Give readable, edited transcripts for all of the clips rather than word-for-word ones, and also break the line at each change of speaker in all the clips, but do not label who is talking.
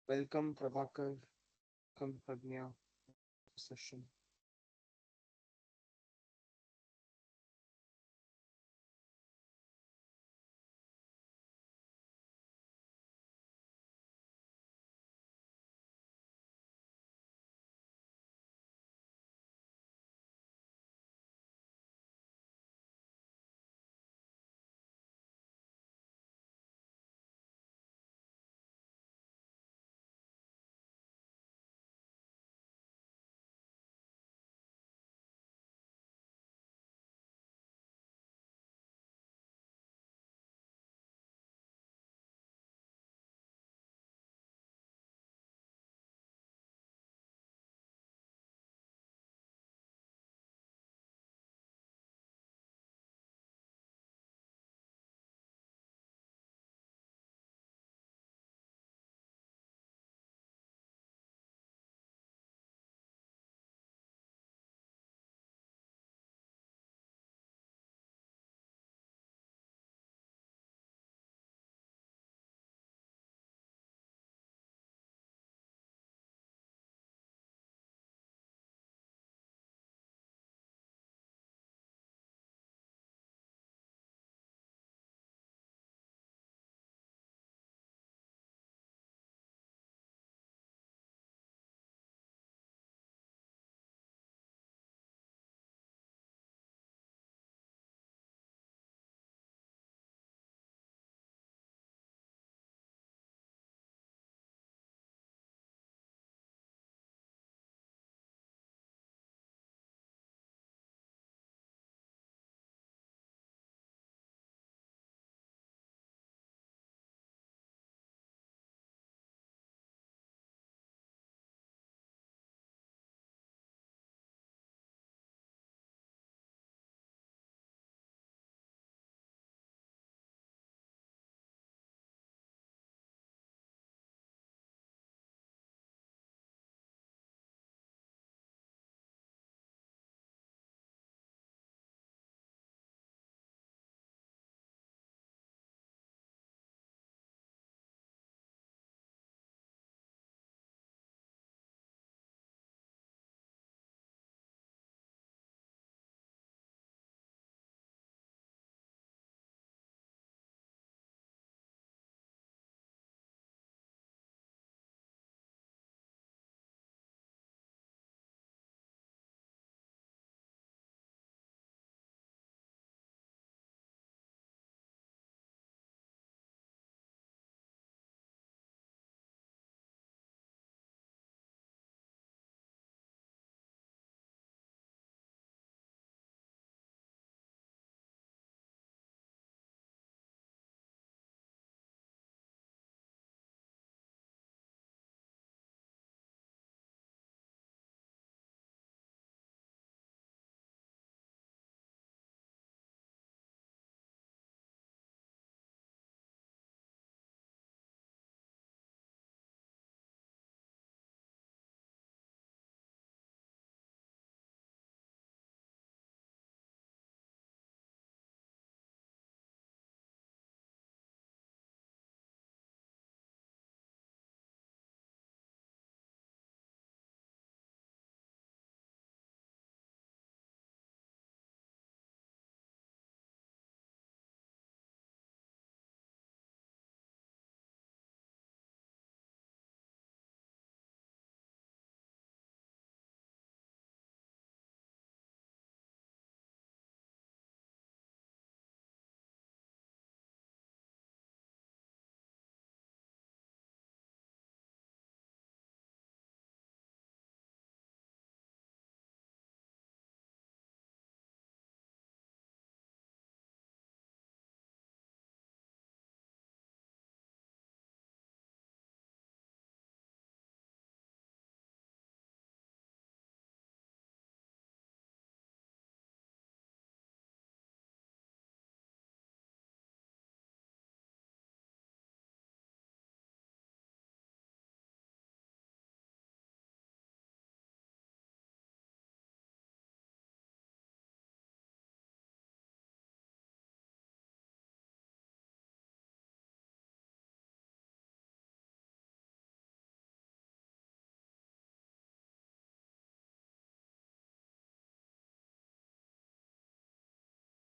Welcome, Prabhakar. Welcome, Pragnya. Session.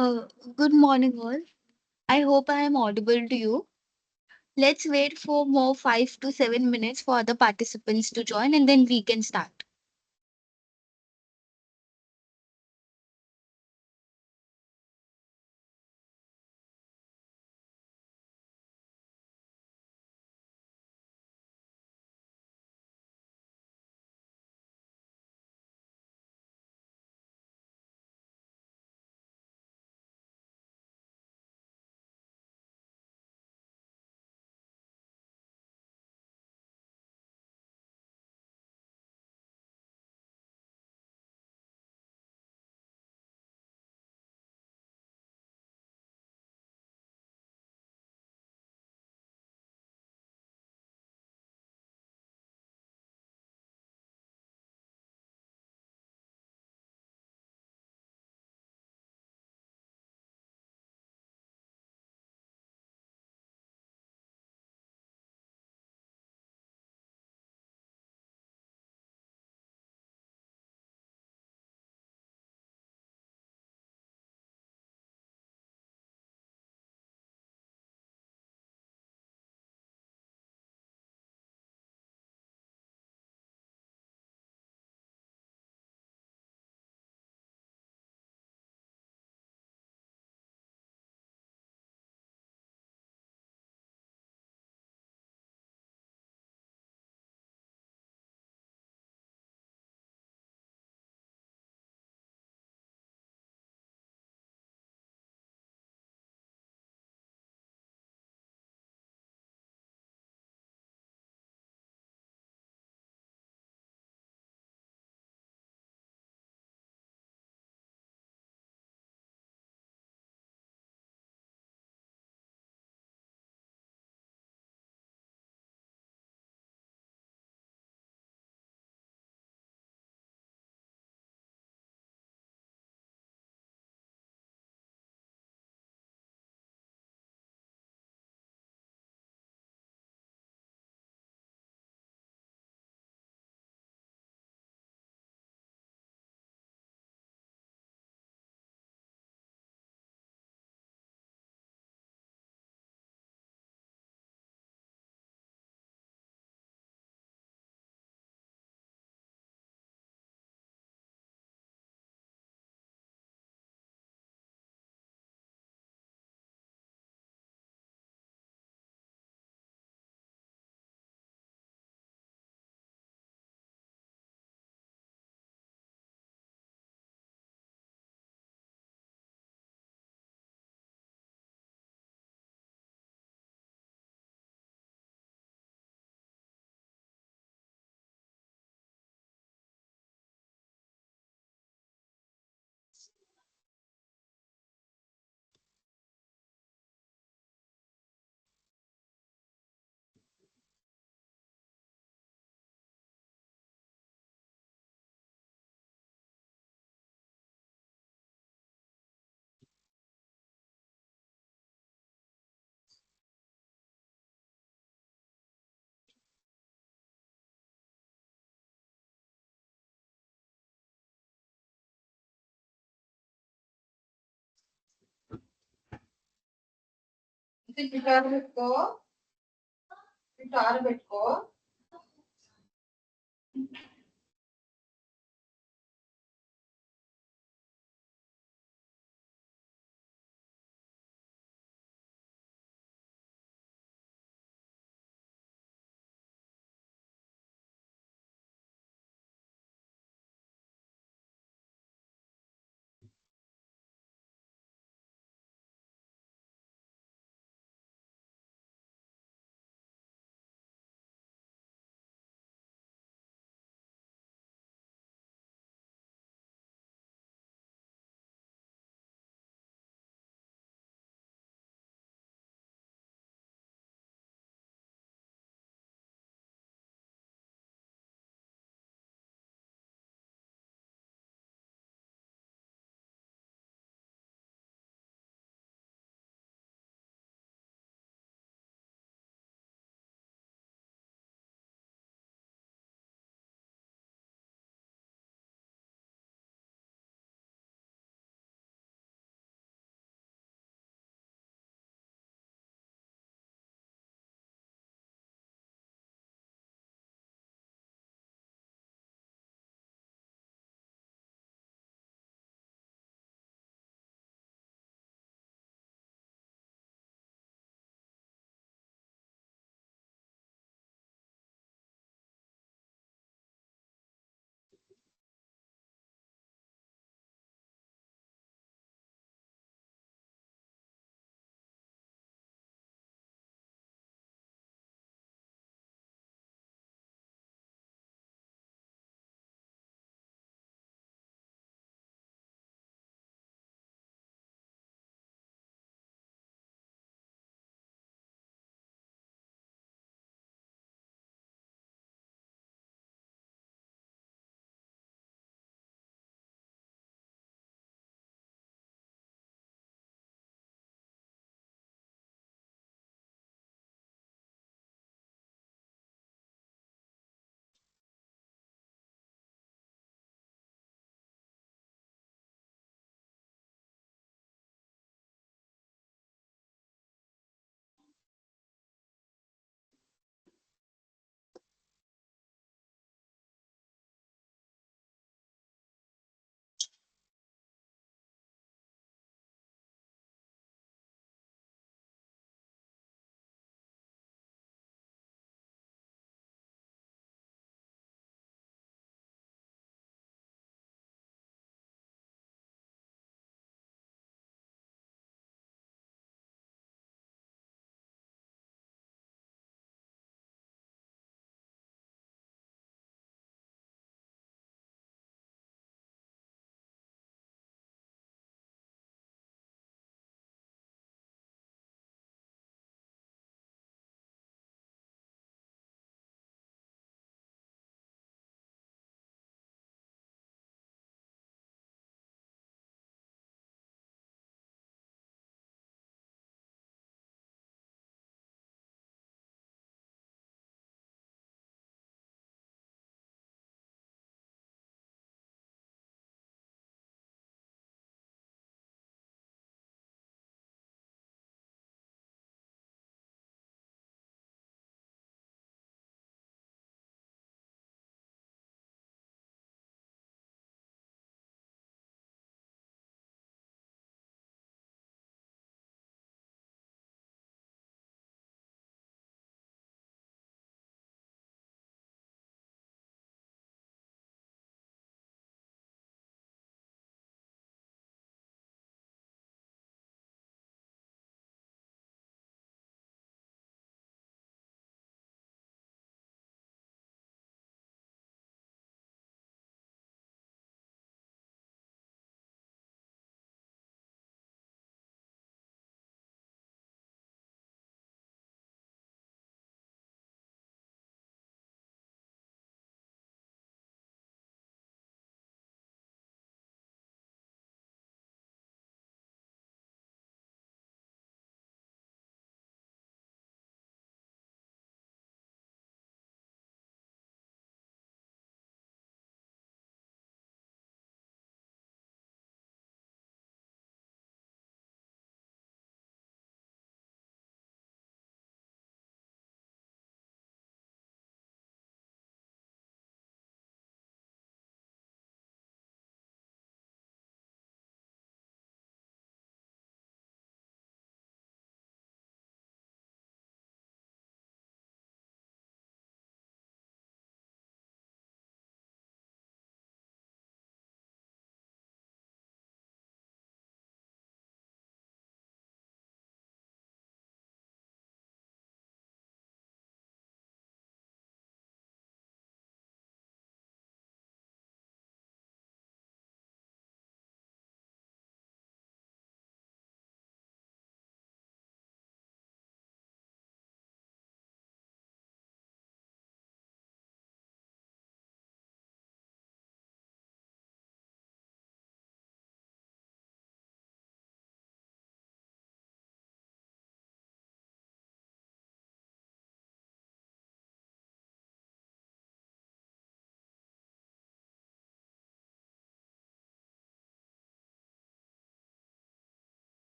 Uh, Good morning, all. I hope I am audible to you. Let's wait for more 5 to 7 minutes for other participants to join and then we can start.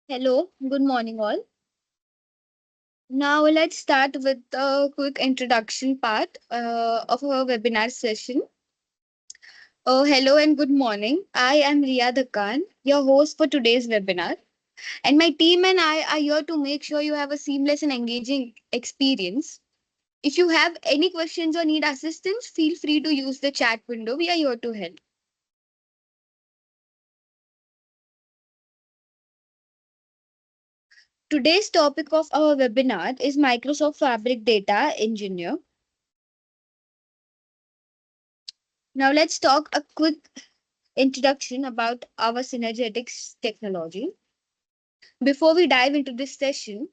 Hello, good morning, all. Now, let's start with a quick introduction part of our webinar session. Hello and good morning. I am Ria Khan, your host for today's webinar. And my team and I are here to make sure you have a seamless and engaging experience. If you have any questions or need assistance, feel free to use the chat window. We are here to help. Today's topic of our webinar is Microsoft Fabric Data Engineer. Now, let's talk a quick introduction about our synergetics technology. Before we dive into this session,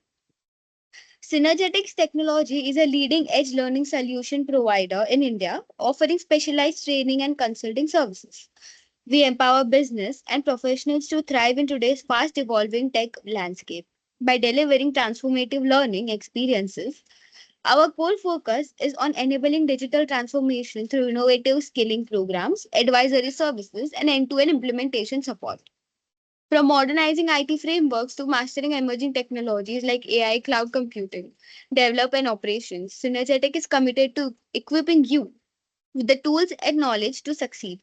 Synergetics Technology is a leading edge learning solution provider in India, offering specialized training and consulting services. We empower business and professionals to thrive in today's fast evolving tech landscape. By delivering transformative learning experiences, our core focus is on enabling digital transformation through innovative skilling programs, advisory services, and end to end implementation support. From modernizing IT frameworks to mastering emerging technologies like AI, cloud computing, development and operations, Synergetic is committed to equipping you with the tools and knowledge to succeed.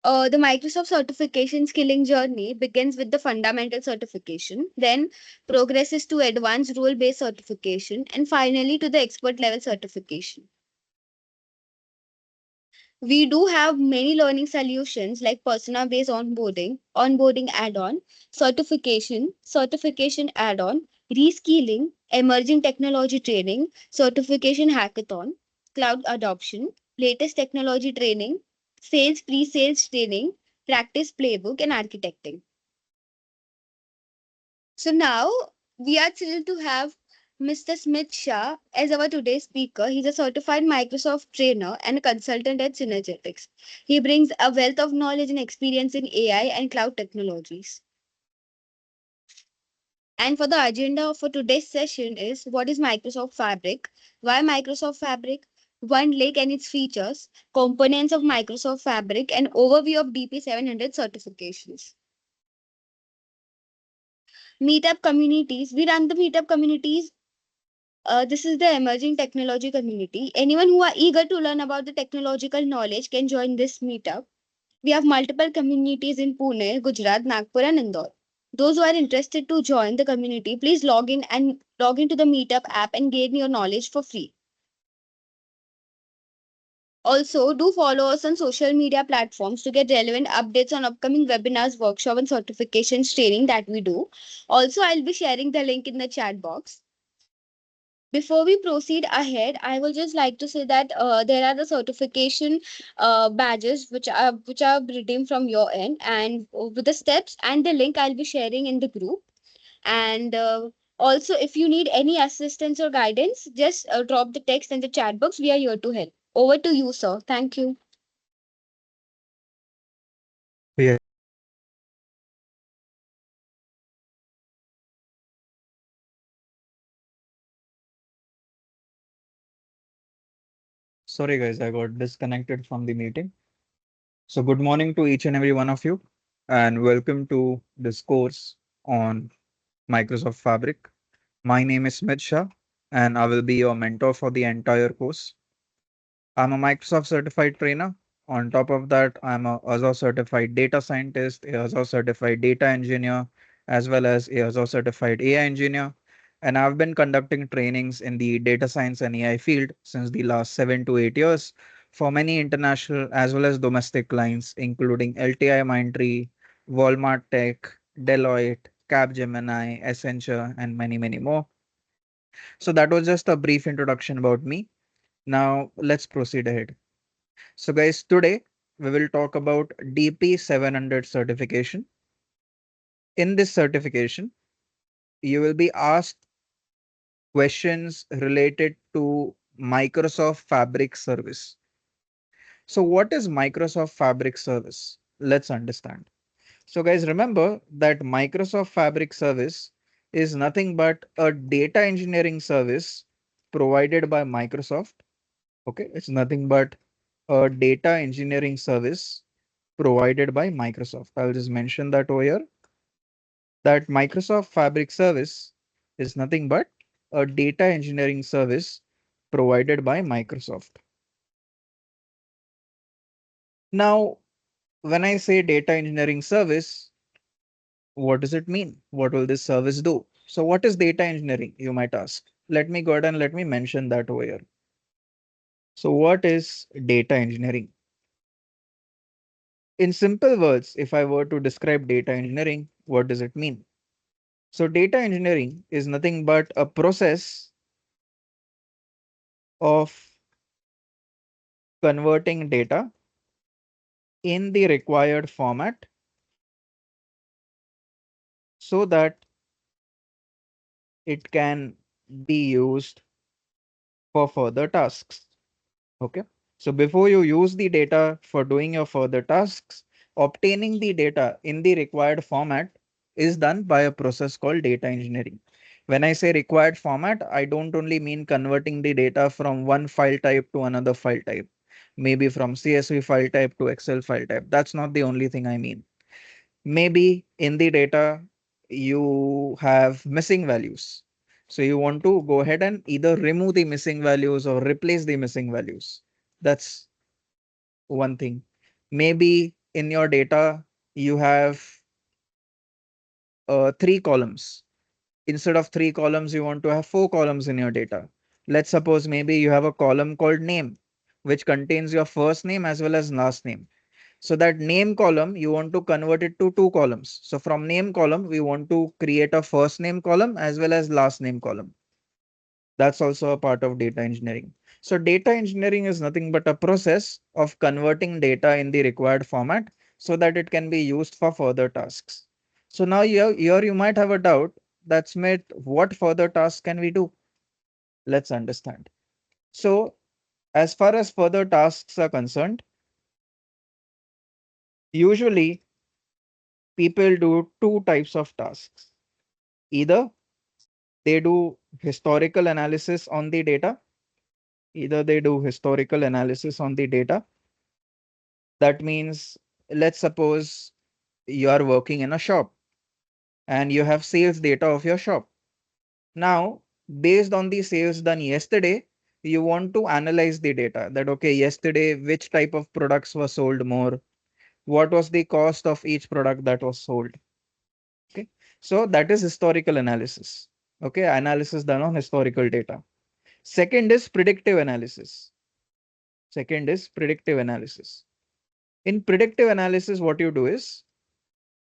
The Microsoft certification skilling journey begins with the fundamental certification, then progresses to advanced role based certification, and finally to the expert level certification. We do have many learning solutions like persona based onboarding, onboarding add on, certification add on, reskilling, emerging technology training, certification hackathon, cloud adoption, latest technology training, sales pre sales training, practice playbook, and architecting. So now we are thrilled to have Mr. Smith Shah as our today's speaker. He's a certified Microsoft trainer and a consultant at Synergetics. He brings a wealth of knowledge and experience in AI and cloud technologies. And for the agenda for today's session is what is Microsoft Fabric? Why Microsoft Fabric? One Lake and its features, components of Microsoft Fabric, and overview of DP-700 certifications. Meetup communities. We run the meetup communities. This is the emerging technology community. Anyone who are eager to learn about the technological knowledge can join this meetup. We have multiple communities in Pune, Gujarat, Nagpur, and Indore. Those who are interested to join the community, please log into the Meetup app and gain your knowledge for free. Also, do follow us on social media platforms to get relevant updates on upcoming webinars, workshop, and certifications training that we do. Also, I'll be sharing the link in the chat box. Before we proceed ahead, I will just like to say that there are the certification badges which are redeemed from your end, and with the steps and the link I'll be sharing in the group. And also, if you need any assistance or guidance, just drop the text in the chat box. We are here to help. Over to you, sir. Thank you.
Yeah, sorry guys, I got disconnected from the meeting. So good morning to each and every one of you, and welcome to this course on Microsoft Fabric. My name is Smith Shah, and I will be your mentor for the entire course. I'm a Microsoft certified trainer. On top of that, I'm a Azure certified data scientist, a Azure certified data engineer, as well as a Azure certified AI engineer. And I've been conducting trainings in the data science and AI field since the last 7 to 8 years for many international as well as domestic clients, including LTI Mindtree, Walmart Tech, Deloitte, Capgemini, Accenture, and many, many more. So that was just a brief introduction about me. Now let's proceed ahead. So guys, today we will talk about DP-700 certification. In this certification, you will be asked questions related to Microsoft Fabric Service. So what is Microsoft Fabric Service? Let's understand. So guys, remember that Microsoft Fabric Service is nothing but a data engineering service provided by Microsoft. Okay, it's nothing but a data engineering service provided by Microsoft. I'll just mention that over here, that Microsoft Fabric service is nothing but a data engineering service provided by Microsoft. Now, when I say data engineering service, what does it mean? What will this service do? So what is data engineering, you might ask? Let me go ahead and let me mention that over here. So what is data engineering? In simple words, if I were to describe data engineering, what does it mean? So data engineering is nothing but a process of converting data in the required format so that it can be used for further tasks. Okay. So before you use the data for doing your further tasks, obtaining the data in the required format is done by a process called data engineering. When I say required format, I don't only mean converting the data from one file type to another file type, maybe from CSV file type to Excel file type. That's not the only thing I mean. Maybe in the data, you have missing values. So you want to go ahead and either remove the missing values or replace the missing values. That's one thing. Maybe in your data, you have three columns. Instead of three columns, you want to have four columns in your data. Let's suppose maybe you have a column called name, which contains your first name as well as last name. So that name column, you want to convert it to two columns. So from name column, we want to create a first name column as well as last name column. That's also a part of data engineering. So data engineering is nothing but a process of converting data in the required format so that it can be used for further tasks. So now here you might have a doubt, that's made what further tasks can we do? Let's understand. So as far as further tasks are concerned, usually people do two types of tasks. Either they do historical analysis on the data, either they do historical analysis on the data. That means, let's suppose you are working in a shop and you have sales data of your shop. Now, based on the sales done yesterday, you want to analyze the data that, okay, yesterday, which type of products were sold more? What was the cost of each product that was sold? Okay. So that is historical analysis. Okay. Analysis done on historical data. Second is predictive analysis. Second is predictive analysis. In predictive analysis, what you do is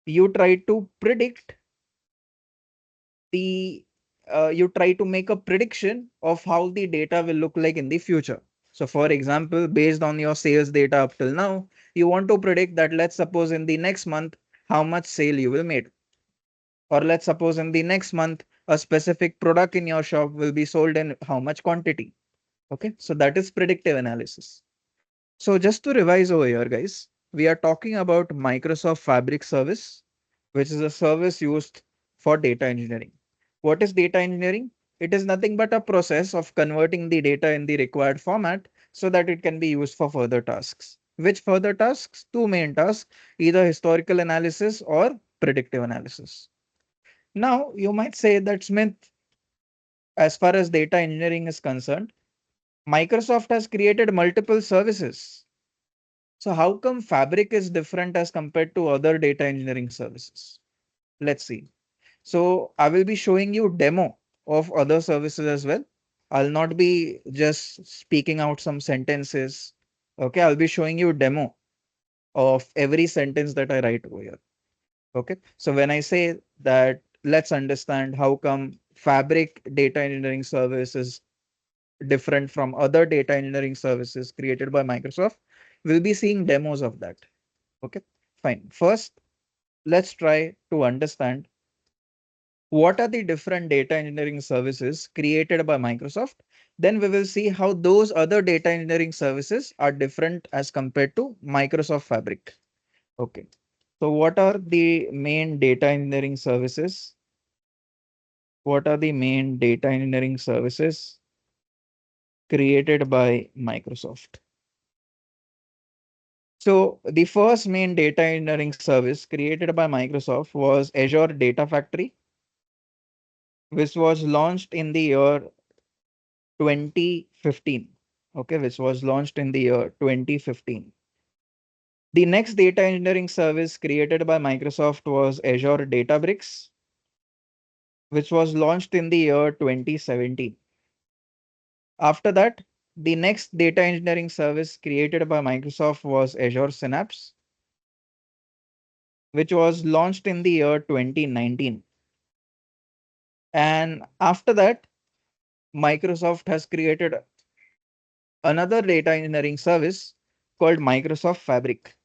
you try to predict the you try to make a prediction of how the data will look like in the future. So for example, based on your sales data up till now, you want to predict that, let's suppose in the next month, how much sale you will make. Or let's suppose in the next month, a specific product in your shop will be sold in how much quantity. Okay, so that is predictive analysis. So just to revise over here, guys, we are talking about Microsoft Fabric service, which is a service used for data engineering. What is data engineering? It is nothing but a process of converting the data in the required format so that it can be used for further tasks. Which further tasks? Two main tasks, either historical analysis or predictive analysis. Now, you might say that, Smith, as far as data engineering is concerned, Microsoft has created multiple services. So how come Fabric is different as compared to other data engineering services? Let's see. So I will be showing you demo of other services as well. I'll not be just speaking out some sentences. Okay, I'll be showing you demo of every sentence that I write over here. Okay, so when I say that, let's understand how come Fabric data engineering service is different from other data engineering services created by Microsoft, we'll be seeing demos of that. Okay, fine. First, let's try to understand what are the different data engineering services created by Microsoft. Then we will see how those other data engineering services are different as compared to Microsoft Fabric. Okay, so what are the main data engineering services? What are the main data engineering services created by Microsoft? So the first main data engineering service created by Microsoft was Azure Data Factory, which was launched in the year 2015. Okay, which was launched in the year 2015. The next data engineering service created by Microsoft was Azure Databricks, which was launched in the year 2017. After that, the next data engineering service created by Microsoft was Azure Synapse, which was launched in the year 2019. And after that, Microsoft has created another data engineering service called Microsoft Fabric,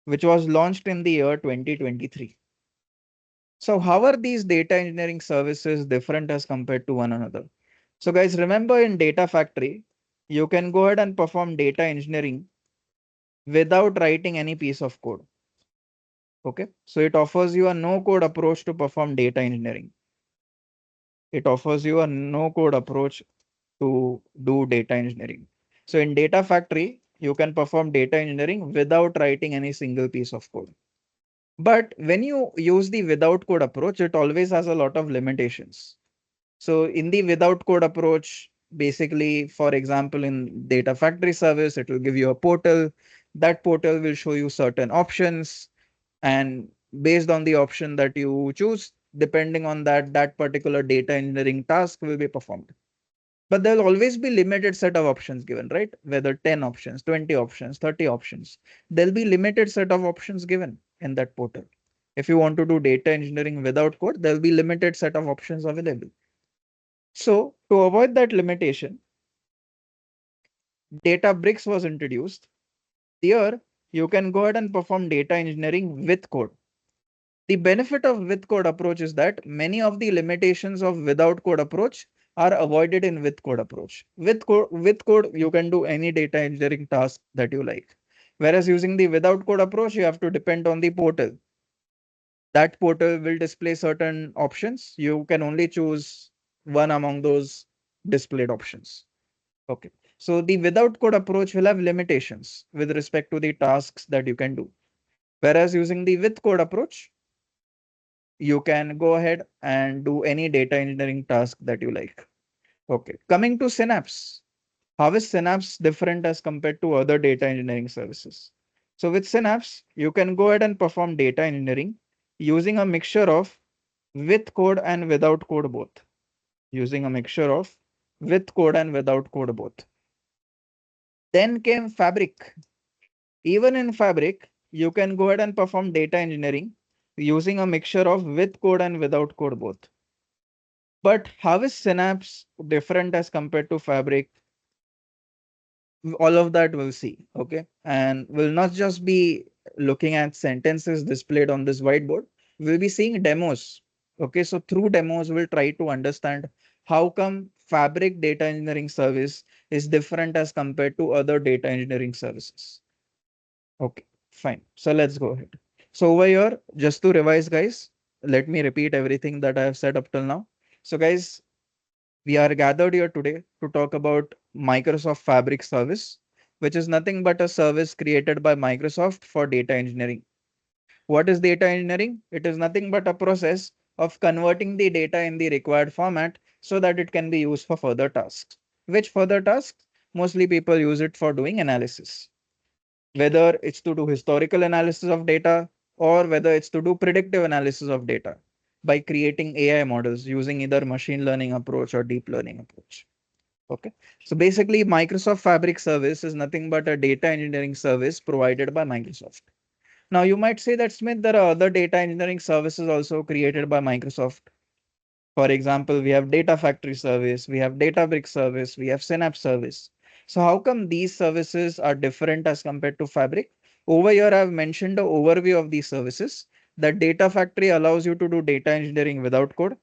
which was launched in the year 2023. So how are these data engineering services different as compared to one another? So guys, remember in Data Factory, you can go ahead and perform data engineering without writing any piece of code. Okay, so it offers you a no code approach to perform data engineering. It offers you a no code approach to do data engineering. So in Data Factory, you can perform data engineering without writing any single piece of code. But when you use the without code approach, it always has a lot of limitations. So in the without code approach, basically, for example, in Data Factory service, it will give you a portal. That portal will show you certain options, and based on the option that you choose, depending on that, that particular data engineering task will be performed. But there'll always be limited set of options given, right? Whether 10 options, 20 options, 30 options, there'll be limited set of options given in that portal. If you want to do data engineering without code, there'll be limited set of options available. So to avoid that limitation, Databricks was introduced. Here, you can go ahead and perform data engineering with code. The benefit of with code approach is that many of the limitations of without code approach are avoided in with code approach. With code, you can do any data engineering task that you like. Whereas using the without code approach, you have to depend on the portal. That portal will display certain options. You can only choose one among those displayed options. Okay. So the without code approach will have limitations with respect to the tasks that you can do. Whereas using the with code approach, you can go ahead and do any data engineering task that you like. Okay. Coming to Synapse. How is Synapse different as compared to other data engineering services? So with Synapse, you can go ahead and perform data engineering using a mixture of with code and without code both. Using a mixture of with code and without code both. Then came Fabric. Even in Fabric, you can go ahead and perform data engineering using a mixture of with code and without code both. But how is Synapse different as compared to Fabric? All of that we'll see. Okay. And we'll not just be looking at sentences displayed on this whiteboard. We'll be seeing demos. Okay. So through demos, we'll try to understand how come Fabric data engineering service is different as compared to other data engineering services. Okay, fine. So let's go ahead. So over here, just to revise, guys, let me repeat everything that I have said up till now. So guys, we are gathered here today to talk about Microsoft Fabric service, which is nothing but a service created by Microsoft for data engineering. What is data engineering? It is nothing but a process of converting the data in the required format so that it can be used for further tasks. Which further tasks? Mostly people use it for doing analysis, whether it's to do historical analysis of data or whether it's to do predictive analysis of data by creating AI models using either machine learning approach or deep learning approach. Okay. So basically Microsoft Fabric service is nothing but a data engineering service provided by Microsoft. Now you might say that Smith, there are other data engineering services also created by Microsoft. For example, we have Data Factory service, we have Databricks service, we have Synapse service. So how come these services are different as compared to Fabric? Over here, I've mentioned the overview of these services. That Data Factory allows you to do data engineering without code.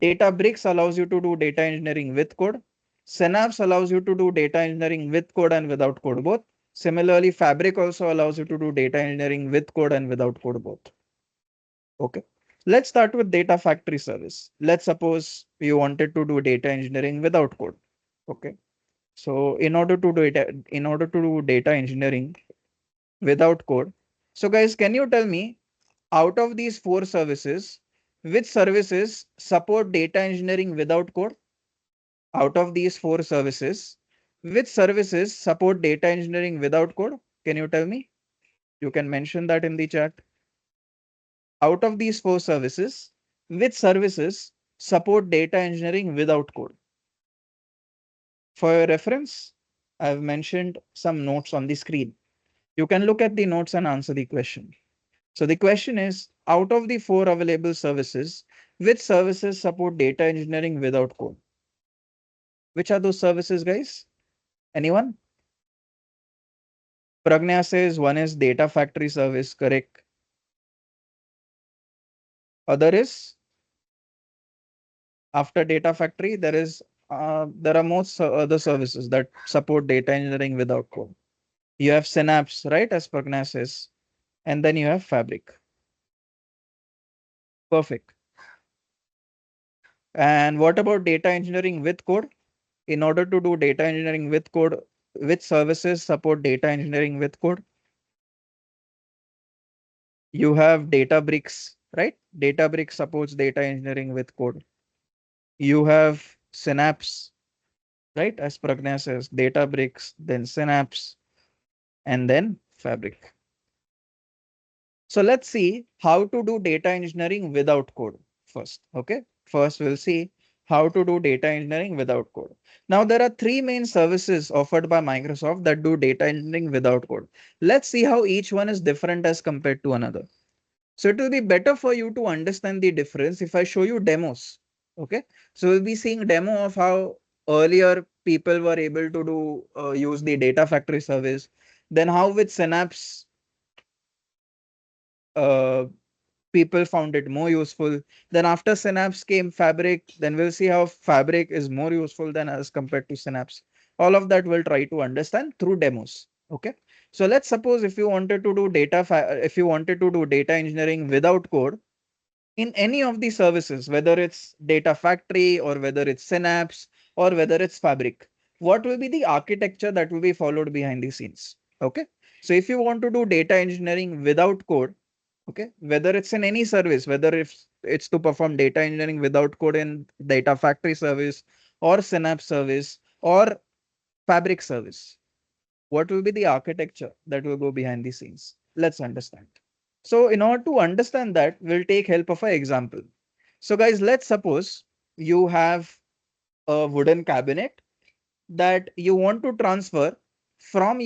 Databricks allows you to do data engineering with code. Synapse allows you to do data engineering with code and without code both. Similarly, Fabric also allows you to do data engineering with code and without code both. Okay. Let's start with data factory service. Let's suppose you wanted to do data engineering without code. Okay. So in order to do data engineering, without code. So guys, can you tell me, out of these four services, which services support data engineering without code? Out of these four services, which services support data engineering without code? Can you tell me? You can mention that in the chat. Out of these four services, which services support data engineering without code? For your reference, I've mentioned some notes on the screen. You can look at the notes and answer the question. So the question is, out of the four available services, which services support data engineering without code? Which are those services, guys? Anyone? Pragnya says one is data factory service, correct. Other is, after data factory, there are most other services that support data engineering without code. You have Synapse, right, as Pragnya says, and then you have Fabric. Perfect. And what about data engineering with code? In order to do data engineering with code, which services support data engineering with code? You have Databricks, right? Databricks supports data engineering with code. You have Synapse, right? As Pragna says, Databricks, then Synapse, and then Fabric. So let's see how to do data engineering without code first. Okay. First, we'll see how to do data engineering without code. Now, there are three main services offered by Microsoft that do data engineering without code. Let's see how each one is different as compared to another. So it will be better for you to understand the difference if I show you demos. Okay. So we'll be seeing demo of how earlier people were able to use the data factory service. Then how with Synapse, uh, people found it more useful. Then after Synapse came Fabric. Then we'll see how Fabric is more useful than as compared to Synapse. All of that we'll try to understand through demos. Okay. So let's suppose if you wanted to do data engineering without code in any of the services, whether it's data factory or whether it's Synapse or whether it's Fabric, what will be the architecture that will be followed behind the scenes? Okay. So if you want to do data engineering without code, okay, whether it's in any service, whether if it's to perform data engineering without code in data factory service or Synapse service or Fabric service, what will be the architecture that will go behind the scenes? Let's understand. So in order to understand that, we'll take help of an example. So guys, let's suppose you have a wooden cabinet that you want to transfer from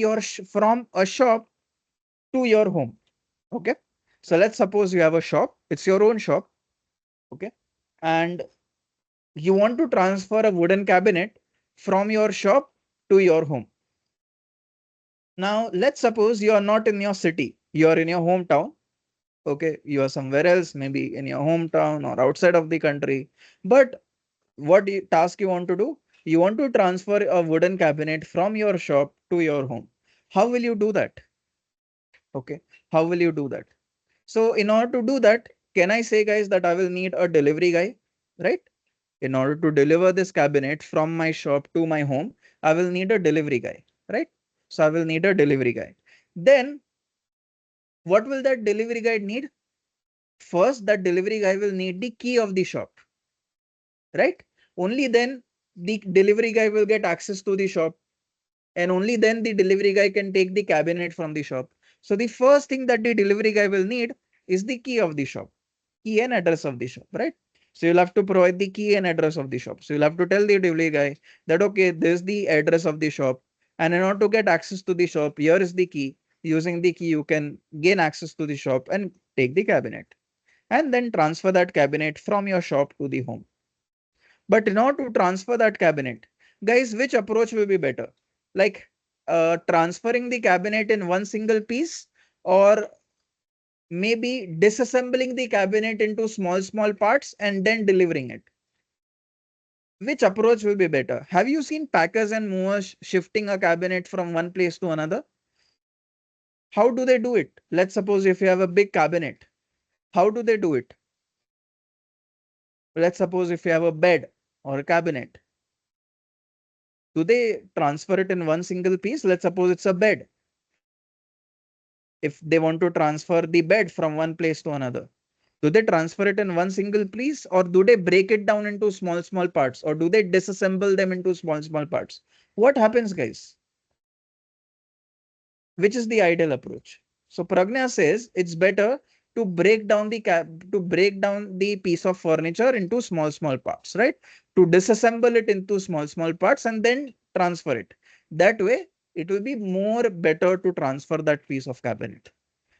from a shop to your home. Okay. So let's suppose you have a shop, it's your own shop. Okay. And you want to transfer a wooden cabinet from your shop to your home. Now, let's suppose you are not in your city, you are in your hometown. Okay. You are somewhere else, maybe in your hometown or outside of the country. But what task you want to do? You want to transfer a wooden cabinet from your shop to your home. How will you do that? Okay. How will you do that? So in order to do that, can I say guys that I will need a delivery guy, right? In order to deliver this cabinet from my shop to my home, I will need a delivery guy, right? So I will need a delivery guy. Then what will that delivery guy need? First, that delivery guy will need the key of the shop, right? Only then the delivery guy will get access to the shop, and only then the delivery guy can take the cabinet from the shop. So the first thing that the delivery guy will need is the key of the shop, key and address of the shop, right? So you'll have to provide the key and address of the shop. So you'll have to tell the delivery guy that, okay, this is the address of the shop. And in order to get access to the shop, here is the key. Using the key, you can gain access to the shop and take the cabinet and then transfer that cabinet from your shop to the home. But in order to transfer that cabinet, guys, which approach will be better? Like transferring the cabinet in one single piece, or maybe disassembling the cabinet into small parts and then delivering it? Which approach will be better? Have you seen packers and movers shifting a cabinet from one place to another? How do they do it? Let's suppose if you have a big cabinet, how do they do it? Let's suppose if you have a bed or a cabinet, do they transfer it in one single piece? Let's suppose it's a bed. if they want to transfer the bed from one place to another, do they transfer it in one single piece, or do they break it down into small parts, or do they disassemble them into small parts? What happens, guys? Which is the ideal approach? So Pragna says it's better to break down the piece of furniture into small parts, right? To disassemble it into small parts and then transfer it. That way, it will be more better to transfer that piece of cabinet.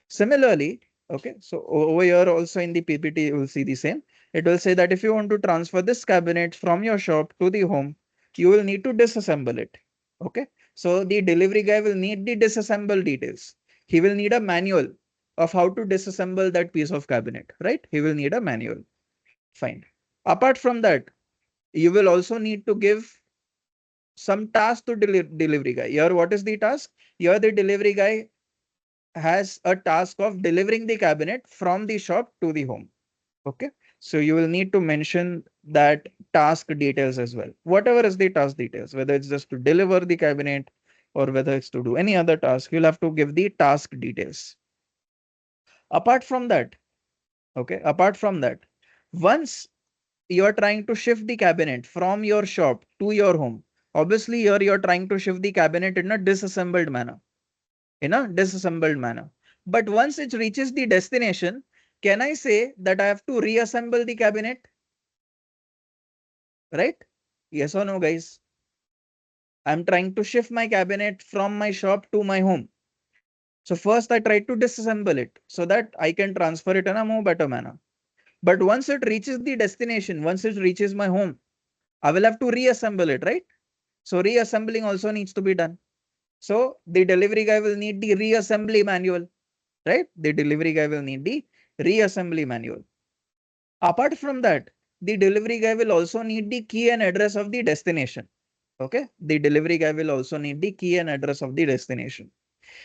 Similarly, okay, so over here also in the PPT, you will see the same. It will say that if you want to transfer this cabinet from your shop to the home, you will need to disassemble it. Okay, so the delivery guy will need the disassemble details. He will need a manual of how to disassemble that piece of cabinet, right? He will need a manual. Fine. Apart from that, you will also need to give some task to delivery guy. Here, what is the task? Here, the delivery guy has a task of delivering the cabinet from the shop to the home. Okay, so you will need to mention that task details as well. Whatever is the task details, whether it's just to deliver the cabinet or whether it's to do any other task, you'll have to give the task details. Apart from that, okay, apart from that, once you are trying to shift the cabinet from your shop to your home, obviously here you're trying to shift the cabinet in a disassembled manner. But once it reaches the destination, can I say that I have to reassemble the cabinet? Right? Yes or no, guys? I'm trying to shift my cabinet from my shop to my home. So first I try to disassemble it so that I can transfer it in a more better manner. But once it reaches the destination, once it reaches my home, I will have to reassemble it, right? So reassembling also needs to be done. So the delivery guy will need the reassembly manual, right? The delivery guy will need the reassembly manual. Apart from that, the delivery guy will also need the key and address of the destination. Okay, the delivery guy will also need the key and address of the destination.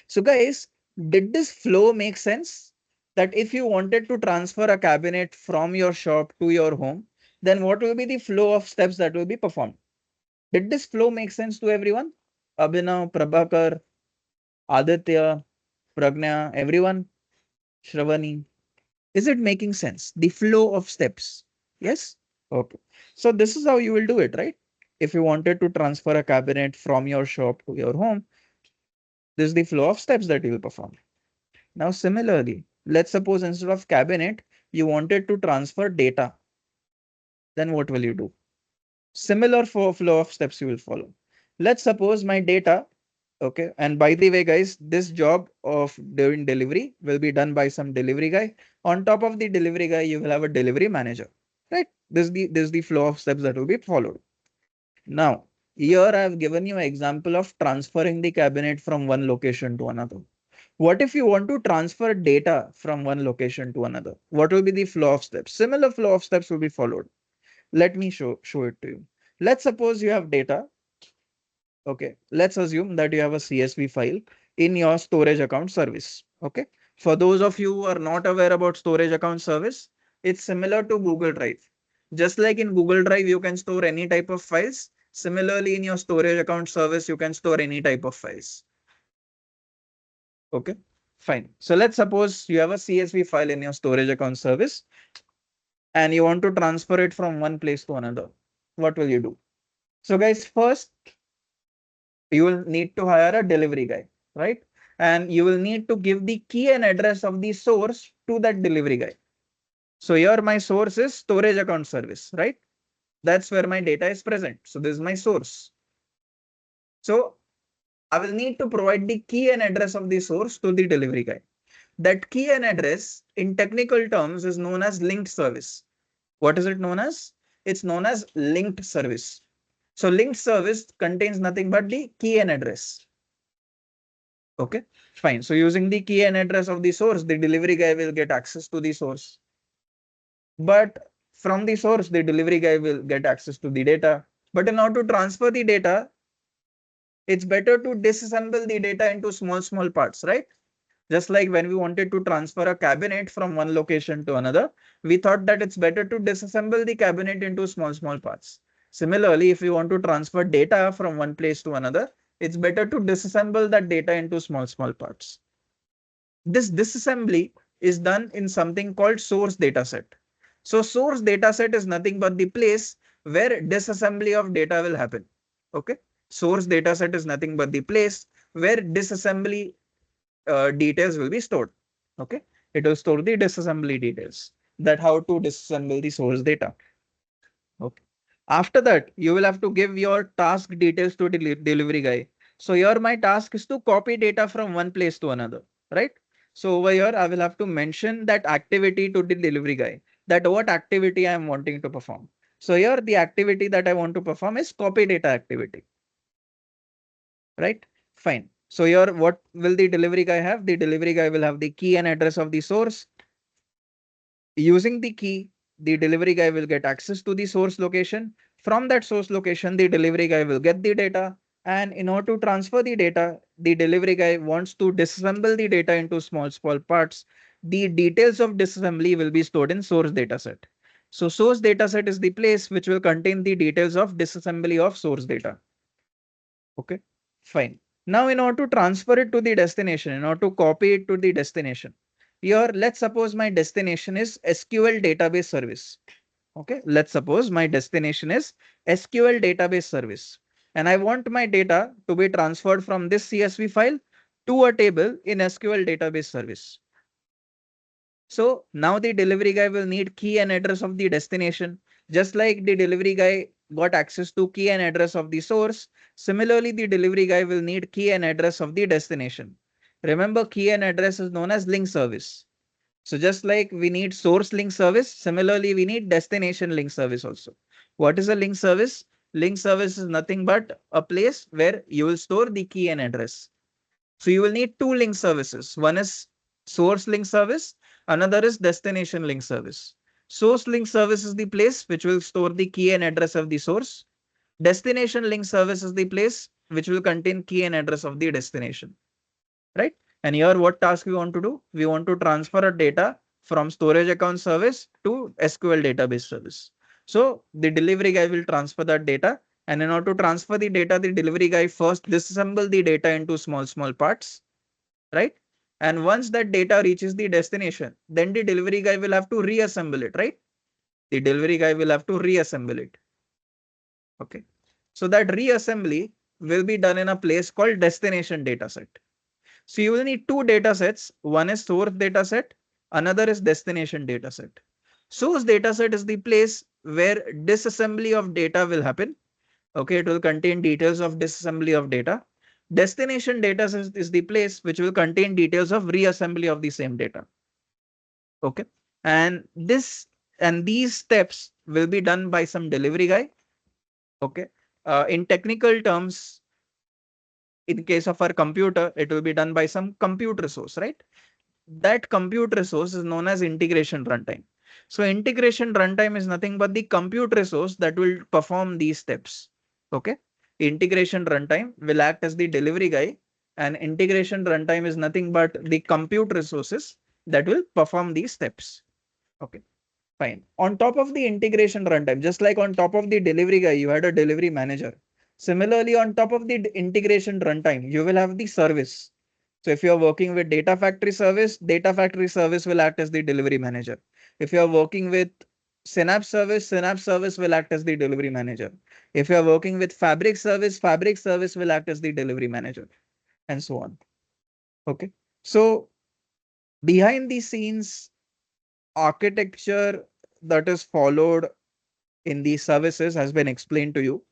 So guys, did this flow make sense? That if you wanted to transfer a cabinet from your shop to your home, then what will be the flow of steps that will be performed? Did this flow make sense to everyone? Abhinav, Prabhakar, Aditya, Pragna, everyone, Shravani. Is it making sense? The flow of steps. Yes? Okay. So this is how you will do it, right? If you wanted to transfer a cabinet from your shop to your home, this is the flow of steps that you will perform. Now, similarly, let's suppose instead of cabinet, you wanted to transfer data. Then what will you do? Similar flow of steps you will follow. Let's suppose my data. Okay. And by the way, guys, this job of doing delivery will be done by some delivery guy. On top of the delivery guy, you will have a delivery manager, right? This is the flow of steps that will be followed. Now, here I have given you an example of transferring the cabinet from one location to another. What if you want to transfer data from one location to another? What will be the flow of steps? Similar flow of steps will be followed. Let me show it to you. Let's suppose you have data. Okay, let's assume that you have a CSV file in your storage account service. Okay, for those of you who are not aware about storage account service, it's similar to Google Drive. Just like in Google Drive, you can store any type of files. Similarly, in your storage account service, you can store any type of files. Okay, fine. So let's suppose you have a CSV file in your storage account service and you want to transfer it from one place to another. What will you do? So guys, first you will need to hire a delivery guy, right? And you will need to give the key and address of the source to that delivery guy. So here my source is storage account service, right? That's where my data is present. So this is my source. So I will need to provide the key and address of the source to the delivery guy. That key and address in technical terms is known as linked service. What is it known as? It's known as linked service. So linked service contains nothing but the key and address. Okay, fine. So using the key and address of the source, the delivery guy will get access to the source. But from the source, the delivery guy will get access to the data. But in order to transfer the data, it's better to disassemble the data into small parts, right? Just like when we wanted to transfer a cabinet from one location to another, we thought that it's better to disassemble the cabinet into small parts. Similarly, if you want to transfer data from one place to another, it's better to disassemble that data into small parts. This disassembly is done in something called source dataset. So source dataset is nothing but the place where disassembly of data will happen. Okay. Source dataset is nothing but the place where disassembly details will be stored. Okay. It will store the disassembly details, that how to disassemble the source data. Okay. After that, you will have to give your task details to the delivery guy. So here my task is to copy data from one place to another, right? So over here, I will have to mention that activity to the delivery guy, that what activity I am wanting to perform. So here the activity that I want to perform is copy data activity, right? Fine. So here, what will the delivery guy have? The delivery guy will have the key and address of the source. Using the key, the delivery guy will get access to the source location. From that source location, the delivery guy will get the data. And in order to transfer the data, the delivery guy wants to disassemble the data into small parts. The details of disassembly will be stored in source dataset. So source dataset is the place which will contain the details of disassembly of source data. Okay, fine. Now, in order to transfer it to the destination, in order to copy it to the destination, here, let's suppose my destination is SQL database service. Okay, let's suppose my destination is SQL database service. And I want my data to be transferred from this CSV file to a table in SQL database service. So now the delivery guy will need key and address of the destination. Just like the delivery guy got access to key and address of the source, similarly, the delivery guy will need key and address of the destination. Remember, key and address is known as link service. So just like we need source link service, similarly, we need destination link service also. What is a link service? Link service is nothing but a place where you will store the key and address. So you will need two link services. One is source link service. Another is destination link service. Source link service is the place which will store the key and address of the source. Destination link service is the place which will contain key and address of the destination, right? And here what task we want to do? We want to transfer a data from storage account service to SQL database service. So the delivery guy will transfer that data. And in order to transfer the data, the delivery guy first disassemble the data into small parts, right? And once that data reaches the destination, then the delivery guy will have to reassemble it, right? The delivery guy will have to reassemble it. Okay. So that reassembly will be done in a place called destination dataset. So you will need two data sets. One is source dataset, another is destination dataset. Source dataset is the place where disassembly of data will happen. Okay, it will contain details of disassembly of data. Destination dataset is the place which will contain details of reassembly of the same data. Okay, and these steps will be done by some delivery guy. Okay, in technical terms, in case of our computer, it will be done by some compute resource, right? That compute resource is known as integration runtime. So integration runtime is nothing but the compute resource that will perform these steps. Okay. Integration runtime will act as the delivery guy, and integration runtime is nothing but the compute resources that will perform these steps. Okay. Fine. On top of the integration runtime, just like on top of the delivery guy, you had a delivery manager. Similarly, on top of the integration runtime, you will have the service. So if you're working with data factory service will act as the delivery manager. If you're working with Synapse service will act as the delivery manager. If you're working with fabric service will act as the delivery manager, and so on. Okay. So behind the scenes architecture that is followed in these services has been explained to you.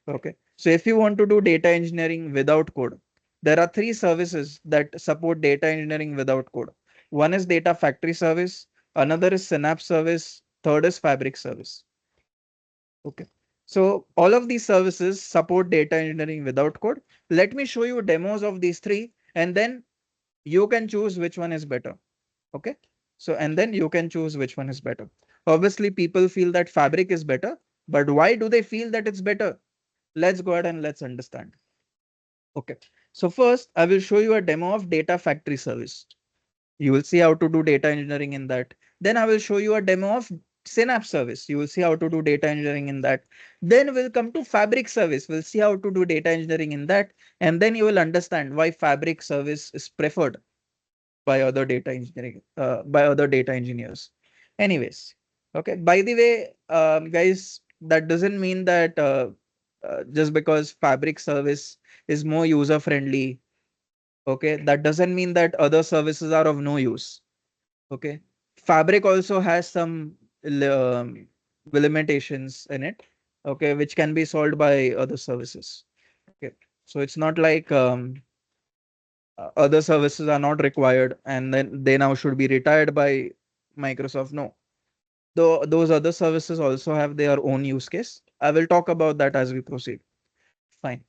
Okay. So if you want to do data engineering without code, there are three services that support data engineering without code. One is data factory service, another is Synapse service, third is fabric service. Okay. So all of these services support data engineering without code. Let me show you demos of these three, and then you can choose which one is better. Okay. So, and then you can choose which one is better. Obviously, people feel that fabric is better, but why do they feel that it's better? Let's go ahead and let's understand. Okay. So first, I will show you a demo of data factory service. You will see how to do data engineering in that. Then I will show you a demo of Synapse service. You will see how to do data engineering in that. Then we'll come to fabric service. We'll see how to do data engineering in that. And then you will understand why fabric service is preferred. by other data engineering, by other data engineers. Anyways, okay. By the way, guys, that doesn't mean that just because Fabric service is more user friendly, okay, that doesn't mean that other services are of no use. Okay, Fabric also has some limitations in it, okay, which can be solved by other services. Okay, so it's not like other services are not required and then they now should be retired by Microsoft. No, though those other services also have their own use case. I will talk about that as we proceed. Fine.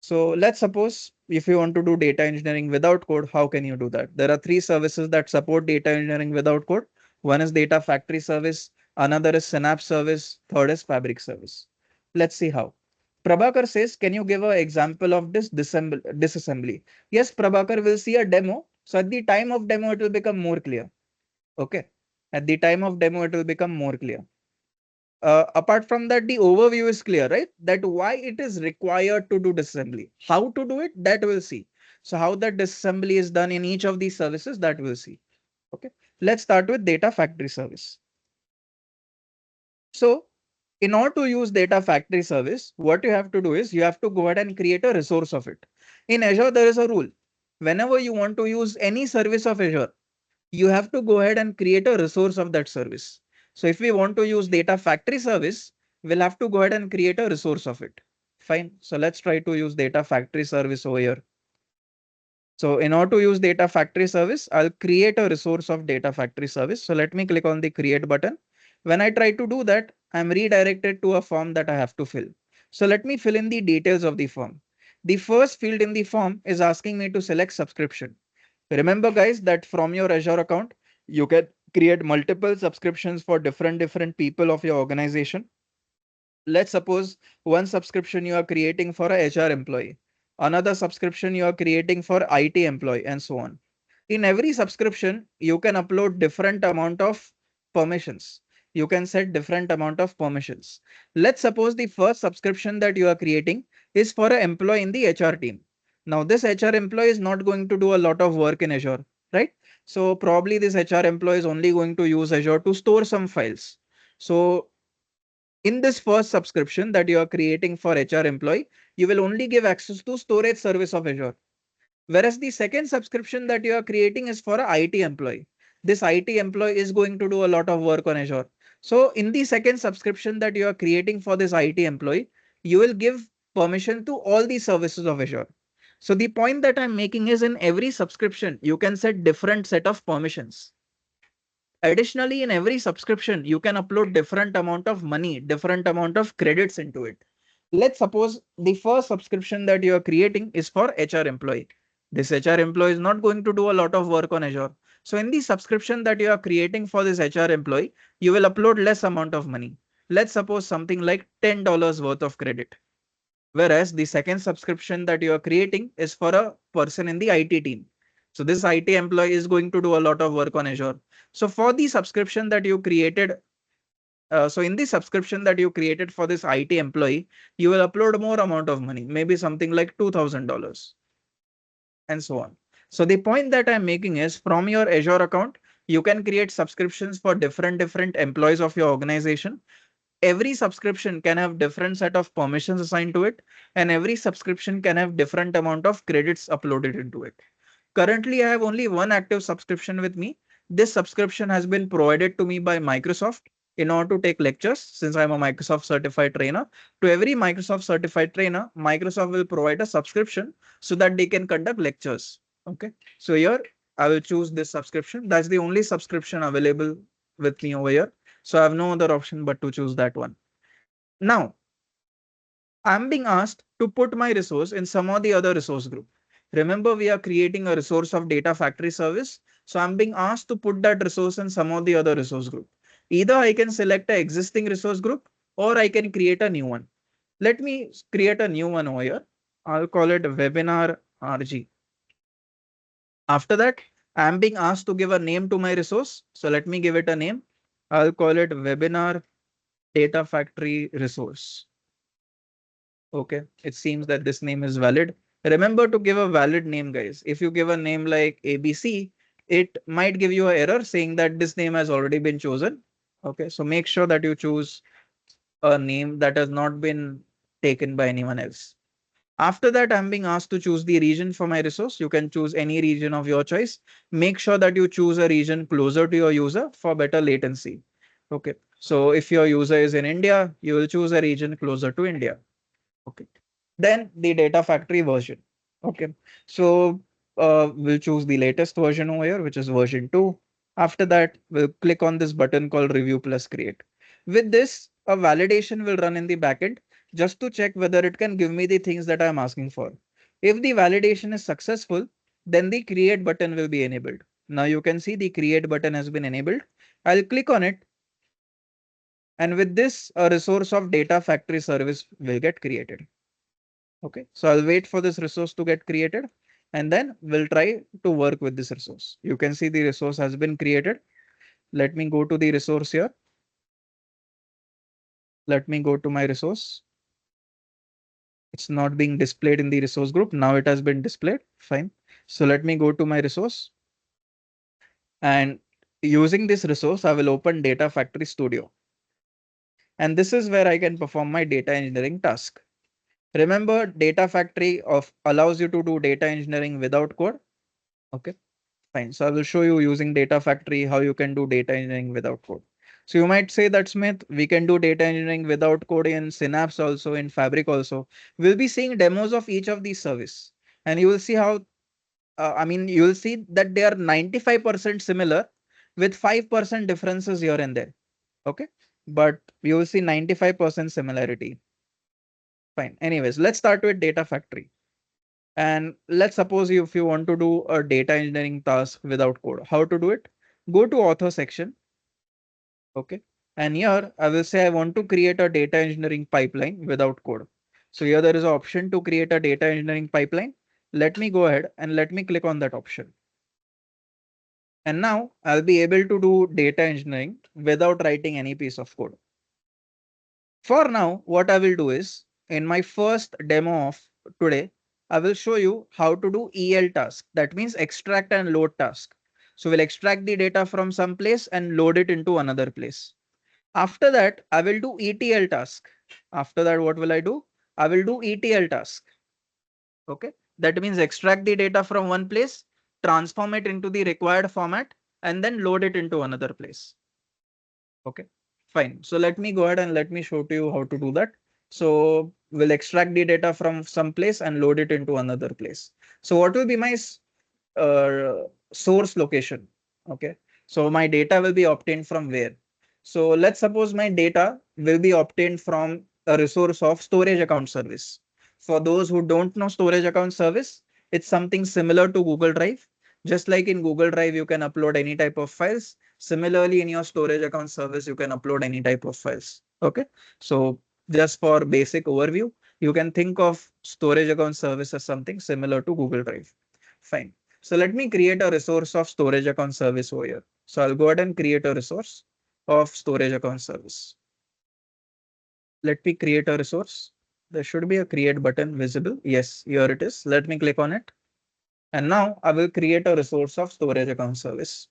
So let's suppose if you want to do data engineering without code, how can you do that? There are three services that support data engineering without code. One is Data Factory service, another is Synapse service, third is Fabric service. Let's see how. Prabhakar says, can you give an example of this disassembly? Yes, Prabhakar will see a demo. So at the time of demo, it will become more clear. Okay. At the time of demo, it will become more clear. Apart from that, the overview is clear, right? That why it is required to do disassembly. How to do it, that we'll see. So how that disassembly is done in each of these services, that we'll see. Okay. Let's start with Data Factory service. So in order to use Data Factory service, what you have to do is you have to go ahead and create a resource of it. In Azure, there is a rule. Whenever you want to use any service of Azure, you have to go ahead and create a resource of that service. So if we want to use Data Factory service, we'll have to go ahead and create a resource of it. Fine. So let's try to use Data Factory service over here. So in order to use Data Factory service, I'll create a resource of Data Factory service. So let me click on the create button. When I try to do that, I'm redirected to a form that I have to fill. So let me fill in the details of the form. The first field in the form is asking me to select subscription. Remember guys that from your Azure account, you can create multiple subscriptions for different people of your organization. Let's suppose one subscription you are creating for a HR employee, another subscription you are creating for IT employee, and so on. In every subscription, you can upload different amount of permissions. You can set different amount of permissions. Let's suppose the first subscription that you are creating is for an employee in the HR team. Now this HR employee is not going to do a lot of work in Azure, right? So probably this HR employee is only going to use Azure to store some files. So in this first subscription that you are creating for HR employee, you will only give access to storage service of Azure. Whereas the second subscription that you are creating is for a IT employee. This IT employee is going to do a lot of work on Azure. So in the second subscription that you are creating for this IT employee, you will give permission to all the services of Azure. So the point that I'm making is in every subscription, you can set different set of permissions. Additionally, in every subscription, you can upload different amount of money, different amount of credits into it. Let's suppose the first subscription that you are creating is for HR employee. This HR employee is not going to do a lot of work on Azure. So in the subscription that you are creating for this HR employee, you will upload less amount of money. Let's suppose something like $10 worth of credit. Whereas the second subscription that you are creating is for a person in the IT team. So this IT employee is going to do a lot of work on Azure. So for the subscription that you created, so in the subscription that you created for this IT employee, you will upload more amount of money, maybe something like $2,000 and so on. So the point that I'm making is from your Azure account, you can create subscriptions for different employees of your organization. Every subscription can have different set of permissions assigned to it, and every subscription can have different amount of credits uploaded into it. Currently, I have only one active subscription with me. This subscription has been provided to me by Microsoft in order to take lectures, since I'm a Microsoft certified trainer. To every Microsoft certified trainer, Microsoft will provide a subscription so that they can conduct lectures. Okay, so here I will choose this subscription. That's the only subscription available with me over here. So I have no other option but to choose that one. Now, I'm being asked to put my resource in some of the other resource group. Remember, we are creating a resource of Data Factory service. So I'm being asked to put that resource in some of the other resource group. Either I can select an existing resource group or I can create a new one. Let me create a new one over here. I'll call it webinar RG. After that, I'm being asked to give a name to my resource. So let me give it a name. I'll call it webinar Data Factory resource. Okay, it seems that this name is valid. Remember to give a valid name, guys. If you give a name like ABC, it might give you an error saying that this name has already been chosen. Okay, so make sure that you choose a name that has not been taken by anyone else. After that, I'm being asked to choose the region for my resource. You can choose any region of your choice. Make sure that you choose a region closer to your user for better latency. Okay. So if your user is in India, you will choose a region closer to India. Okay. Then the data factory version. Okay. So we'll choose the latest version over here, which is version 2. After that, we'll click on this button called review plus create. With this, a validation will run in the backend just to check whether it can give me the things that I'm asking for. If the validation is successful, then the create button will be enabled. Now you can see the create button has been enabled. I'll click on it. And with this, a resource of data factory service will get created. Okay, so I'll wait for this resource to get created and then we'll try to work with this resource. You can see the resource has been created. Let me go to the resource here. Let me go to my resource. It's not being displayed in the resource group. Now it has been displayed. Fine. So let me go to my resource. And using this resource, I will open Data Factory Studio. And this is where I can perform my data engineering task. Remember, Data Factory allows you to do data engineering without code. Okay. Fine. So I will show you using Data Factory how you can do data engineering without code. So you might say that Smith, we can do data engineering without code in Synapse also, in Fabric also. We'll be seeing demos of each of these service, and you will see how. You will see that they are 95% similar, with 5% differences here and there. Okay, but you will see 95% similarity. Fine. Anyways, let's start with Data Factory. And let's suppose if you want to do a data engineering task without code, how to do it? Go to author section. Okay. And here I will say I want to create a data engineering pipeline without code. So here there is an option to create a data engineering pipeline. Let me go ahead and let me click on that option. And now I'll be able to do data engineering without writing any piece of code. For now, what I will do is in my first demo of today, I will show you how to do EL task. That means extract and load task. So we'll extract the data from some place and load it into another place. After that, I will do ETL task. After that, what will I do? I will do ETL task. Okay. That means extract the data from one place, transform it into the required format, and then load it into another place. Okay. Fine. So let me go ahead and let me show to you how to do that. So we'll extract the data from some place and load it into another place. So what will be my source location? Okay. So my data will be obtained from where? So let's suppose my data will be obtained from a resource of storage account service. For those who don't know storage account service, it's something similar to Google Drive. Just like in Google Drive, you can upload any type of files. Similarly, in your storage account service, you can upload any type of files. Okay. So just for basic overview, you can think of storage account service as something similar to Google Drive. Fine. So let me create a resource of storage account service over here. So I'll go ahead and create a resource of storage account service. Let me create a resource. There should be a create button visible. Yes, here it is. Let me click on it. And now I will create a resource of storage account service.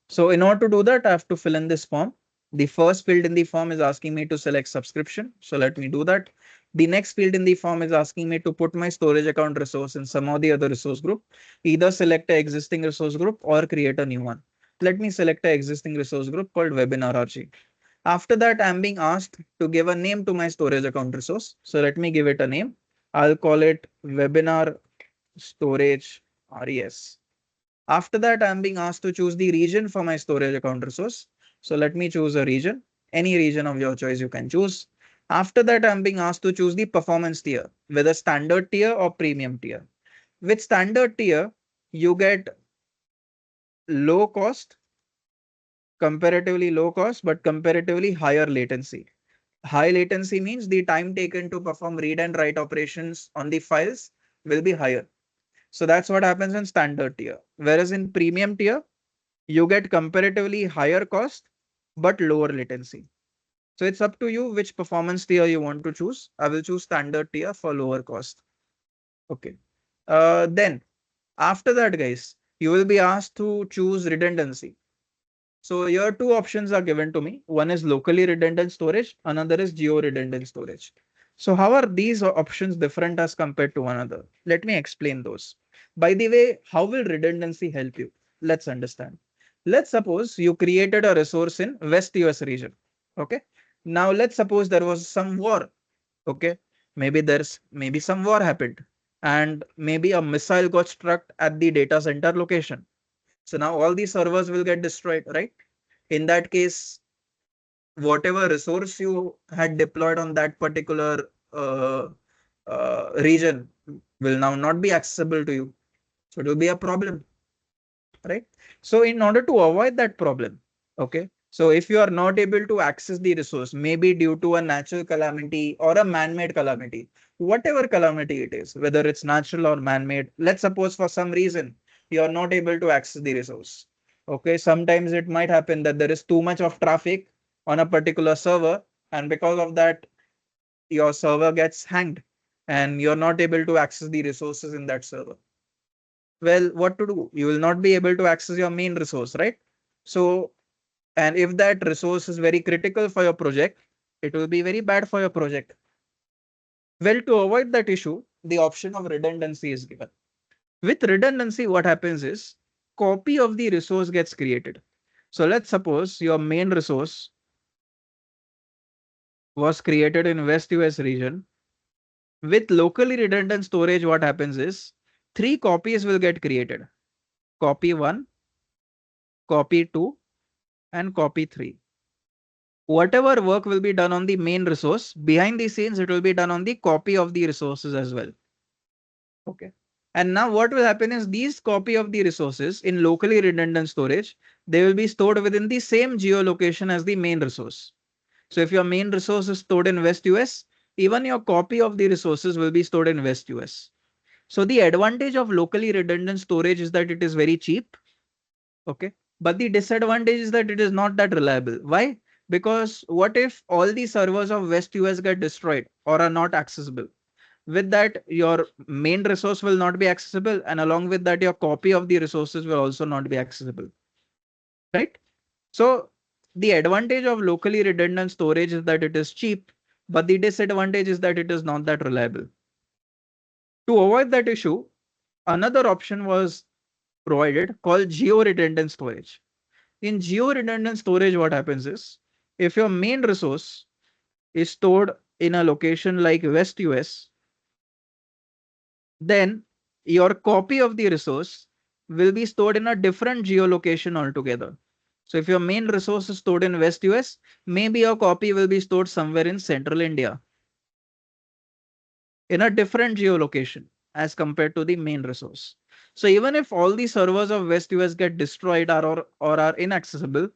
So in order to do that, I have to fill in this form. The first field in the form is asking me to select subscription. So let me do that. The next field in the form is asking me to put my storage account resource in some of the other resource group, either select an existing resource group or create a new one. Let me select an existing resource group called webinar RG. After that, I'm being asked to give a name to my storage account resource. So let me give it a name. I'll call it webinar storage res. After that, I'm being asked to choose the region for my storage account resource. So let me choose a region, any region of your choice you can choose. After that, I'm being asked to choose the performance tier, whether standard tier or premium tier. With standard tier, you get low cost, comparatively low cost, but comparatively higher latency. High latency means the time taken to perform read and write operations on the files will be higher. So that's what happens in standard tier. Whereas in premium tier, you get comparatively higher cost, but lower latency. So it's up to you which performance tier you want to choose. I will choose standard tier for lower cost. Okay. Then after that, guys, you will be asked to choose redundancy. So here two options are given to me. One is locally redundant storage, another is geo-redundant storage. So how are these options different as compared to one another? Let me explain those. By the way, how will redundancy help you? Let's understand. Let's suppose you created a resource in West US region. Okay. Now let's suppose there was some war. Okay. Maybe some war happened and maybe a missile got struck at the data center location. So now all these servers will get destroyed, right? In that case, whatever resource you had deployed on that particular region will now not be accessible to you. So it will be a problem, right? So in order to avoid that problem, okay. So if you are not able to access the resource, maybe due to a natural calamity or a man-made calamity, whatever calamity it is, whether it's natural or man-made, let's suppose for some reason you are not able to access the resource. Okay, sometimes it might happen that there is too much of traffic on a particular server, and because of that, your server gets hanged and you're not able to access the resources in that server. Well, what to do? You will not be able to access your main resource, right? So, and if that resource is very critical for your project, it will be very bad for your project. Well, to avoid that issue, the option of redundancy is given. With redundancy, what happens is copy of the resource gets created. So let's suppose your main resource was created in West US region. With locally redundant storage, what happens is three copies will get created. Copy 1, copy 2, and copy 3. Whatever work will be done on the main resource, behind the scenes, it will be done on the copy of the resources as well. Okay. And now what will happen is these copy of the resources in locally redundant storage, they will be stored within the same geolocation as the main resource. So if your main resource is stored in West US, even your copy of the resources will be stored in West US. So the advantage of locally redundant storage is that it is very cheap. Okay. But the disadvantage is that it is not that reliable. Why? Because what if all the servers of West US get destroyed or are not accessible? With that, your main resource will not be accessible. And along with that, your copy of the resources will also not be accessible. Right? So the advantage of locally redundant storage is that it is cheap, but the disadvantage is that it is not that reliable. To avoid that issue, another option was provided called geo-redundant storage. In geo-redundant storage, what happens is if your main resource is stored in a location like West US, then your copy of the resource will be stored in a different geolocation altogether. So if your main resource is stored in West US, maybe your copy will be stored somewhere in central India in a different geolocation as compared to the main resource. So even if all the servers of West US get destroyed or are inaccessible,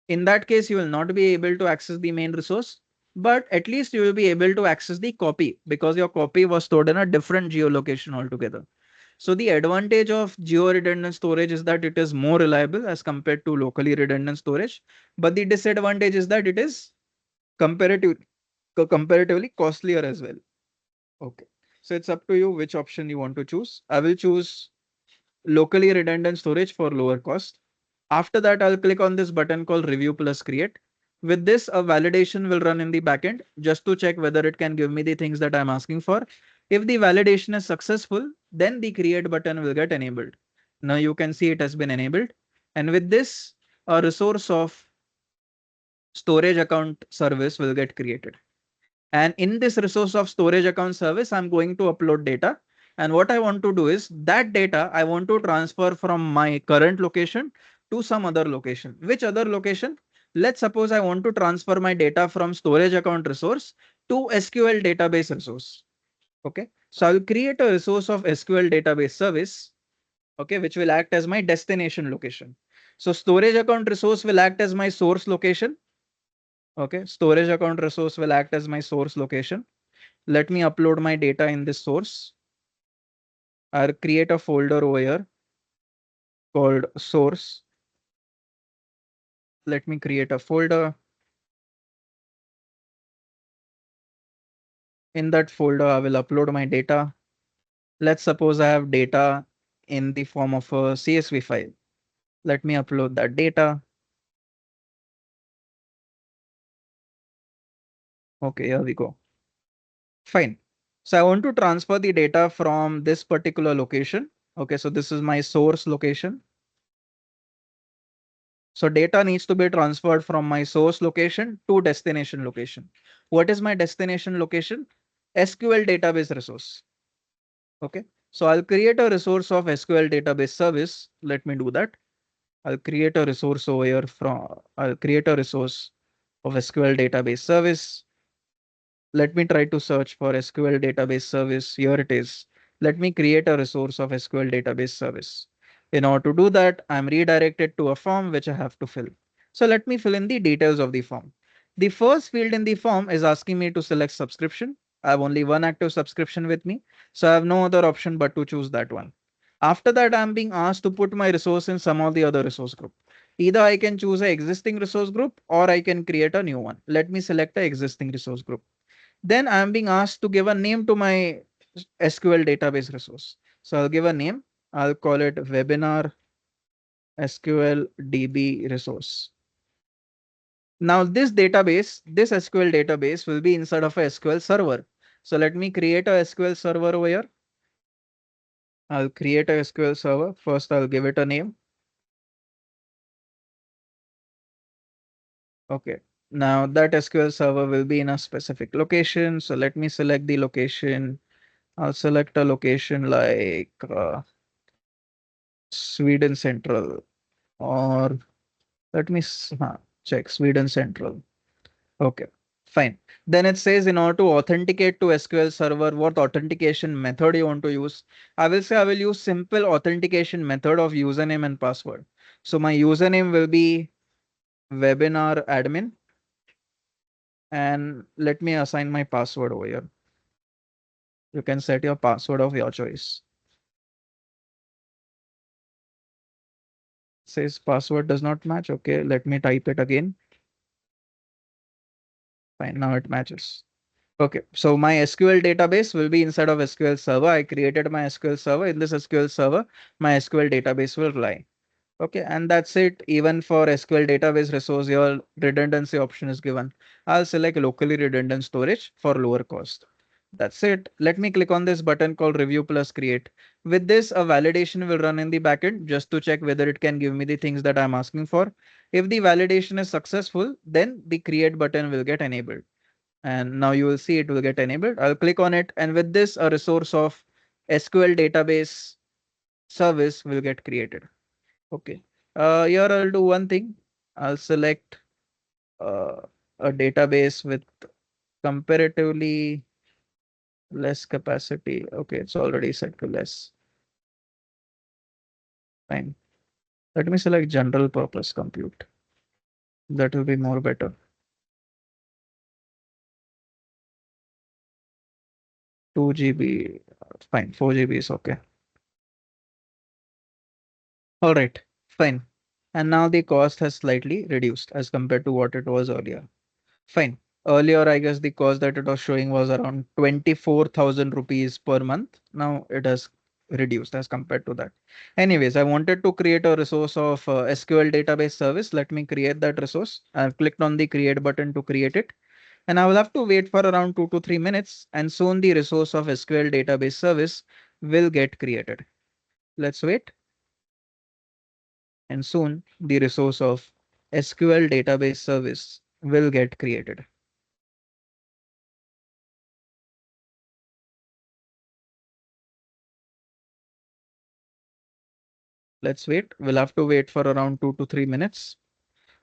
in that case, you will not be able to access the main resource, but at least you will be able to access the copy because your copy was stored in a different geolocation altogether. So the advantage of geo-redundant storage is that it is more reliable as compared to locally redundant storage, but the disadvantage is that it is comparatively costlier as well. Okay. So it's up to you which option you want to choose. I will choose locally redundant storage for lower cost. After that, I'll click on this button called Review Plus Create. With this, a validation will run in the backend just to check whether it can give me the things that I'm asking for. If the validation is successful, then the Create button will get enabled. Now you can see it has been enabled. And with this, a resource of storage account service will get created. And in this resource of storage account service, I'm going to upload data. And what I want to do is that data I want to transfer from my current location to some other location. Which other location? Let's suppose I want to transfer my data from storage account resource to SQL database resource. Okay. So I'll create a resource of SQL database service. Okay. Which will act as my destination location. So storage account resource will act as my source location. Okay. Storage account resource will act as my source location. Let me upload my data in this source. I'll create a folder over here called source. Let me create a folder. In that folder, I will upload my data. Let's suppose I have data in the form of a CSV file. Let me upload that data. Okay, here we go. Fine. So I want to transfer the data from this particular location. Okay, so this is my source location. So data needs to be transferred from my source location to destination location. What is my destination location? SQL database resource. Okay, so I'll create a resource of SQL database service. Let me do that. I'll create a resource over here I'll create a resource of SQL database service. Let me try to search for SQL database service. Here it is. Let me create a resource of SQL database service. In order to do that, I'm redirected to a form which I have to fill. So let me fill in the details of the form. The first field in the form is asking me to select subscription. I have only one active subscription with me, so I have no other option but to choose that one. After that, I'm being asked to put my resource in some of the other resource group. Either I can choose an existing resource group or I can create a new one. Let me select the existing resource group. Then I'm being asked to give a name to my SQL database resource. So I'll give a name. I'll call it webinar SQL DB resource. Now this database, this SQL database will be inside of a SQL server. So let me create a SQL server over here. I'll create a SQL server. First, I'll give it a name. Okay. Now that SQL server will be in a specific location. So let me select the location. I'll select a location like Sweden Central, or let me check Sweden Central. Okay, fine. Then it says in order to authenticate to SQL Server, what authentication method you want to use. I will say I will use simple authentication method of username and password. So my username will be webinar admin. And let me assign my password over here. You can set your password of your choice. Says password does not match. Okay, let me type it again. Fine, now it matches. Okay, so my SQL database will be inside of SQL Server. I created my SQL Server. In this SQL Server, my SQL database will lie. Okay, and that's it. Even for SQL database resource, your redundancy option is given. I'll select locally redundant storage for lower cost. That's it. Let me click on this button called Review Plus Create. With this, a validation will run in the backend just to check whether it can give me the things that I'm asking for. If the validation is successful, then the Create button will get enabled. And now you will see it will get enabled. I'll click on it, and with this, a resource of SQL database service will get created. Okay. Here I'll do one thing. I'll select uh, a database with comparatively less capacity. Okay, it's already set to less. Fine. Let me select general purpose compute. That will be more better. 2 GB. Fine. 4 GB is okay. All right. Fine. And now the cost has slightly reduced as compared to what it was earlier. Fine. Earlier, I guess the cost that it was showing was around 24,000 rupees per month. Now it has reduced as compared to that. Anyways, I wanted to create a resource of SQL database service. Let me create that resource. I've clicked on the create button to create it. And I will have to wait for around 2 to 3 minutes. And soon the resource of SQL database service will get created. Let's wait. And soon the resource of SQL database service will get created. Let's wait. We'll have to wait for around 2 to 3 minutes.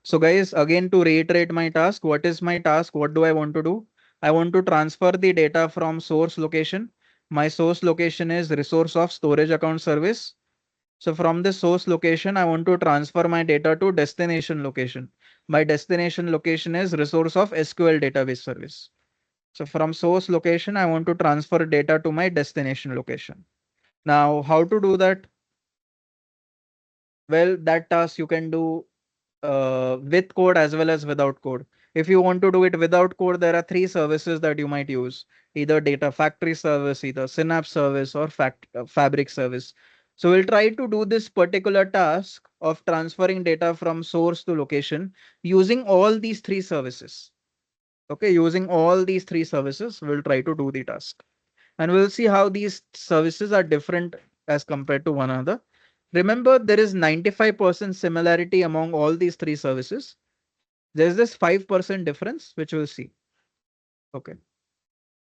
So guys, again, to reiterate my task, what is my task? What do I want to do? I want to transfer the data from source location. My source location is resource of storage account service. So from the source location, I want to transfer my data to destination location. My destination location is resource of SQL database service. So from source location, I want to transfer data to my destination location. Now, how to do that? Well, that task you can do with code as well as without code. If you want to do it without code, there are three services that you might use, either data factory service, either synapse service, or fabric service. So we'll try to do this particular task of transferring data from source to location using all these three services. Okay, using all these three services, we'll try to do the task. And we'll see how these services are different as compared to one another. Remember, there is 95% similarity among all these three services. There's this 5% difference, which we'll see. Okay.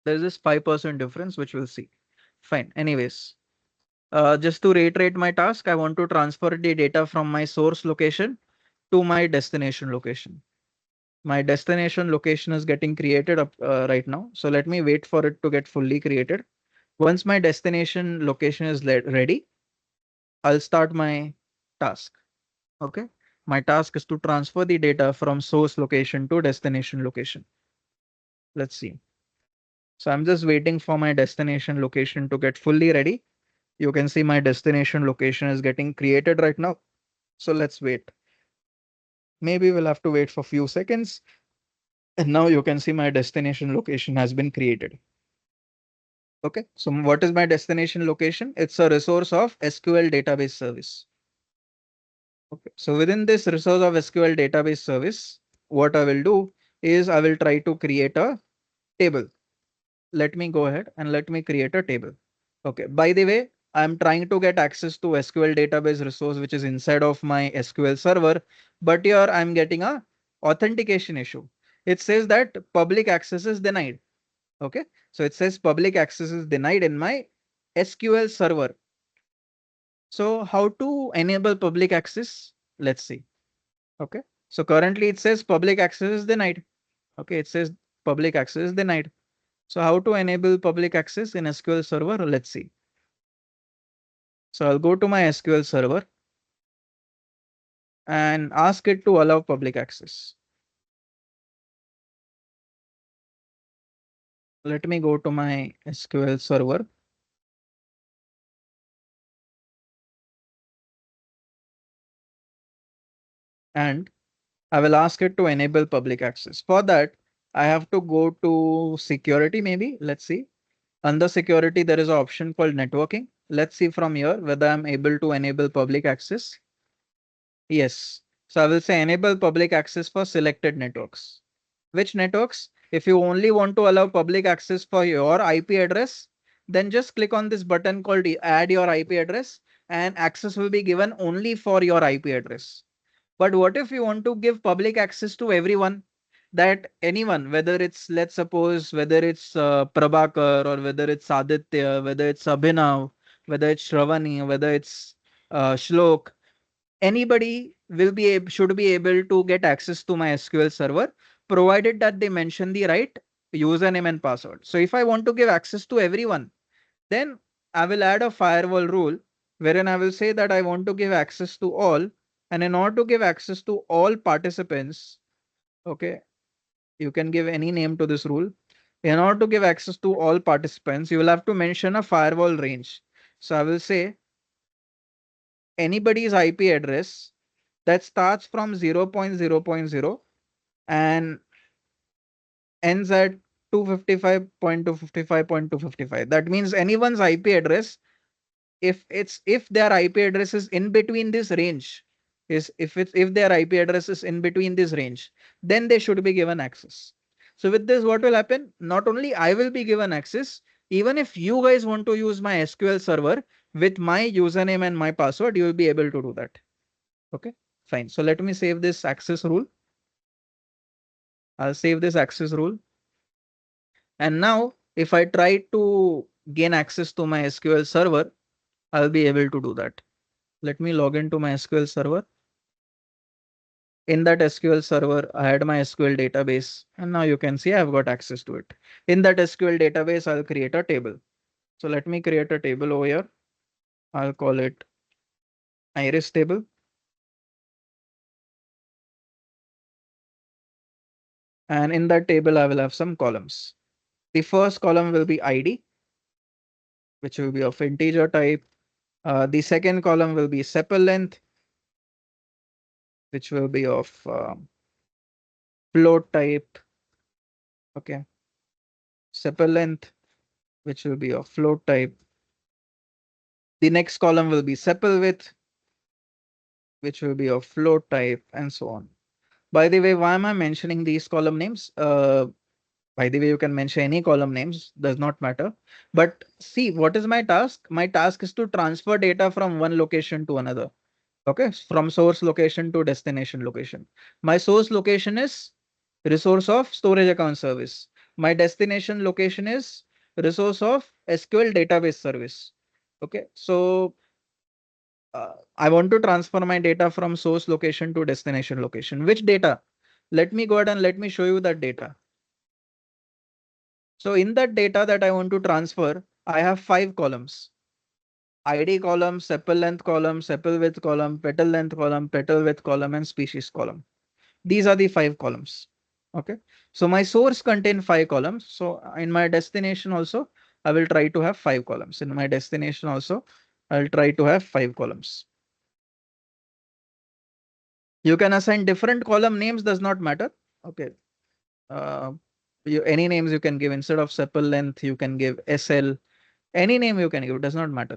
There's this 5% difference, which we'll see. Fine. Anyways, just to reiterate my task, I want to transfer the data from my source location to my destination location. My destination location is getting created up right now. So let me wait for it to get fully created. Once my destination location is ready, I'll start my task. Okay. My task is to transfer the data from source location to destination location. Let's see. So I'm just waiting for my destination location to get fully ready. You can see my destination location is getting created right now. So let's wait. Maybe we'll have to wait for a few seconds. And now you can see my destination location has been created. Okay. So what is my destination location? It's a resource of SQL database service. Okay. So within this resource of SQL database service, what I will do is I will try to create a table. Let me go ahead and let me create a table. Okay. By the way, I'm trying to get access to SQL database resource, which is inside of my SQL server, but here I'm getting a authentication issue. It says that public access is denied. Okay. So it says public access is denied in my SQL server. So how to enable public access? Let's see. Okay. So currently it says public access is denied. Okay. It says public access is denied. So how to enable public access in SQL server? Let's see. So I'll go to my SQL server and ask it to allow public access. Let me go to my SQL server. And I will ask it to enable public access. For that, I have to go to security maybe. Let's see. Under security, there is an option called networking. Let's see from here whether I'm able to enable public access. Yes. So I will say enable public access for selected networks. Which networks? If you only want to allow public access for your IP address, then just click on this button called add your IP address and access will be given only for your IP address. But what if you want to give public access to everyone? That anyone, whether it's, let's suppose, whether it's Prabhakar or whether it's Aditya, whether it's Abhinav, whether it's Shravani, whether it's Shlok, anybody should be able to get access to my SQL server, provided that they mention the right username and password. So if I want to give access to everyone, then I will add a firewall rule wherein I will say that I want to give access to all. And in order to give access to all participants, okay, you can give any name to this rule. In order to give access to all participants, you will have to mention a firewall range. So I will say anybody's IP address that starts from 0.0.0 and ends at 255.255.255. That means anyone's IP address, if their IP address is in between this range, if their IP address is in between this range, then they should be given access. So with this, what will happen? Not only I will be given access, even if you guys want to use my SQL server with my username and my password, you will be able to do that. Okay, fine. So let me save this access rule. I'll save this access rule. And now if I try to gain access to my SQL server, I'll be able to do that. Let me log into my SQL server. In that SQL server, I had my SQL database, and now you can see I've got access to it. In that SQL database, I'll create a table. So let me create a table over here. I'll call it iris table. And in that table, I will have some columns. The first column will be ID, which will be of integer type. The second column will be sepal length, which will be of float type. Okay. Sepal length, which will be of float type. The next column will be sepal width, which will be of float type and so on. By the way, why am I mentioning these column names? By the way, you can mention any column names, does not matter. But see, what is my task? My task is to transfer data from one location to another. Okay, from source location to destination location. My source location is resource of storage account service. My destination location is resource of SQL database service. Okay, so I want to transfer my data from source location to destination location. Which data? Let me go ahead and let me show you that data. So in that data that I want to transfer, I have 5 columns. ID column, sepal length column, sepal width column, petal length column, petal width column, and species column. These are the 5 columns. Okay. So my source contain 5 columns. So in my destination also, I will try to have 5 columns. In my destination also, I'll try to have 5 columns. You can assign different column names, does not matter. Okay. Uh, any names you can give instead of sepal length, you can give SL, any name you can give, does not matter.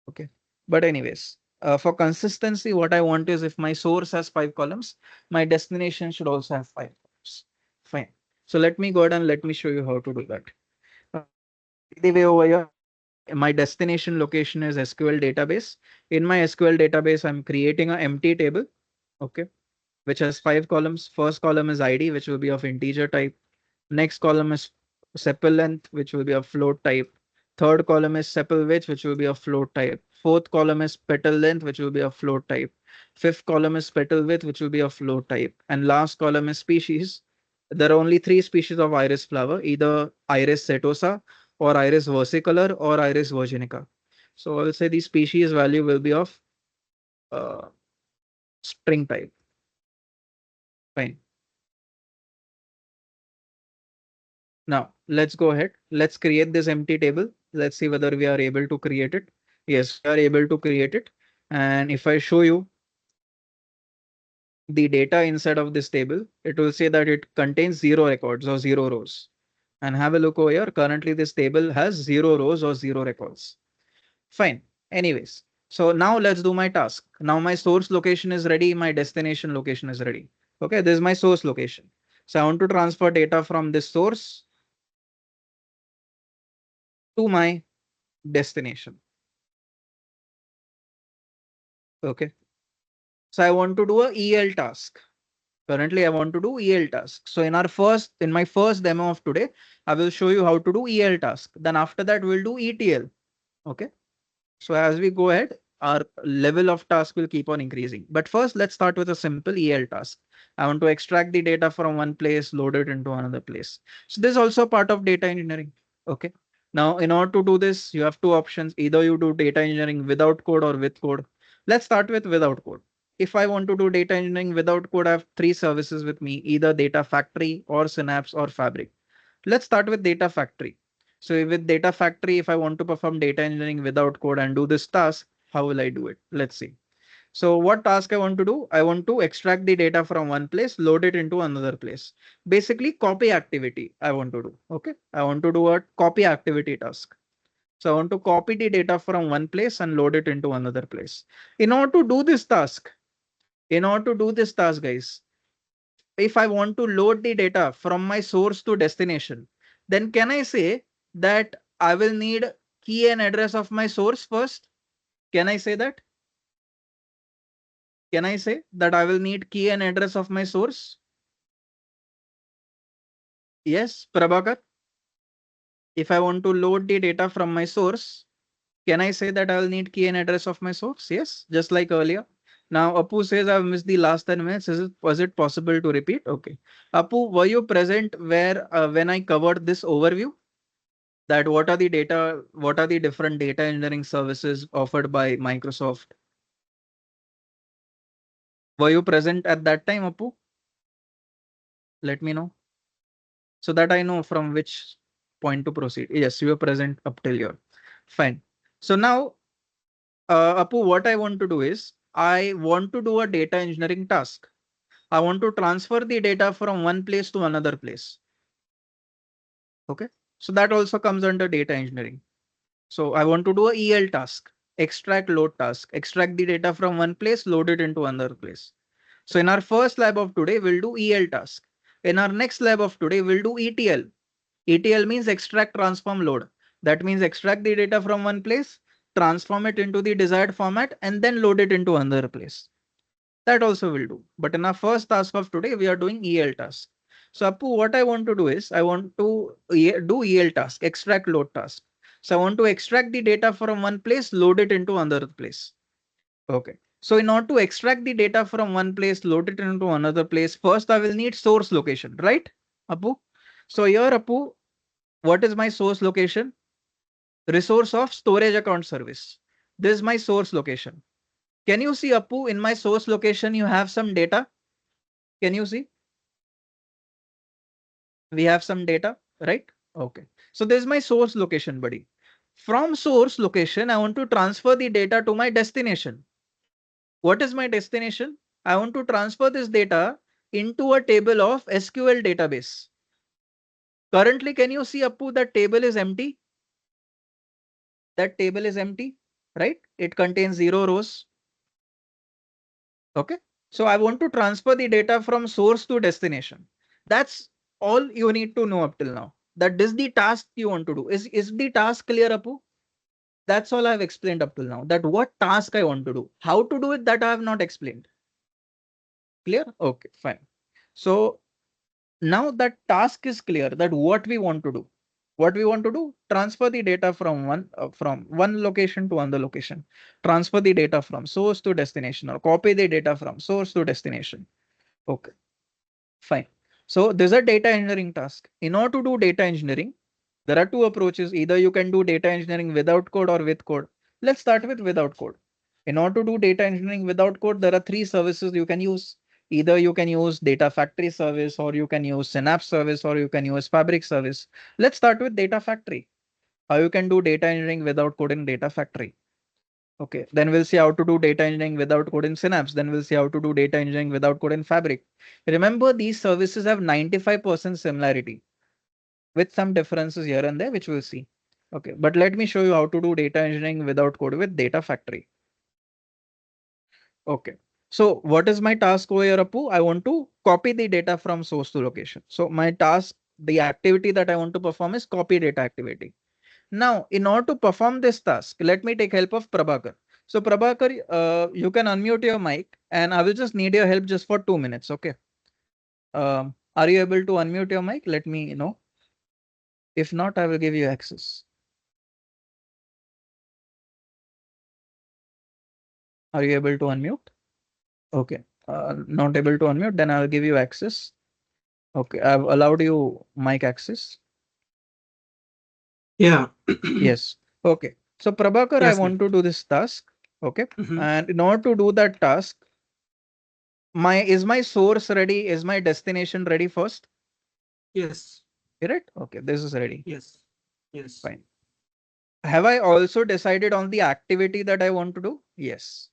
Okay. But anyways, for consistency, what I want is if my source has 5 columns, my destination should also have 5 columns. Fine. So let me go ahead and let me show you how to do that. The way over here, my destination location is SQL database. In my SQL database, I'm creating an empty table. Okay. Which has 5 columns. First column is ID, which will be of integer type. Next column is sepal length, which will be a float type. Third column is sepal width, which will be a float type. Fourth column is petal length, which will be a float type. Fifth column is petal width, which will be a float type. And last column is species. There are only 3 species of iris flower, either Iris setosa or Iris versicolor or Iris virginica. So I'll say the species value will be of uh, string type. Fine. Now let's go ahead. Let's create this empty table. Let's see whether we are able to create it. Yes, we are able to create it. And if I show you the data inside of this table, it will say that it contains 0 records or 0 rows. And have a look over here. Currently, this table has 0 rows or 0 records. Fine. Anyways, so now let's do my task. Now my source location is ready. My destination location is ready. Okay, this is my source location. So I want to transfer data from this source to my destination. Okay. So I want to do a EL task. Currently, I want to do EL task. So in my first demo of today, I will show you how to do EL task. Then after that, we'll do ETL. Okay. So as we go ahead, our level of task will keep on increasing. But first, let's start with a simple EL task. I want to extract the data from one place, load it into another place. So this is also part of data engineering. Okay. Now, in order to do this, you have 2 options. Either you do data engineering without code or with code. Let's start with without code. If I want to do data engineering without code, I have 3 services with me, either Data Factory or Synapse or Fabric. Let's start with Data Factory. So with Data Factory, if I want to perform data engineering without code and do this task, how will I do it? Let's see. So what task I want to do? I want to extract the data from one place, load it into another place. Basically copy activity I want to do. Okay. I want to do a copy activity task. So I want to copy the data from one place and load it into another place. In order to do this task, guys, if I want to load the data from my source to destination, then can I say that I will need key and address of my source first? Can I say that? Can I say that I will need key and address of my source? Yes, Prabhakar. If I want to load the data from my source, can I say that I will need key and address of my source? Yes, just like earlier. Now, Apu says I've missed the last 10 minutes. Was it possible to repeat? Okay. Apu, were you present when I covered this overview? That what are the different data engineering services offered by Microsoft? Were you present at that time, Apu? Let me know so that I know from which point to proceed. Yes, you were present up till here. Fine. So now, Apu, what I want to do is I want to do a data engineering task. I want to transfer the data from one place to another place. Okay. So that also comes under data engineering. So I want to do a EL task. extract load task. Extract the data from one place, load it into another place. So in our first lab of today, we'll do EL task. In our next lab of today, we'll do ETL. ETL means extract, transform, load. That means extract the data from one place, transform it into the desired format, and then load it into another place. That also will do. But in our first task of today, we are doing EL task. So Appu, what I want to do is I want to do EL task, extract load task. So I want to extract the data from one place, load it into another place. Okay. So in order to extract the data from one place, load it into another place, first I will need source location, right, Appu? So here, Appu, what is my source location? Resource of storage account service. This is my source location. Can you see, Appu, in my source location, you have some data? Can you see? We have some data, right? Okay. So this is my source location, buddy. From source location, I want to transfer the data to my destination. What is my destination? I want to transfer this data into a table of SQL database. Currently, can you see, Appu, that table is empty? That table is empty, right? It contains 0 rows. Okay. So I want to transfer the data from source to destination. That's all you need to know up till now. That is the task you want to do. Is the task clear, Appu? That's all I've explained up till now. That what task I want to do. How to do it, that I have not explained. Clear? Okay, fine. So now that task is clear, that what we want to do. What we want to do, transfer the data from one location to another location. Transfer the data from source to destination, or copy the data from source to destination. Okay, fine. So this is a data engineering task. In order to do data engineering, there are two approaches. Either you can do data engineering without code or with code. Let's start with without code. In order to do data engineering without code, there are three services you can use. Either you can use Data Factory service, or you can use Synapse service, or you can use Fabric service. Let's start with Data Factory. How you can do data engineering without code in Data Factory. Okay, then we'll see how to do data engineering without code in Synapse. Then we'll see how to do data engineering without code in Fabric. Remember, these services have 95% similarity with some differences here and there, which we'll see. Okay, but let me show you how to do data engineering without code with Data Factory. Okay, so what is my task over here, Appu? I want to copy the data from source to location. So my task, the activity that I want to perform is copy data activity. Now, in order to perform this task, let me take help of Prabhakar. So Prabhakar, you can unmute your mic and I will just need your help just for 2 minutes. Okay. Are you able to unmute your mic? Let me know. If not, I will give you access. Are you able to unmute? Okay. Not able to unmute, then I'll give you access. Okay. I've allowed you mic access.
Yeah.
Yes. Okay. So Prabhakar, I
Yes,
want to do this task. Okay.
Mhm.
And in order to do that task, is my source ready? Is my destination ready first?
Yes.
Right? Okay. This is ready.
Yes. Yes.
Fine. Have I also decided on the activity that I want to do? Yes.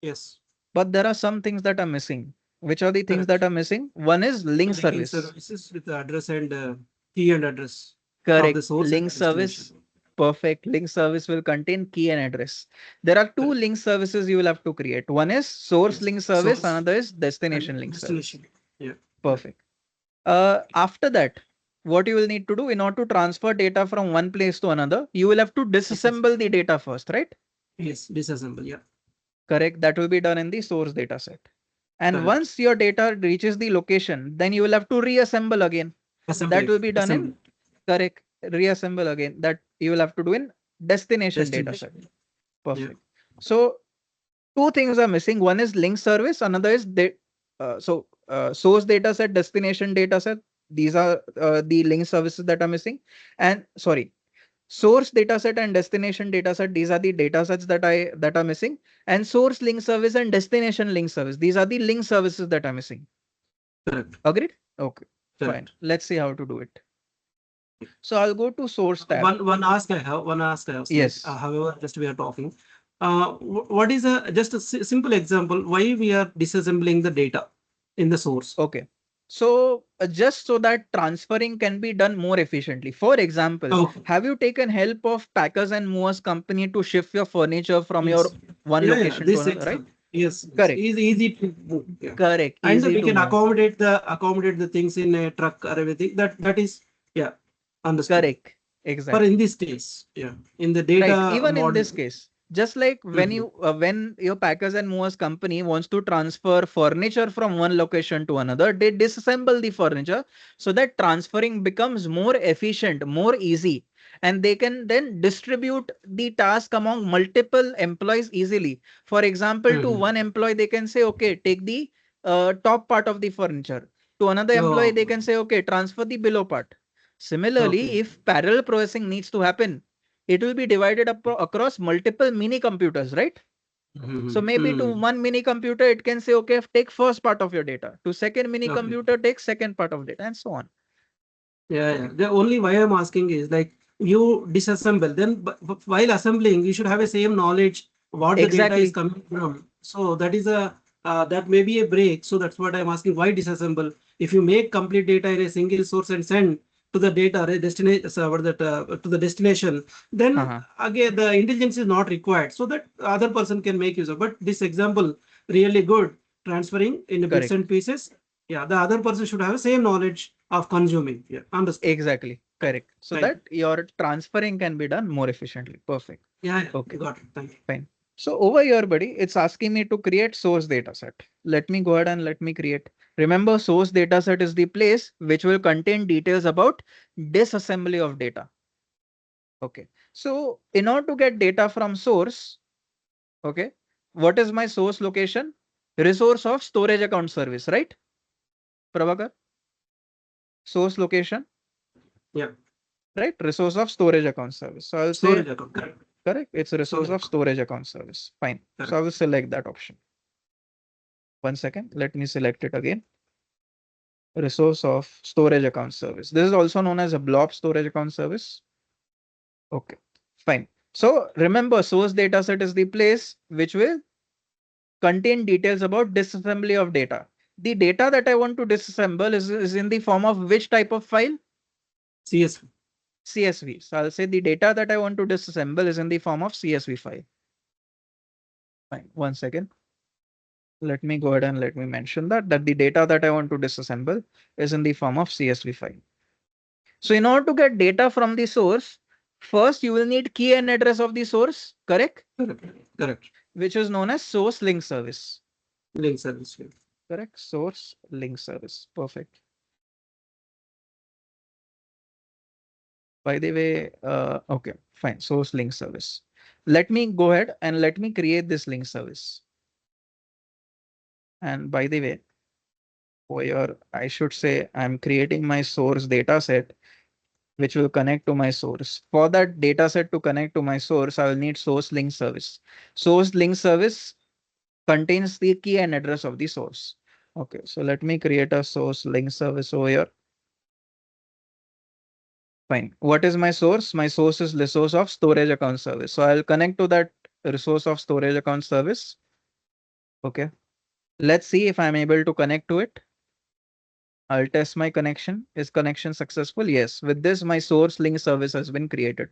Yes.
But there are some things that are missing. Which are the things
Correct.
that are missing? One is link
Linking
service.
services with the address and key and address of
Correct.
the source and
Link service.
destination.
Perfect. Link service will contain key and address. There are two
Correct.
link services you will have to create. One is source
Yes.
link service.
Source
Another is
and
destination link service.
destination. Yeah.
Perfect. After that, what you will need to do in order to transfer data from one place to another, you will have to disassemble the data first, right?
Yes. Disassemble. Yeah.
Correct. That will be done in the source data set. And
Correct.
once your data reaches the location, then you will have to reassemble again.
Assembly.
That will be done
Assembly.
in correct. Reassemble again. That you will have to do in destination data set.
Destination.
Perfect. So two things are missing. One is link service. Another is source data set, destination data set. These are the link services that are missing. And sorry, source dataset and destination dataset. These are the datasets that are missing. And source link service and destination link service. These are the link services that are missing.
Correct.
Agreed? Okay, fine.
Correct.
Let's see how to do it. So I'll go to source tab.
One ask I have. One ask I have.
Yes.
However, just we are talking. What is just a simple example? Why we are disassembling the data in the source?
Okay. So just so that transferring can be done more efficiently. For example,
Okay.
have you taken help of packers and movers company to shift your furniture from your
Yes.
one
Yeah,
location to
this
another, right?
example. Yes, yes.
Correct.
Easy to move. Yeah.
Correct.
And
Easy
we
to
can
move.
accommodate the things in a truck or everything. That is, yeah, understood.
Correct.
For in
Exactly.
this case, yeah, in the
Right.
data
Even in
model.
this case, just like
Mhm.
when your packers and movers company wants to transfer furniture from one location to another, they disassemble the furniture so that transferring becomes more efficient, more easy, and they can then distribute the task among multiple employees easily. For example, to
Mhm.
one employee, they can say, okay, take the top part of the furniture. To another employee,
Oh,
they can say, okay, transfer the below part. Similarly,
okay.
if parallel processing needs to happen, it will be divided up across multiple mini computers, right? So
Mhm.
maybe to one mini computer, it can say, okay, take first part of your data. To second mini
Okay.
computer, take second part of data, and so on.
Yeah, yeah. The only why I'm asking is like you disassemble, then while assembling, you should have a same knowledge what the data is
Exactly.
coming from. So that is a that may be a break. So that's what I'm asking. Why disassemble? If you make complete data in a single source and send to the data destination server that to the destination, then
Uh-huh.
again the intelligence is not required. So that other person can make use of. But this example really good transferring in bits
Correct.
and pieces. Yeah, the other person should have the same knowledge of consuming. Yeah, understood.
Exactly. Correct. So
Thank
that
you.
your transferring can be done more efficiently. Perfect.
Yeah, yeah,
Okay.
got it. Thank you.
Fine. So over here, buddy, it's asking me to create source data set. Let me go ahead and let me create. Remember, source data set is the place which will contain details about disassembly of data. Okay. So in order to get data from source, okay, what is my source location? Resource of storage account service, right? Prabhakar, source location,
Yeah,
right? Resource of storage account service. So I'll say
storage account. Correct.
correct. It's a resource
Storage
of
account.
storage account service. Fine. So I
Correct.
will select that option. One second. Let me select it again. Resource of storage account service. This is also known as a blob storage account service. Okay, fine. So remember, source data set is the place which will contain details about disassembly of data. The data that I want to disassemble is in the form of which type of file?
CSV.
CSV. So I'll say the data that I want to disassemble is in the form of CSV file. Fine. One second. Let me go ahead and let me mention that the data that I want to disassemble is in the form of CSV file. So in order to get data from the source, first you will need key and address of the source, correct?
Correct. Correct.
Which is known as source link service.
Link service. Yeah.
Correct. Source link service. Perfect. By the way, okay, fine. Source link service. Let me go ahead and let me create this link service. And by the way, for your, I should say I'm creating my source data set, which will connect to my source. For that data set to connect to my source, I will need source link service. Source link service contains the key and address of the source. Okay, so let me create a source link service over here. Fine. What is my source? My source is resource of storage account service. So I'll connect to that resource of storage account service. Okay. Let's see if I'm able to connect to it. I'll test my connection. Is connection successful? Yes. With this, my source link service has been created.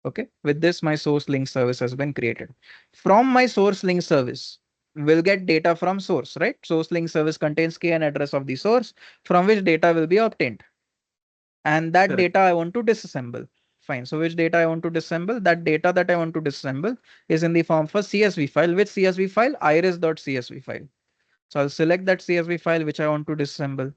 Okay. With this, my source link service has been created. From my source link service, we'll get data from source, right? Source link service contains key and address of the source from which data will be obtained. And that
Correct.
data I want to disassemble. Fine. So which data I want to disassemble? That data that I want to disassemble is in the form of a CSV file. Which CSV file? iris.csv file. So I'll select that CSV file which I want to disassemble.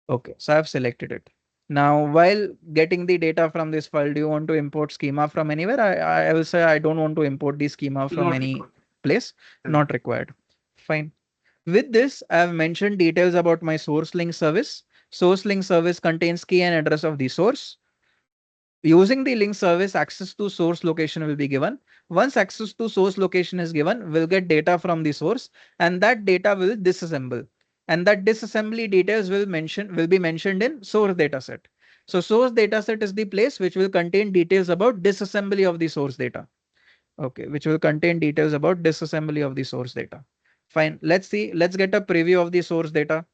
Okay, so I've selected it. Now, while getting the data from this file, do you want to import schema from anywhere? I will say I don't want to import the schema from
Not
any
required.
place.
Correct.
Not required. Fine. With this, I have mentioned details about my source link service. Source link service contains key and address of the source. Using the link service, access to source location will be given. Once access to source location is given, we'll get data from the source and that data will disassemble. And that disassembly details will be mentioned in source dataset. So source dataset is the place which will contain details about disassembly of the source data. Okay, which will contain details about disassembly of the source data. Fine. Let's see. Let's get a preview of the source data.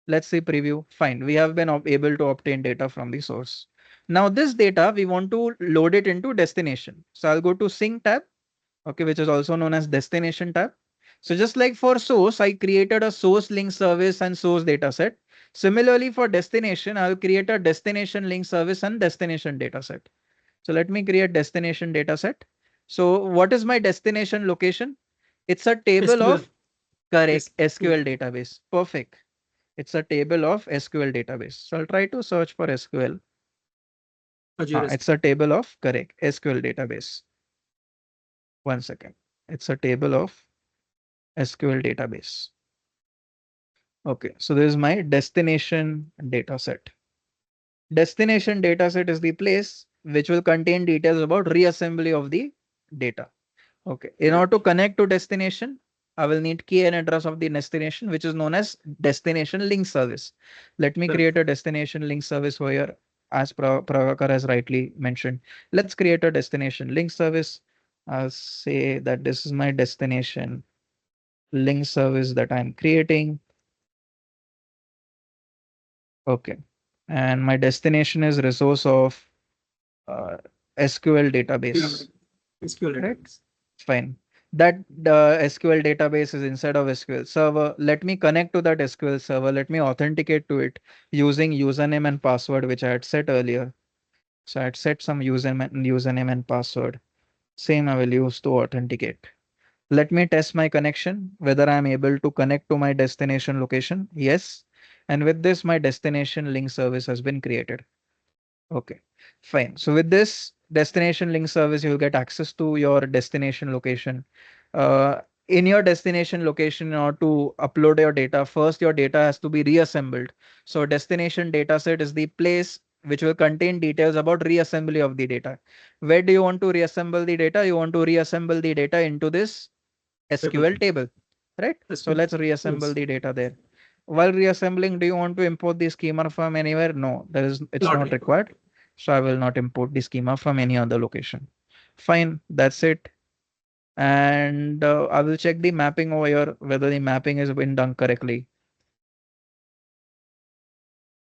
Let's say preview. Fine. We have been able to obtain data from the source. Now this data, we want to load it into destination. So I'll go to sync tab, okay, which is also known as destination tab. So just like for source, I created a source link service and source data set. Similarly for destination, I'll create a destination link service and destination data set. So let me create destination data set. So what is my destination location? It's a table
SQL.
of correct
Yes.
SQL database. Perfect. It's a table of SQL database. So I'll try to search for SQL.
Azure
It's a table of correct SQL database. One second. It's a table of SQL database. Okay, so this is my destination data set. Destination data set is the place which will contain details about reassembly of the data. Okay, in order to connect to destination, I will need key and address of the destination, which is known as destination link service. Let me create a destination link service over here, as Pravakar has rightly mentioned. Let's create a destination link service. I'll say that this is my destination link service that I'm creating. Okay, and my destination is resource of uh, SQL database,
SQL
right?
database.
Fine. That the SQL database is inside of SQL server. Let me connect to that SQL server. Let me authenticate to it using username and password, which I had set earlier. So I had set some username and password. Same I will use to authenticate. Let me test my connection, whether I'm able to connect to my destination location. Yes. And with this, my destination link service has been created. Okay, fine. So with this destination link service, you'll get access to your destination location. In your destination location, in order to upload your data, first your data has to be reassembled. So destination dataset is the place which will contain details about reassembly of the data. Where do you want to reassemble the data? You want to reassemble the data into this SQL table, right? So
SQL.
let's reassemble
Yes.
the data there. While reassembling, do you want to import the schema from anywhere? No, it's
Not
not
required.
required. So I will not import the schema from any other location. Fine, that's it. And I will check the mapping over here, whether the mapping has been done correctly.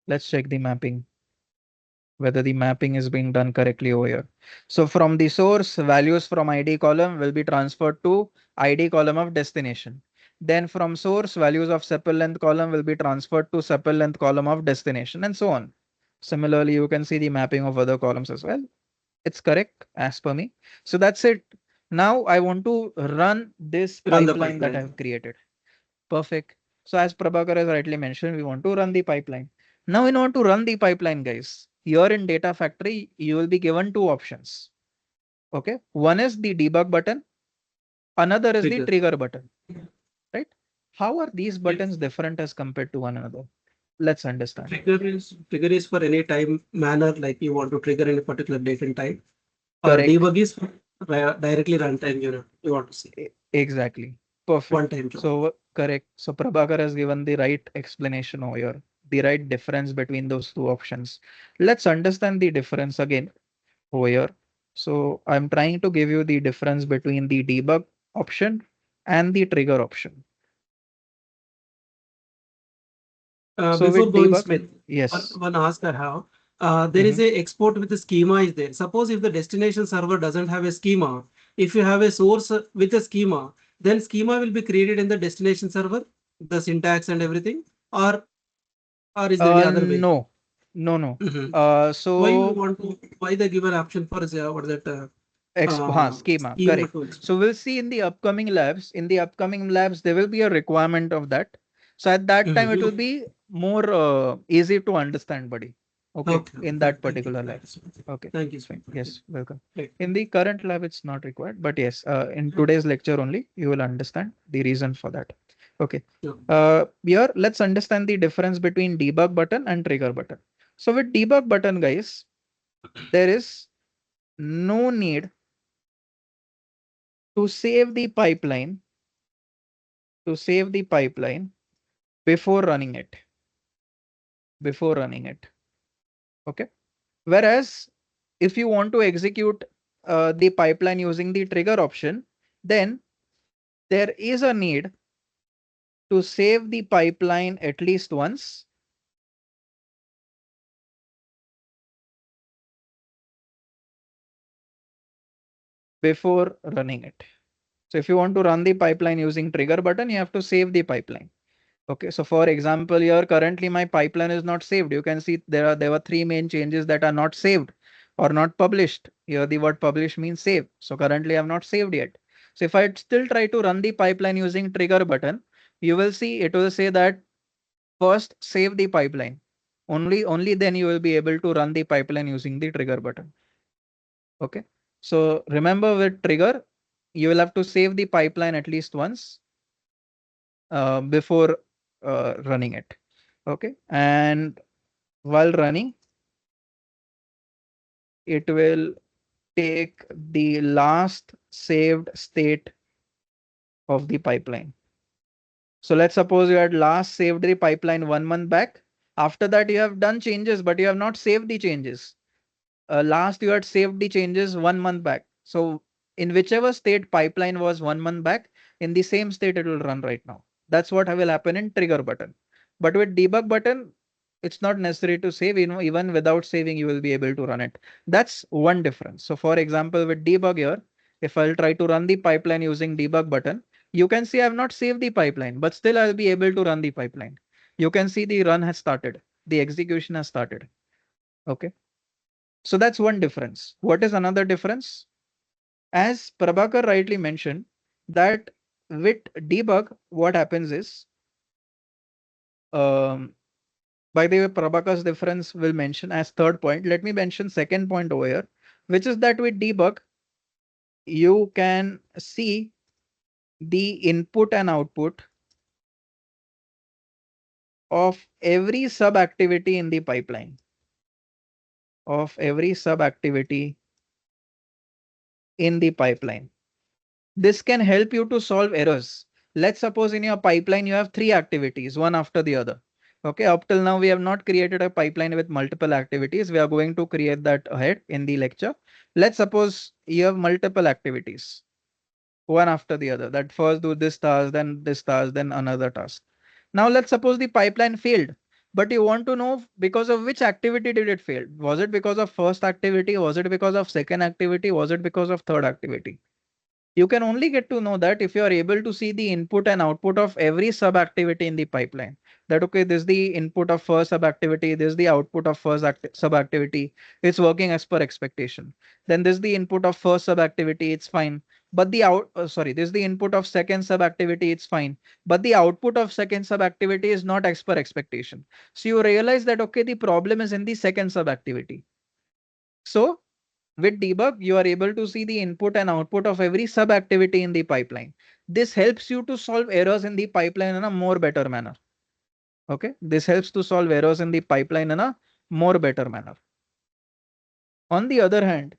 Let's check the mapping, whether the mapping is being done correctly over here. So from the source, values from ID column will be transferred to ID column of destination. Then from source, values of sepal length column will be transferred to sepal length column of destination, and so on. Similarly, you can see the mapping of other columns as well. It's correct as per me. So that's it. Now I want to run this
Run the
pipeline that
pipeline.
I've created. Perfect. So as Prabhakar has rightly mentioned, we want to run the pipeline. Now in order to run the pipeline, guys, here in Data Factory, you will be given two options. Okay. One is the debug button. Another is the
Trigger.
trigger button, right? How are these
Yes.
buttons different as compared to one another? Let's understand.
Trigger is for any time manner, like you want to trigger in a particular date and time. Or
Correct.
debug is for directly runtime, you want to see.
Exactly.
One
Perfect.
time job.
So correct. So Prabhakar has given the right explanation over here, the right difference between those two options. Let's understand the difference again over here. So I'm trying to give you the difference between the debug option and the trigger option. So
Before
with
going,
debug,
Smith,
yes.
one ask I have. There is
Mhm.
a export with a schema is there. Suppose if the destination server doesn't have a schema, if you have a source with a schema, then schema will be created in the destination server, the syntax and everything, or is there any other way?
No, no.
Mhm. Why you
So
want to? Why they give an option for what that
schema,
schema
correct.
to export?
So we'll see in the upcoming labs. In the upcoming labs, there will be a requirement of that. So at that time, it will
Mhm.
be more easy to understand, buddy. Okay,
Okay,
in
fine.
that
Thank you.
particular
Thank
lab.
you so much.
Okay,
Thank you.
fine.
Thank you.
Yes, welcome.
Right.
In the current lab, it's not required, but yes, in today's lecture only, you will understand the reason for that. Okay.
Yeah.
Here, let's understand the difference between debug button and trigger button. So with debug button, guys, there is no need to save the pipeline before running it. Before running it. Okay. Whereas if you want to execute the pipeline using the trigger option, then there is a need to save the pipeline at least once before running it. So if you want to run the pipeline using trigger button, you have to save the pipeline. Okay, so for example, here currently my pipeline is not saved. You can see there were three main changes that are not saved or not published. Here the word publish means save. So currently I have not saved yet. So if I still try to run the pipeline using trigger button, you will see it will say that first save the pipeline. Only then you will be able to run the pipeline using the trigger button. Okay. So remember with trigger, you will have to save the pipeline at least once before running it. Okay. And while running, it will take the last saved state of the pipeline. So let's suppose you had last saved the pipeline 1 month back. After that, you have done changes, but you have not saved the changes. Last you had saved the changes 1 month back. So in whichever state pipeline was 1 month back, in the same state it will run right now. That's what will happen in trigger button. But with debug button, it's not necessary to save. Even without saving, you will be able to run it. That's one difference. So for example, with debug here, if I'll try to run the pipeline using debug button, you can see I've not saved the pipeline, but still I'll be able to run the pipeline. You can see the run has started. The execution has started. Okay. So that's one difference. What is another difference? As Prabhakar rightly mentioned, that with debug, what happens is, um, by the way, Prabhakar's difference will mention as third point. Let me mention second point over here, which is that with debug, you can see the input and output of every sub activity in the pipeline, of every sub activity in the pipeline. This can help you to solve errors. Let's suppose in your pipeline you have three activities, one after the other. Okay, up till now we have not created a pipeline with multiple activities. We are going to create that ahead in the lecture. Let's suppose you have multiple activities, one after the other. That first do this task, then another task. Now let's suppose the pipeline failed, but you want to know because of which activity did it fail? Was it because of first activity? Was it because of second activity? Was it because of third activity? You can only get to know that if you are able to see the input and output of every sub activity in the pipeline. That okay, this is the input of first sub activity, this is the output of first sub activity. It's working as per expectation. Then this is the input of first sub activity, it's fine. But the this is the input of second sub activity, it's fine. But the output of second sub activity is not as per expectation. So you realize that okay, the problem is in the second sub activity. So with debug, you are able to see the input and output of every sub activity in the pipeline. This helps you to solve errors in the pipeline in a more better manner. Okay, this helps to solve errors in the pipeline in a more better manner. On the other hand,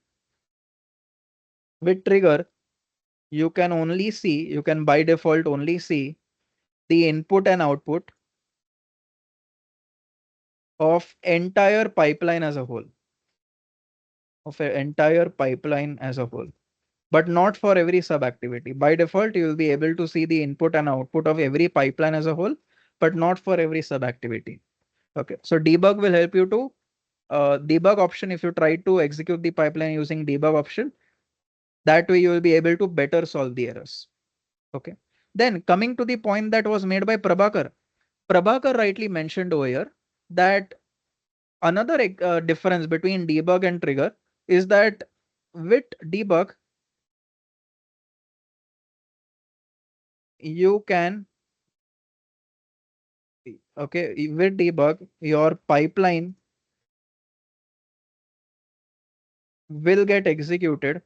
with trigger, you can by default only see the input and output of entire pipeline as a whole. Of an entire pipeline as a whole. But not for every sub activity. By default, you will be able to see the input and output of every pipeline as a whole, but not for every sub activity. Okay, so debug will help you to debug option. If you try to execute the pipeline using debug option, that way you will be able to better solve the errors. Okay, then coming to the point that was made by Prabhakar. Prabhakar rightly mentioned over here that another difference between debug and trigger is that with debug, you can okay, with debug, your pipeline will get executed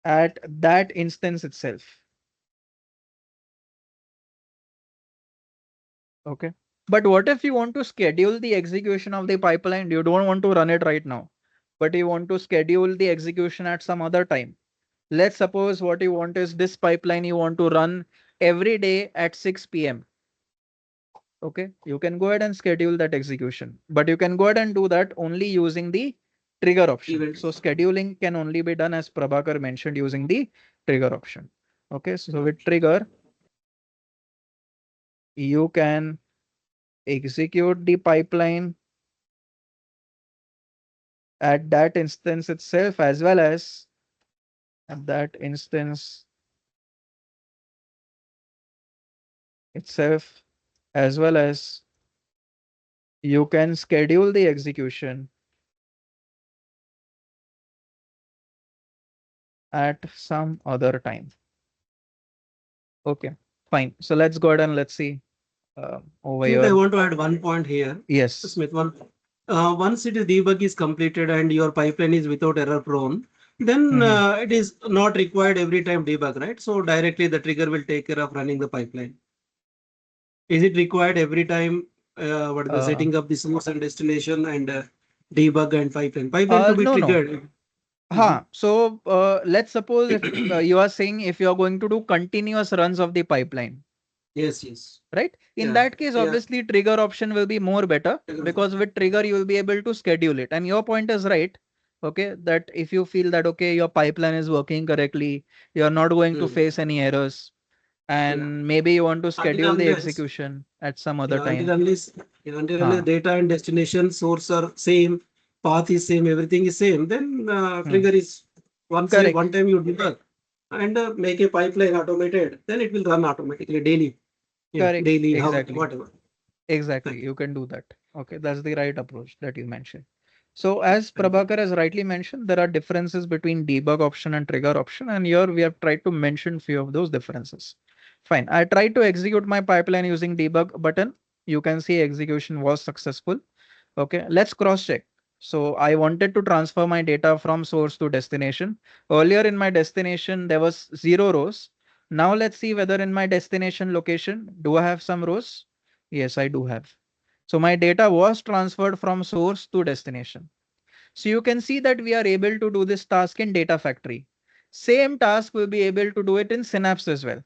at that instance itself. Okay. But what if you want to schedule the execution of the pipeline? You don't want to run it right now, but you want to schedule the execution at some other time. Let's suppose what you want is this pipeline you want to run every day at 6 p.m. Okay, you can go ahead and schedule that execution, but you can go ahead and do that only using the trigger option.
Event.
So scheduling can only be done as Prabhakar mentioned using the trigger option. Okay, so with trigger, you can execute the pipeline at that instance itself, as well as at that instance itself, as well as you can schedule the execution at some other time. Okay, fine. So let's go ahead and let's see over
Smith, I
here.
want to add one point here.
Yes.
Smith, once it is debug is completed and your pipeline is without error prone, then
Mhm.
it is not required every time debug, right? So directly the trigger will take care of running the pipeline. Is it required every time? What is the
Uh,
setting up the source and destination and debug and pipeline? Pipeline to be
no, no.
triggered. Mhm.
So let's suppose if you are saying if you are going to do continuous runs of the pipeline,
Yes, yes.
right? In
Yeah,
that case,
yeah.
obviously trigger option will be more better because with trigger you will be able to schedule it. And your point is right. Okay, that if you feel that okay, your pipeline is working correctly, you are not going to
Mm.
face any errors,
Yeah.
and maybe you want to
Until
schedule the
unless,
execution at some other
yeah,
time.
until unless
Huh.
data and destination source are same, path is same, everything is same, then
Hmm.
trigger is
Correct.
one time you debug and make a pipeline automated, then it will run automatically daily. Yeah,
Correct.
daily, how,
Exactly.
whatever.
Exactly. You can do that. Okay, that's the right approach that you mentioned. So as Prabhakar has rightly mentioned, there are differences between debug option and trigger option, and here we have tried to mention few of those differences. Fine. I tried to execute my pipeline using debug button. You can see execution was successful. Okay, let's cross check. So I wanted to transfer my data from source to destination. Earlier in my destination, there was 0 rows. Now let's see whether in my destination location, do I have some rows? Yes, I do have. So my data was transferred from source to destination. So you can see that we are able to do this task in data factory. Same task will be able to do it in Synapse as well.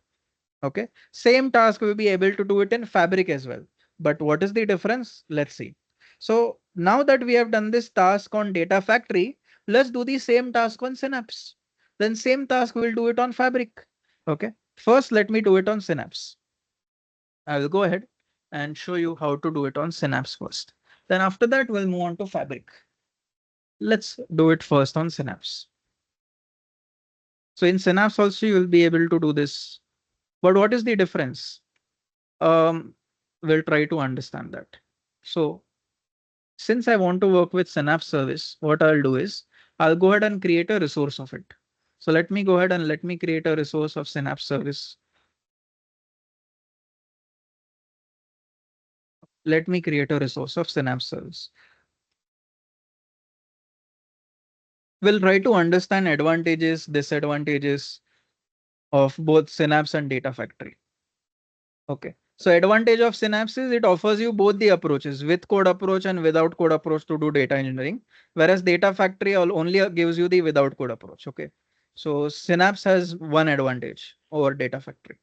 Okay. Same task will be able to do it in Fabric as well. But what is the difference? Let's see. So now that we have done this task on data factory, let's do the same task on Synapse. Then same task we'll do it on Fabric. Okay. First, let me do it on Synapse. I will go ahead and show you how to do it on Synapse first. Then after that, we'll move on to Fabric. Let's do it first on Synapse. So in Synapse also, you will be able to do this. But what is the difference? Um, we'll try to understand that. So since I want to work with Synapse service, what I'll do is I'll go ahead and create a resource of it. So let me go ahead and let me create a resource of Synapse service. Let me create a resource of Synapse service. We'll try to understand advantages, disadvantages of both Synapse and Data Factory. Okay. So advantage of Synapse is it offers you both the approaches, with code approach and without code approach to do data engineering, whereas Data Factory only gives you the without code approach. Okay. So Synapse has one advantage over Data Factory.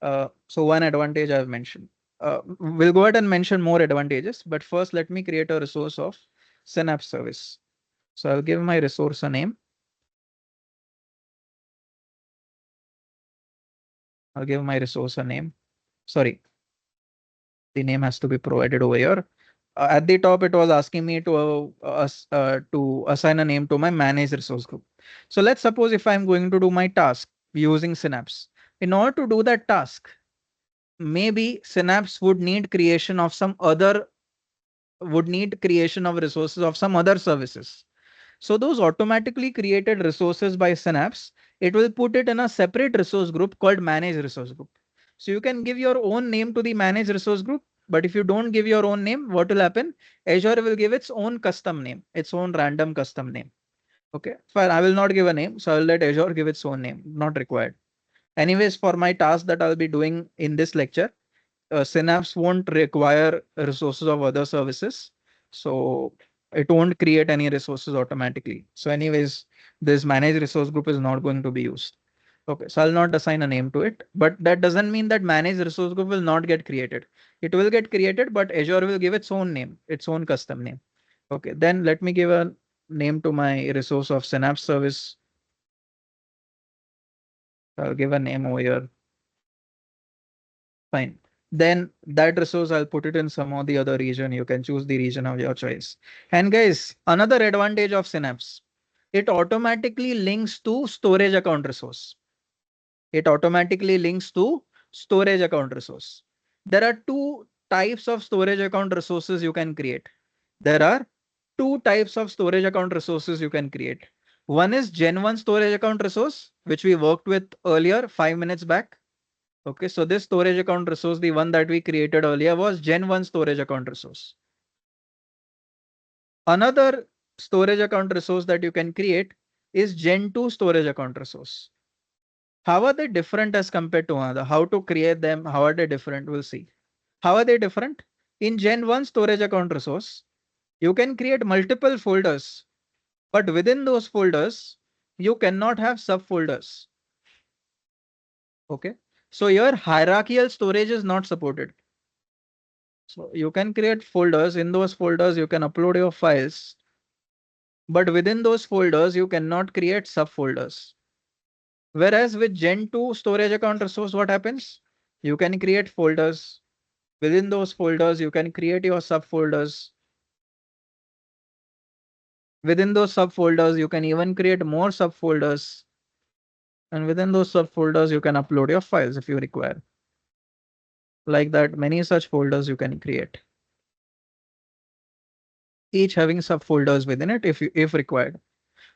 So one advantage I've mentioned. We'll go ahead and mention more advantages, but first let me create a resource of Synapse service. So I'll give my resource a name. I'll give my resource a name. Sorry, the name has to be provided over here. At the top, it was asking me to assign a name to my managed resource group. So let's suppose if I'm going to do my task using Synapse. In order to do that task, maybe Synapse would need creation of some other would need creation of resources of some other services. So those automatically created resources by Synapse, it will put it in a separate resource group called manage resource group. So you can give your own name to the manage resource group. But if you don't give your own name, what will happen? Azure will give its own custom name, its own random custom name. Okay, fine. I will not give a name. So I'll let Azure give its own name. Not required. Anyways, for my task that I'll be doing in this lecture, Synapse won't require resources of other services. So it won't create any resources automatically. So anyways, this manage resource group is not going to be used. Okay, so I'll not assign a name to it, but that doesn't mean that manage resource group will not get created. It will get created, but Azure will give its own name, its own custom name. Okay, then let me give a name to my resource of Synapse service. I'll give a name over here. Fine. then that resource I'll put it in some or the other region. You can choose the region of your choice. And guys, another advantage of Synapse, it automatically links to storage account resource. It automatically links to storage account resource. There are two types of storage account resources you can create. There are two types of storage account resources you can create. One is Gen 1 storage account resource, which we worked with earlier 5 minutes back. Okay, so this storage account resource, the one that we created earlier, was Gen 1 storage account resource. Another storage account resource that you can create is Gen 2 storage account resource. How are they different as compared to another? How to create them? How are they different? We'll see. How are they different? In Gen 1 storage account resource, you can create multiple folders, but within those folders, you cannot have subfolders. Okay, so your hierarchical storage is not supported. So you can create folders. In those folders, you can upload your files, but within those folders, you cannot create subfolders. Whereas with Gen 2 storage account resource, what happens? You can create folders. Within those folders, you can create your subfolders. Within those subfolders, you can even create more subfolders. And within those subfolders, you can upload your files if you require. Like that, many such folders you can create, each having subfolders within it if required.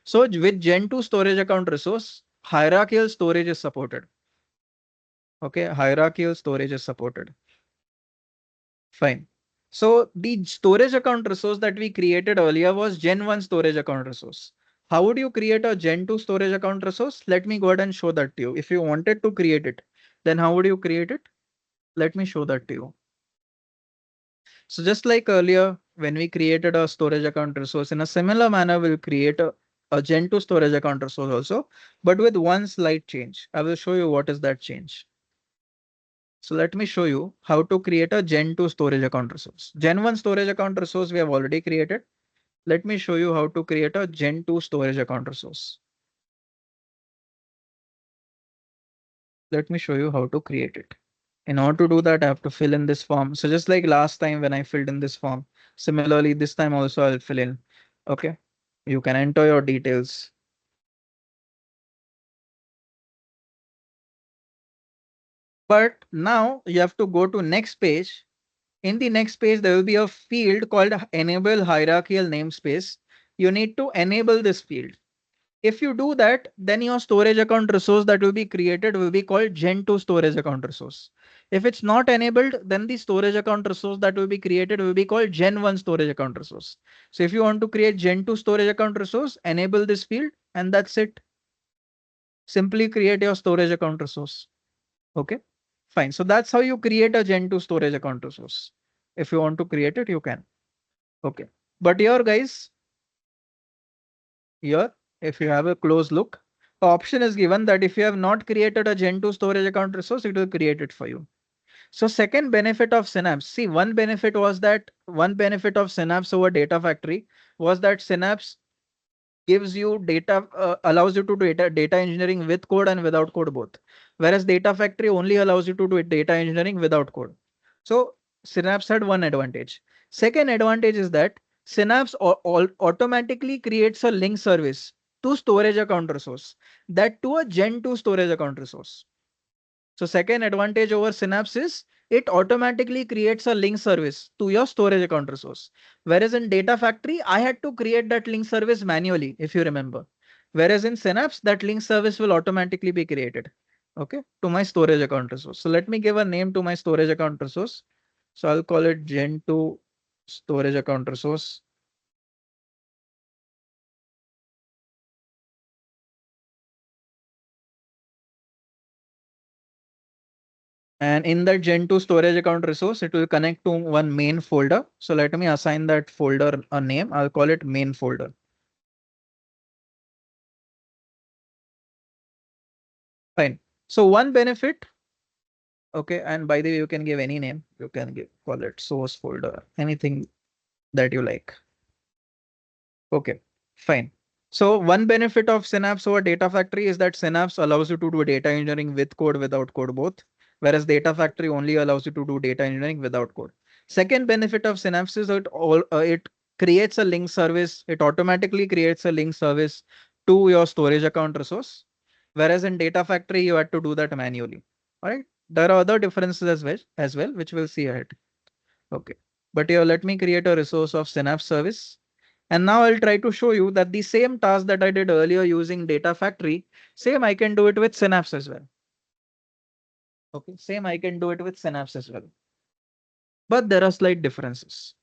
So with Gen 2 storage account resource, hierarchical storage is supported. Okay, hierarchical storage is supported. Fine. So the storage account resource that we created earlier was Gen 1 storage account resource. How would you create a Gen 2 storage account resource? Let me go ahead and show that to you. If you wanted to create it, then how would you create it? Let me show that to you. So just like earlier, when we created a storage account resource, in a similar manner, we'll create a Gen 2 storage account resource also, but with one slight change. I will show you what is that change. So let me show you how to create a Gen 2 storage account resource. Gen 1 storage account resource we have already created. Let me show you how to create a Gen 2 storage account resource. Let me show you how to create it. In order to do that, I have to fill in this form. So just like last time when I filled in this form, similarly, this time also I'll fill in. Okay. You can enter your details. But now you have to go to next page. In the next page, there will be a field called enable hierarchical namespace. You need to enable this field. If you do that, then your storage account resource that will be created will be called Gen 2 storage account resource. If it's not enabled, then the storage account resource that will be created will be called Gen 1 storage account resource. So if you want to create Gen 2 storage account resource, enable this field and that's it. Simply create your storage account resource. Okay, fine. So that's how you create a Gen 2 storage account resource. If you want to create it, you can. Okay, but here guys, here, if you have a close look, option is given that if you have not created a Gen 2 storage account resource, it will create it for you. So second benefit of Synapse, see, one benefit of Synapse over Data Factory was that Synapse gives you data, allows you to do data engineering with code and without code both. Whereas Data Factory only allows you to do data engineering without code. So Synapse had one advantage. Second advantage is that Synapse automatically creates a link service to storage account resource, that to a Gen 2 storage account resource. So second advantage over Synapse is it automatically creates a link service to your storage account resource. Whereas in Data Factory, I had to create that link service manually, if you remember. Whereas in Synapse, that link service will automatically be created. Okay, to my storage account resource. So let me give a name to my storage account resource. So I'll call it Gen 2 storage account resource. And in that Gen 2 storage account resource, it will connect to one main folder. So let me assign that folder a name. I'll call it main folder. Fine. So one benefit. Okay. And by the way, you can give any name. You can call it source folder, anything that you like. Okay, fine. So one benefit of Synapse over Data Factory is that Synapse allows you to do data engineering with code, without code both. whereas Data Factory only allows you to do data engineering without code. Second benefit of Synapse is it creates a link service. It automatically creates a link service to your storage account resource, whereas in Data Factory you had to do that manually. All right. There are other differences as well, which we'll see ahead. Okay. But here, let me create a resource of Synapse service. And now I'll try to show you that the same task that I did earlier using Data Factory, same I can do it with Synapse as well. Okay, same I can do it with Synapse as well. But there are slight differences.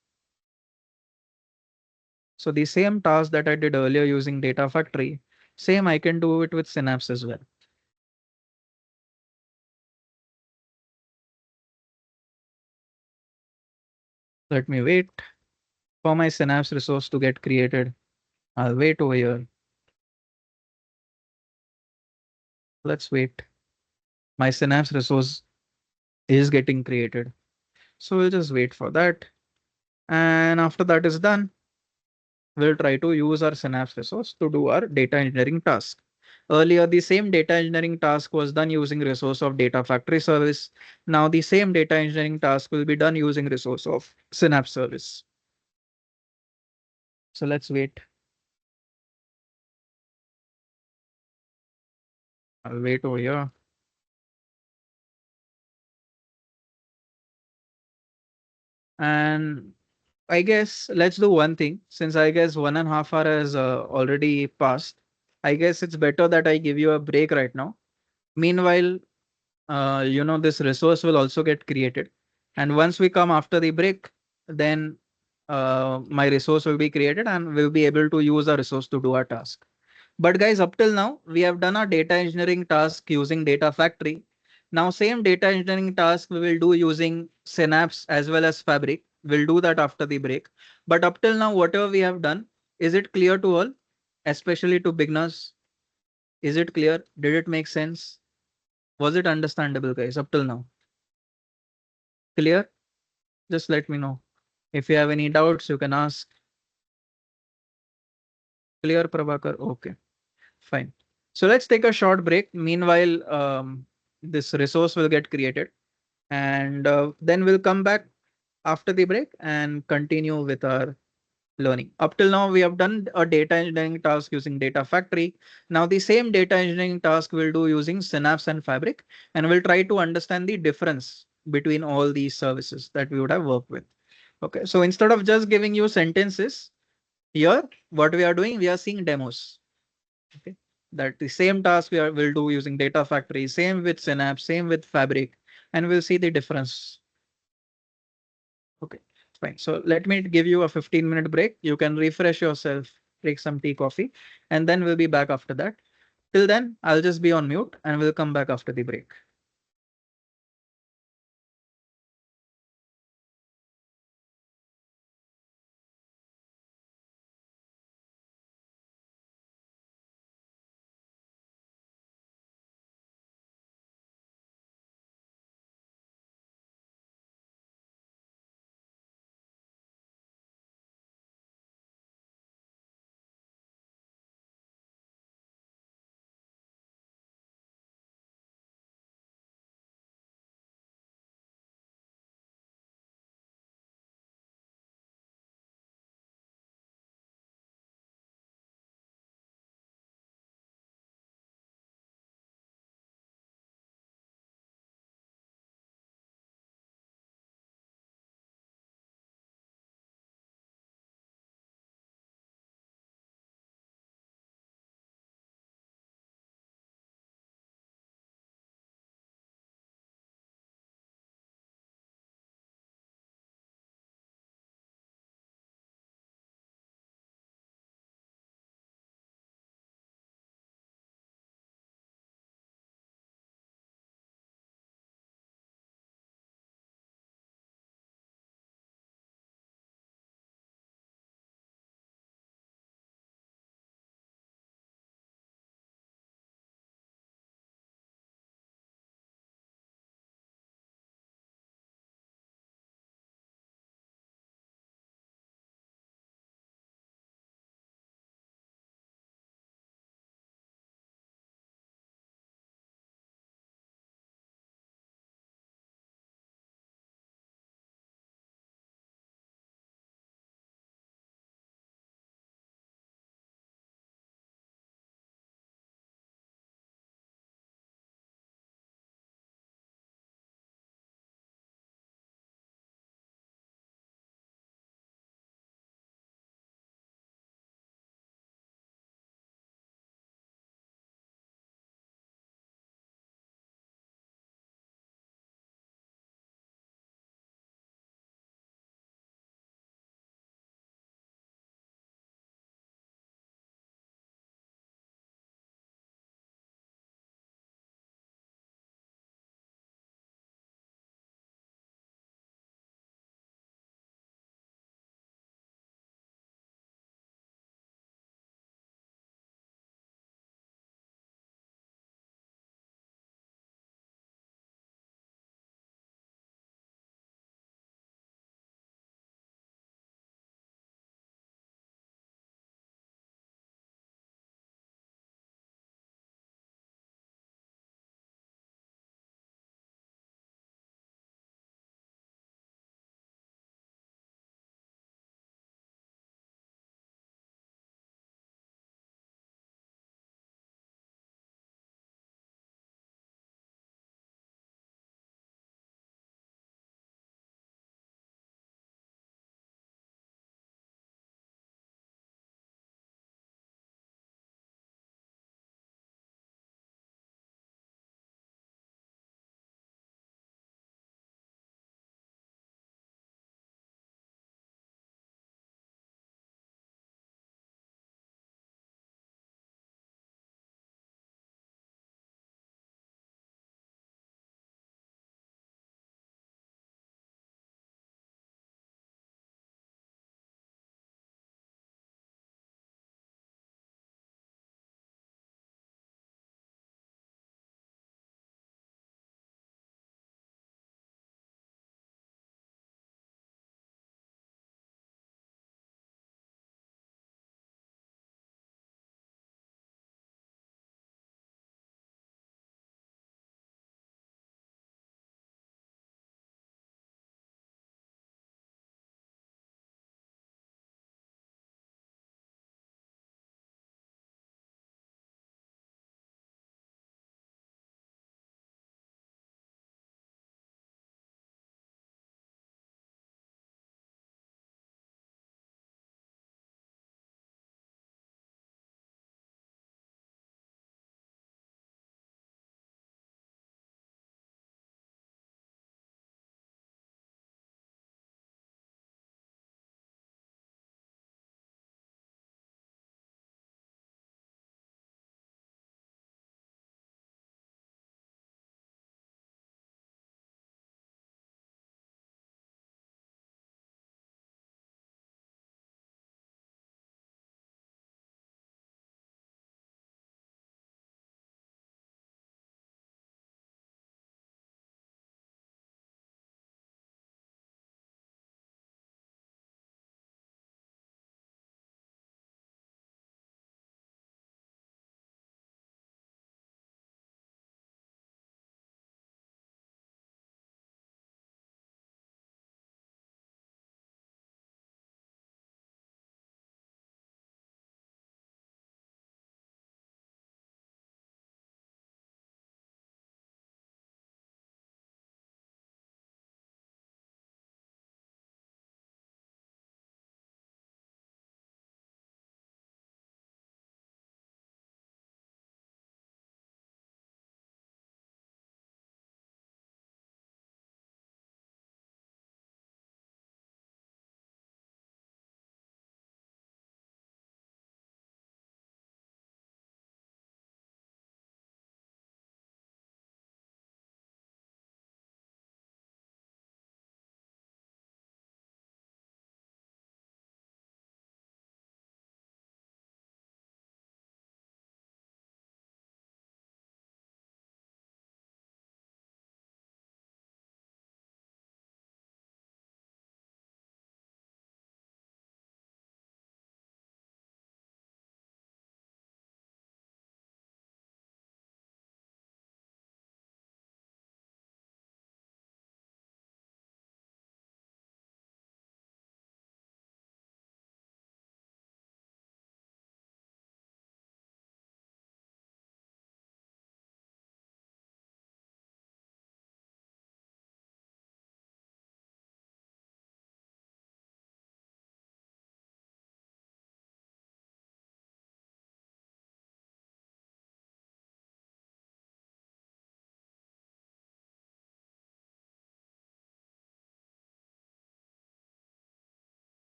So the same task that I did earlier using Data Factory, same I can do it with Synapse as well. Let me wait for my Synapse resource to get created. I'll wait over here. Let's wait. My Synapse resource is getting created. So we'll just wait for that. And after that is done, we'll try to use our Synapse resource to do our data engineering task. Earlier, the same data engineering task was done using resource of Data Factory service. Now the same data engineering task will be done using resource of Synapse service. So let's wait. I'll wait over here. And I guess let's do one thing. Since I guess 1.5 hours has already passed, I guess it's better that I give you a break right now. Meanwhile, this resource will also get created. And once we come after the break, then my resource will be created and we'll be able to use our resource to do our task. But guys, up till now, we have done our data engineering task using Data Factory. Now, same data engineering task we will do using Synapse as well as Fabric. We'll do that after the break. But up till now, whatever we have done, is it clear to all, especially to beginners? Is it clear? Did it make sense? Was it understandable, guys, up till now? Clear? Just let me know. If you have any doubts, you can ask. Clear, Prabhakar? Okay, fine. So let's take a short break. Meanwhile, this resource will get created and then we'll come back after the break and continue with our learning. Up till now, we have done a data engineering task using Data Factory. Now the same data engineering task we'll do using Synapse and Fabric, and we'll try to understand the difference between all these services that we would have worked with. Okay, so instead of just giving you sentences, here, what we are doing, we are seeing demos. Okay, that the same task will do using Data Factory, same with Synapse, same with Fabric, and we'll see the difference. Okay, fine. So let me give you a 15-minute break. You can refresh yourself, take some tea, coffee, and then we'll be back after that. Till then, I'll just be on mute and we'll come back after the break.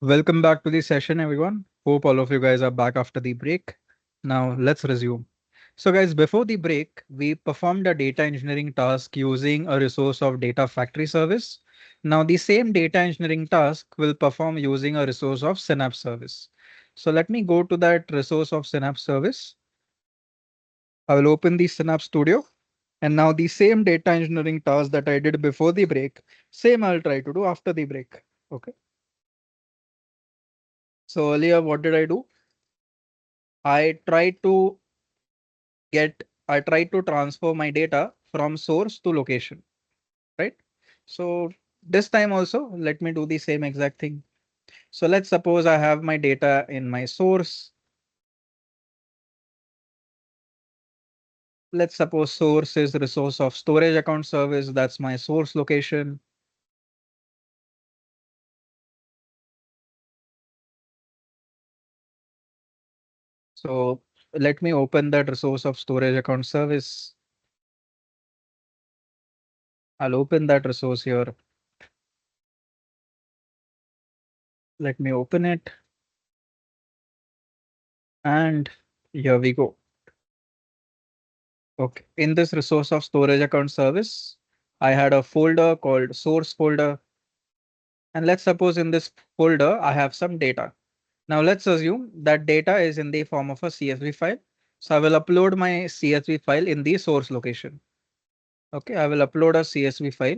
Welcome back to the session, everyone. Hope all of you guys are back after the break. Now let's resume. So guys, before the break, we performed a data engineering task using a resource of data factory service. Now the same data engineering task will perform using a resource of Synapse service. So let me go to that resource of Synapse service. I will open the Synapse Studio. And now the same data engineering task that I did before the break, same I'll try to do after the break. Okay. So earlier, what did I do? I tried to I tried to transfer my data from source to location, right? So this time also, let me do the same exact thing. So let's suppose I have my data in my source. Let's suppose source is resource of storage account service. That's my source location. So let me open that resource of storage account service. I'll open that resource here. Let me open it. And here we go. Okay. In this resource of storage account service, I had a folder called source folder. And let's suppose in this folder, I have some data. Now let's assume that data is in the form of a CSV file. So I will upload my CSV file in the source location. Okay, I will upload a CSV file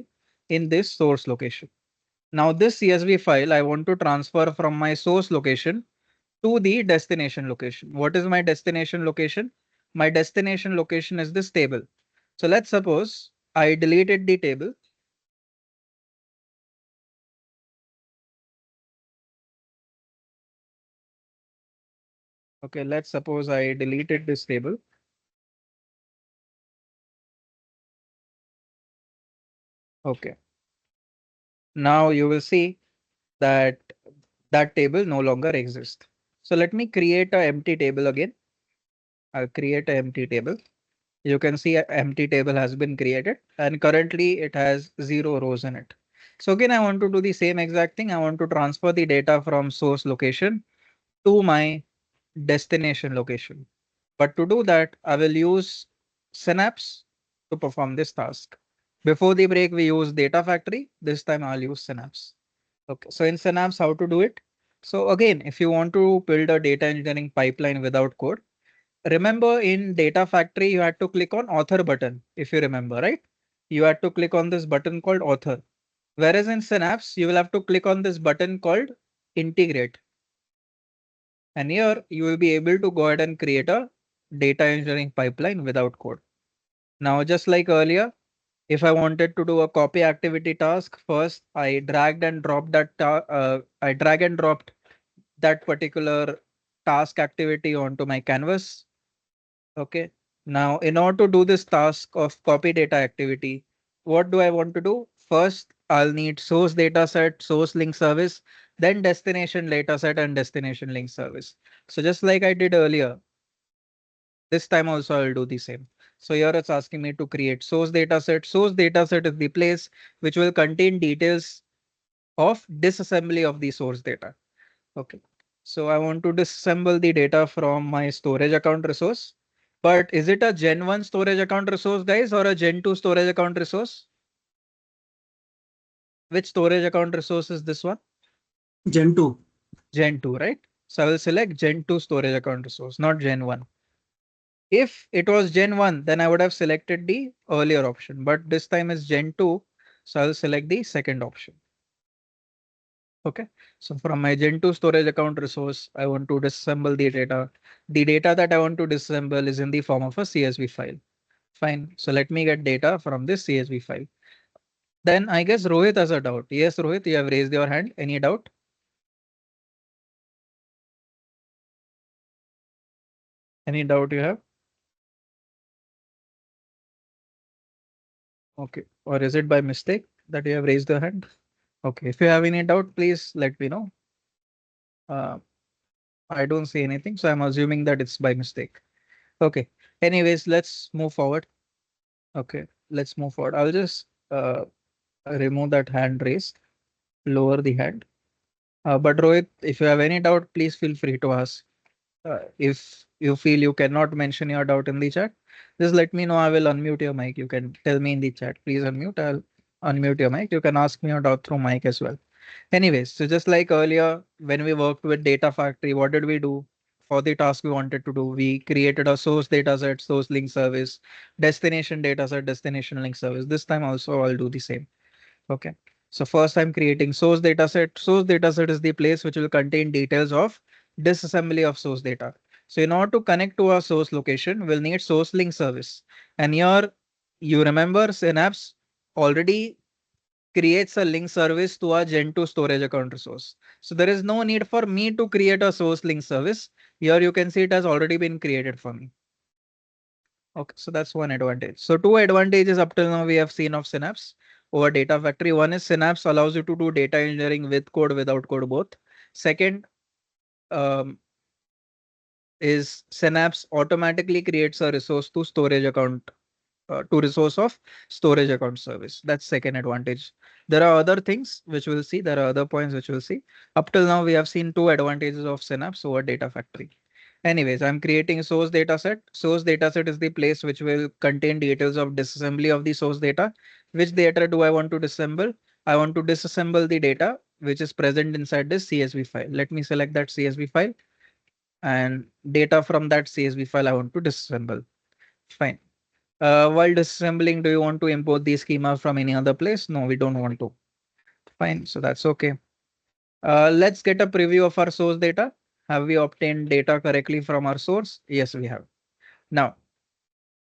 in this source location. Now this CSV file I want to transfer from my source location to the destination location. What is my destination location? My destination location is this table. So let's suppose I deleted the table. Okay, let's suppose I deleted this table. Okay. Now you will see that that table no longer exists. So let me create an empty table again. I'll create an empty table. You can see an empty table has been created and currently it has 0 rows in it. So again, I want to do the same exact thing. I want to transfer the data from source location to my destination location. But to do that, I will use Synapse to perform this task. Before the break, we used Data Factory. This time I'll use Synapse. Okay, so in Synapse, how to do it? So again, if you want to build a data engineering pipeline without code, remember in Data Factory, you had to click on author button, if you remember, right? You had to click on this button called author. Whereas in Synapse, you will have to click on this button called integrate. And here you will be able to go ahead and create a data engineering pipeline without code. Now, just like earlier, if I wanted to do a copy activity task, first I dragged and dropped I drag and dropped that particular task activity onto my canvas. Okay. Now, in order to do this task of copy data activity, what do I want to do? First, I'll need source data set, source link service, then destination data set and destination link service. So just like I did earlier, this time also I'll do the same. So here it's asking me to create source data set. Source data set is the place which will contain details of disassembly of the source data. Okay. So I want to disassemble the data from my storage account resource. But is it a Gen 1 storage account resource, guys, or a Gen 2 storage account resource? Which storage account resource is this one?
Gen 2.
Gen 2, right? So I will select Gen 2 storage account resource, not Gen 1. If it was Gen 1, then I would have selected the earlier option, but this time is Gen 2. So I'll select the second option. Okay. So from my Gen 2 storage account resource, I want to disassemble the data. The data that I want to disassemble is in the form of a CSV file. Fine. So let me get data from this CSV file. Then I guess Rohit has a doubt. Yes, Rohit, you have raised your hand. Any doubt? Any doubt you have? Okay. Or is it by mistake that you have raised your hand? Okay. If you have any doubt, please let me know. Uh, I don't see anything, so I'm assuming that it's by mistake. Okay. Anyways, let's move forward. Okay, let's move forward. I'll just remove that hand raised, lower the hand, But Rohit, if you have any doubt, please feel free to ask. If you feel you cannot mention your doubt in the chat, just let me know. I will unmute your mic. You can tell me in the chat. Please unmute. I'll unmute your mic. You can ask me your doubt through mic as well. Anyways, so just like earlier, when we worked with Data Factory, what did we do? For the task we wanted to do, we created a source data set, source link service, destination data set, destination link service. This time also I'll do the same. Okay. So first I'm creating source data set. Source data set is the place which will contain details of disassembly of source data. So in order to connect to our source location, we'll need source link service. And here you remember Synapse already creates a link service to our Gen2 storage account resource. So there is no need for me to create a source link service. Here you can see it has already been created for me. Okay, so that's one advantage. So two advantages up till now we have seen of Synapse over Data Factory. One is Synapse allows you to do data engineering with code, without code both. Second, um, is Synapse automatically creates a resource to storage account to resource of storage account service. That's second advantage. There are other things which we'll see. There are other points which we'll see. Up till now, we have seen two advantages of Synapse over Data Factory. Anyways, I'm creating source data set. Source data set is the place which will contain details of disassembly of the source data. Which data do I want to disassemble? I want to disassemble the data which is present inside this CSV file. Let me select that CSV file and data from that CSV file I want to disassemble. Fine. While disassembling, do you want to import the schema from any other place? No, we don't want to. Fine, so that's okay. Let's get a preview of our source data. Have we obtained data correctly from our source? Yes, we have. Now,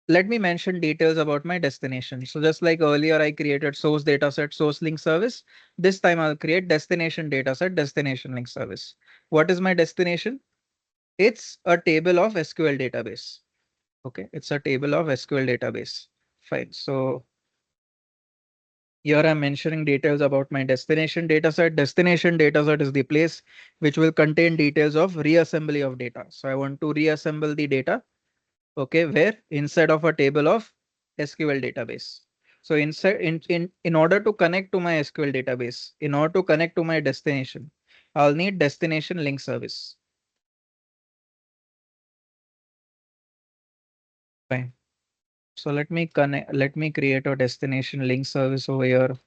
let me mention details about my destination. So just like earlier, I created source data set, source link service. This time I'll create destination data set, destination link service. What is my destination? It's a table of SQL database. Okay, it's a table of SQL database. Fine. So here I'm mentioning details about my destination dataset. Destination dataset is the place which will contain details of reassembly of data. So I want to reassemble the data. Okay, where inside of a table of SQL database. So inside in order to connect to my SQL database, in order to connect to my destination, I'll need destination link service. Fine. So let me create a destination link service over here.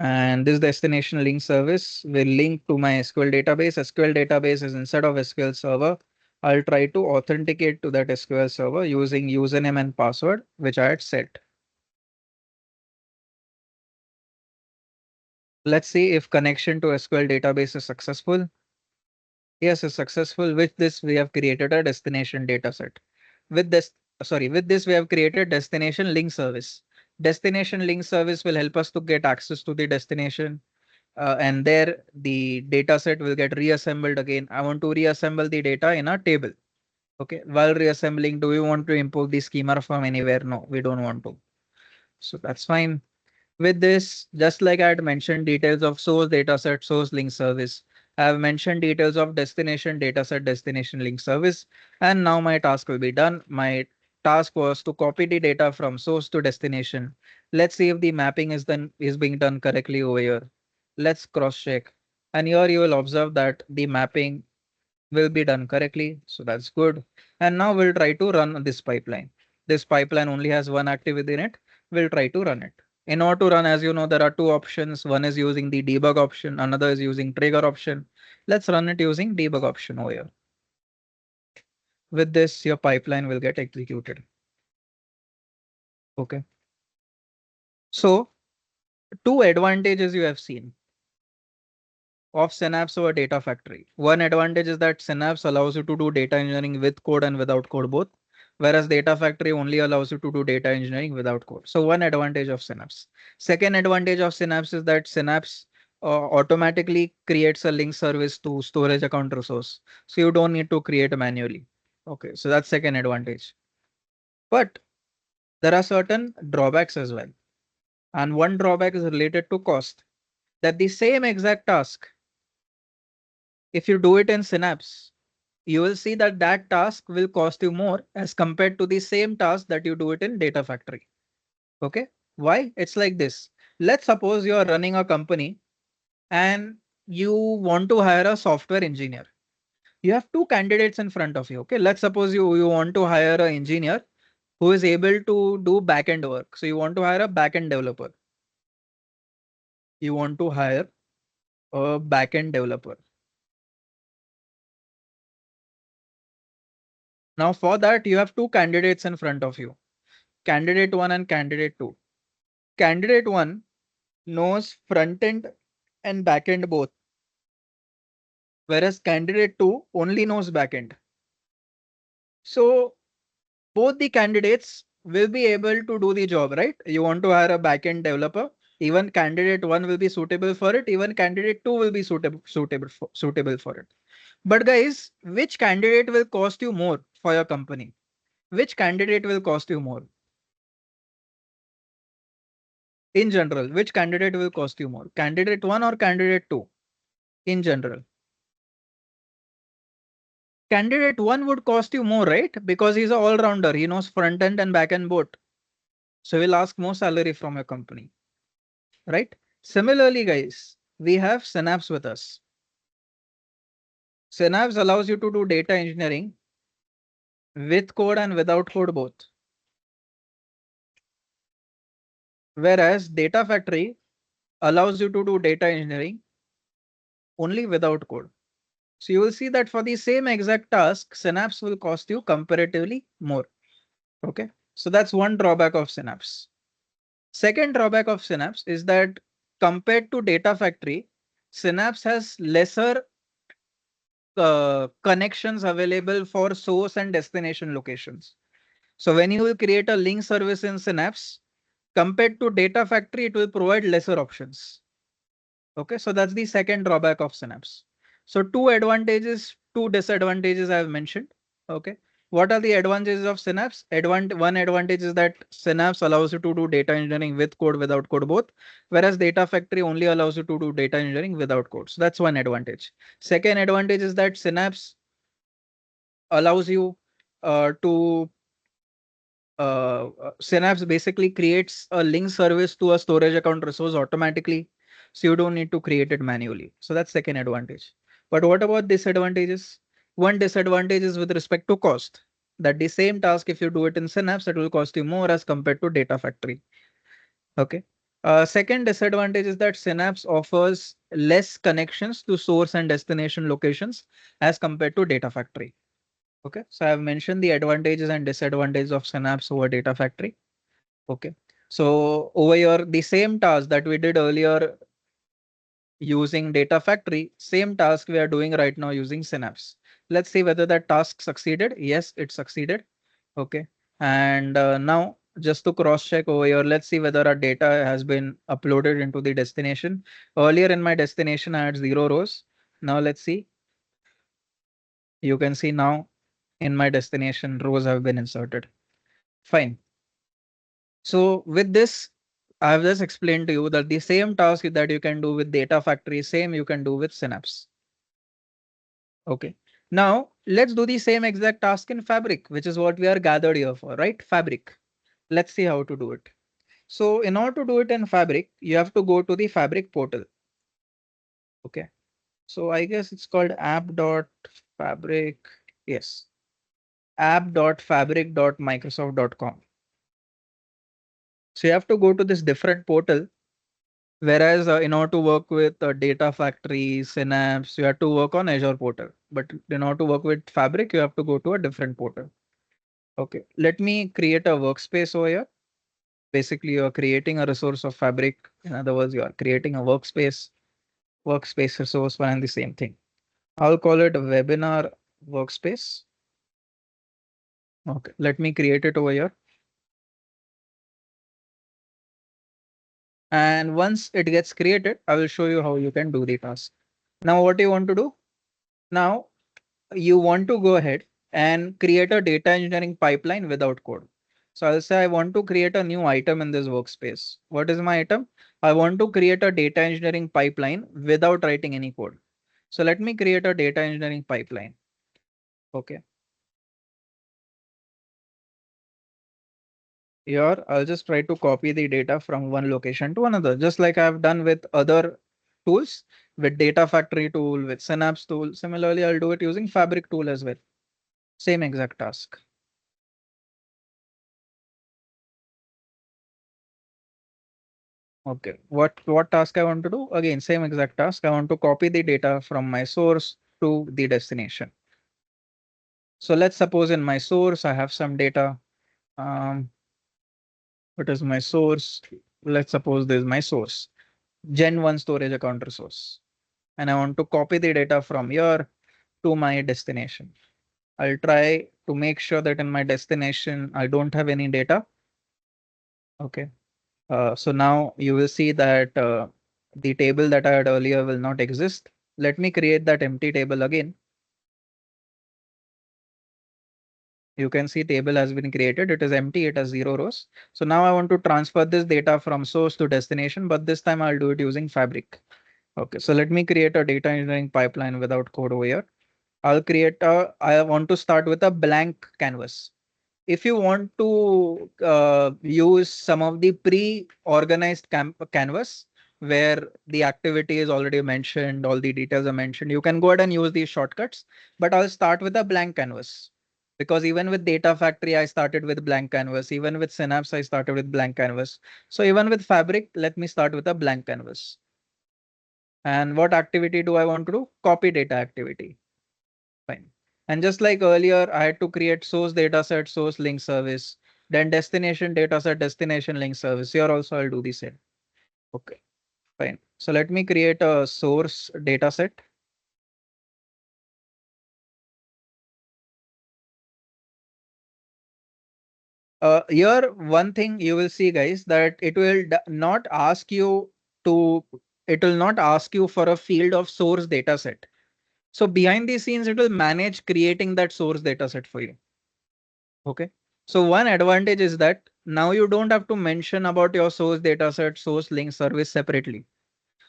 And this destination link service will link to my SQL database. SQL database is inside of SQL server. I'll try to authenticate to that SQL server using username and password, which I had set. Let's see if connection to SQL database is successful. Yes, it's successful. With this, we have created a destination dataset. With this, we have created destination link service. Destination link service will help us to get access to the destination. And there the data set will get reassembled again. I want to reassemble the data in a table. Okay, while reassembling, do we want to import the schema from anywhere? No, we don't want to. So that's fine. With this, just like I had mentioned details of source dataset, source link service, I have mentioned details of destination dataset, destination link service, and now my task will be done. My task was to copy the data from source to destination. Let's see if the mapping is being done correctly over here. Let's cross check. And here you will observe that the mapping will be done correctly. So that's good. And now we'll try to run this pipeline. This pipeline only has one activity in it. We'll try to run it. In order to run, as you know, there are two options. One is using the debug option. Another is using trigger option. Let's run it using debug option over here. With this, your pipeline will get executed. Okay. So two advantages you have seen of Synapse over Data Factory. One advantage is that Synapse allows you to do data engineering with code and without code both, whereas Data Factory only allows you to do data engineering without code. So one advantage of Synapse. Second advantage of Synapse is that Synapse automatically creates a link service to storage account resource. So you don't need to create manually. Okay, so that's second advantage. But there are certain drawbacks as well. And one drawback is related to cost. That the same exact task, if you do it in Synapse, you will see that that task will cost you more as compared to the same task that you do it in Data Factory. Okay. Why? It's like this. Let's suppose you are running a company and you want to hire a software engineer. You have two candidates in front of you. Okay. Let's suppose you want to hire an engineer who is able to do backend work. So you want to hire a backend developer. You want to hire a backend developer. Now for that, you have two candidates in front of you, candidate one and candidate two. Candidate one knows front end and back end both, whereas candidate two only knows back end. So both the candidates will be able to do the job, right? You want to hire a backend developer. Even candidate one will be suitable for it. Even candidate two will be suitable for it. But guys, which candidate will cost you more for your company? Which candidate will cost you more? In general, which candidate will cost you more? Candidate one or candidate two? In general, candidate one would cost you more, right? Because he's an all-rounder. He knows front end and back end both. So he'll ask more salary from your company, right? Similarly, guys, we have Synapse with us. Synapse allows you to do data engineering with code and without code both. Whereas Data Factory allows you to do data engineering only without code. So you will see that for the same exact task, Synapse will cost you comparatively more. Okay. So that's one drawback of Synapse. Second drawback of Synapse is that compared to Data Factory, Synapse has lesser connections available for source and destination locations. So when you will create a link service in Synapse, compared to Data Factory, it will provide lesser options. Okay, so that's the second drawback of Synapse. So two advantages, two disadvantages I have mentioned. Okay, what are the advantages of Synapse? One advantage is that Synapse allows you to do data engineering with code, without code both, whereas Data Factory only allows you to do data engineering without code. So that's one advantage. Second advantage is that Synapse allows you to Synapse basically creates a link service to a storage account resource automatically. So you don't need to create it manually. So that's second advantage. But what about disadvantages? One disadvantage is with respect to cost. That the same task, if you do it in Synapse, it will cost you more as compared to Data Factory. Okay. Second disadvantage is that Synapse offers less connections to source and destination locations as compared to Data Factory. Okay, so I've mentioned the advantages and disadvantages of Synapse over Data Factory. Okay, so over here, the same task that we did earlier using Data Factory, same task we are doing right now using Synapse. Let's see whether that task succeeded. Yes, it succeeded. Okay, and now just to cross check over here, let's see whether our data has been uploaded into the destination. Earlier in my destination, I had 0 rows. Now let's see. You can see now in my destination, rows have been inserted. Fine. So with this, I have just explained to you that the same task that you can do with Data Factory, same you can do with Synapse. Okay. Now let's do the same exact task in Fabric, which is what we are gathered here for, right? Fabric. Let's see how to do it. So in order to do it in Fabric, you have to go to the Fabric portal. Okay. So I guess it's called app.fabric. Yes. app.fabric.microsoft.com. So you have to go to this different portal. Whereas in order to work with Data Factory, Synapse, you have to work on Azure portal. But in order to work with Fabric, you have to go to a different portal. Okay, let me create a workspace over here. Basically, you're creating a resource of Fabric. In other words, you are creating a workspace resource, one and the same thing. I'll call it a webinar workspace. Okay, let me create it over here. And once it gets created, I will show you how you can do the task. Now, what do you want to do? Now, you want to go ahead and create a data engineering pipeline without code. So I'll say I want to create a new item in this workspace. What is my item? I want to create a data engineering pipeline without writing any code. So let me create a data engineering pipeline. Okay. here I'll just try to copy the data from one location to another, just like I've done with other tools, with Data Factory tool, with Synapse tool. Similarly, I'll do it using Fabric tool as well. Same exact task. Okay, what task I want to do? Again, same exact task. I want to copy the data from my source to the destination. So let's suppose in my source, I have some data. What is my source? Let's suppose this is my source, Gen 1 storage account resource. And I want to copy the data from here to my destination. I'll try to make sure that in my destination, I don't have any data. Okay. So now you will see that the table that I had earlier will not exist. Let me create that empty table again. You can see table has been created. It is empty. It has 0 rows. So now I want to transfer this data from source to destination, but this time I'll do it using Fabric. Okay, so let me create a data engineering pipeline without code over here. I want to start with a blank canvas. If you want to use some of the pre-organized canvas where the activity is already mentioned, all the details are mentioned, you can go ahead and use these shortcuts. But I'll start with a blank canvas because even with Data Factory, I started with blank canvas. Even with Synapse, I started with blank canvas. So even with Fabric, let me start with a blank canvas. And what activity do I want to do? Copy data activity. Fine. And just like earlier, I had to create source dataset, source link service, then destination dataset, destination link service. Here also I'll do the same. Okay, fine. So let me create a source dataset. Here, one thing you will see, guys, that it will not ask you to, it will not ask you for a field of source dataset. So behind the scenes, it will manage creating that source dataset for you. Okay. So one advantage is that now you don't have to mention about your source dataset, source link service separately.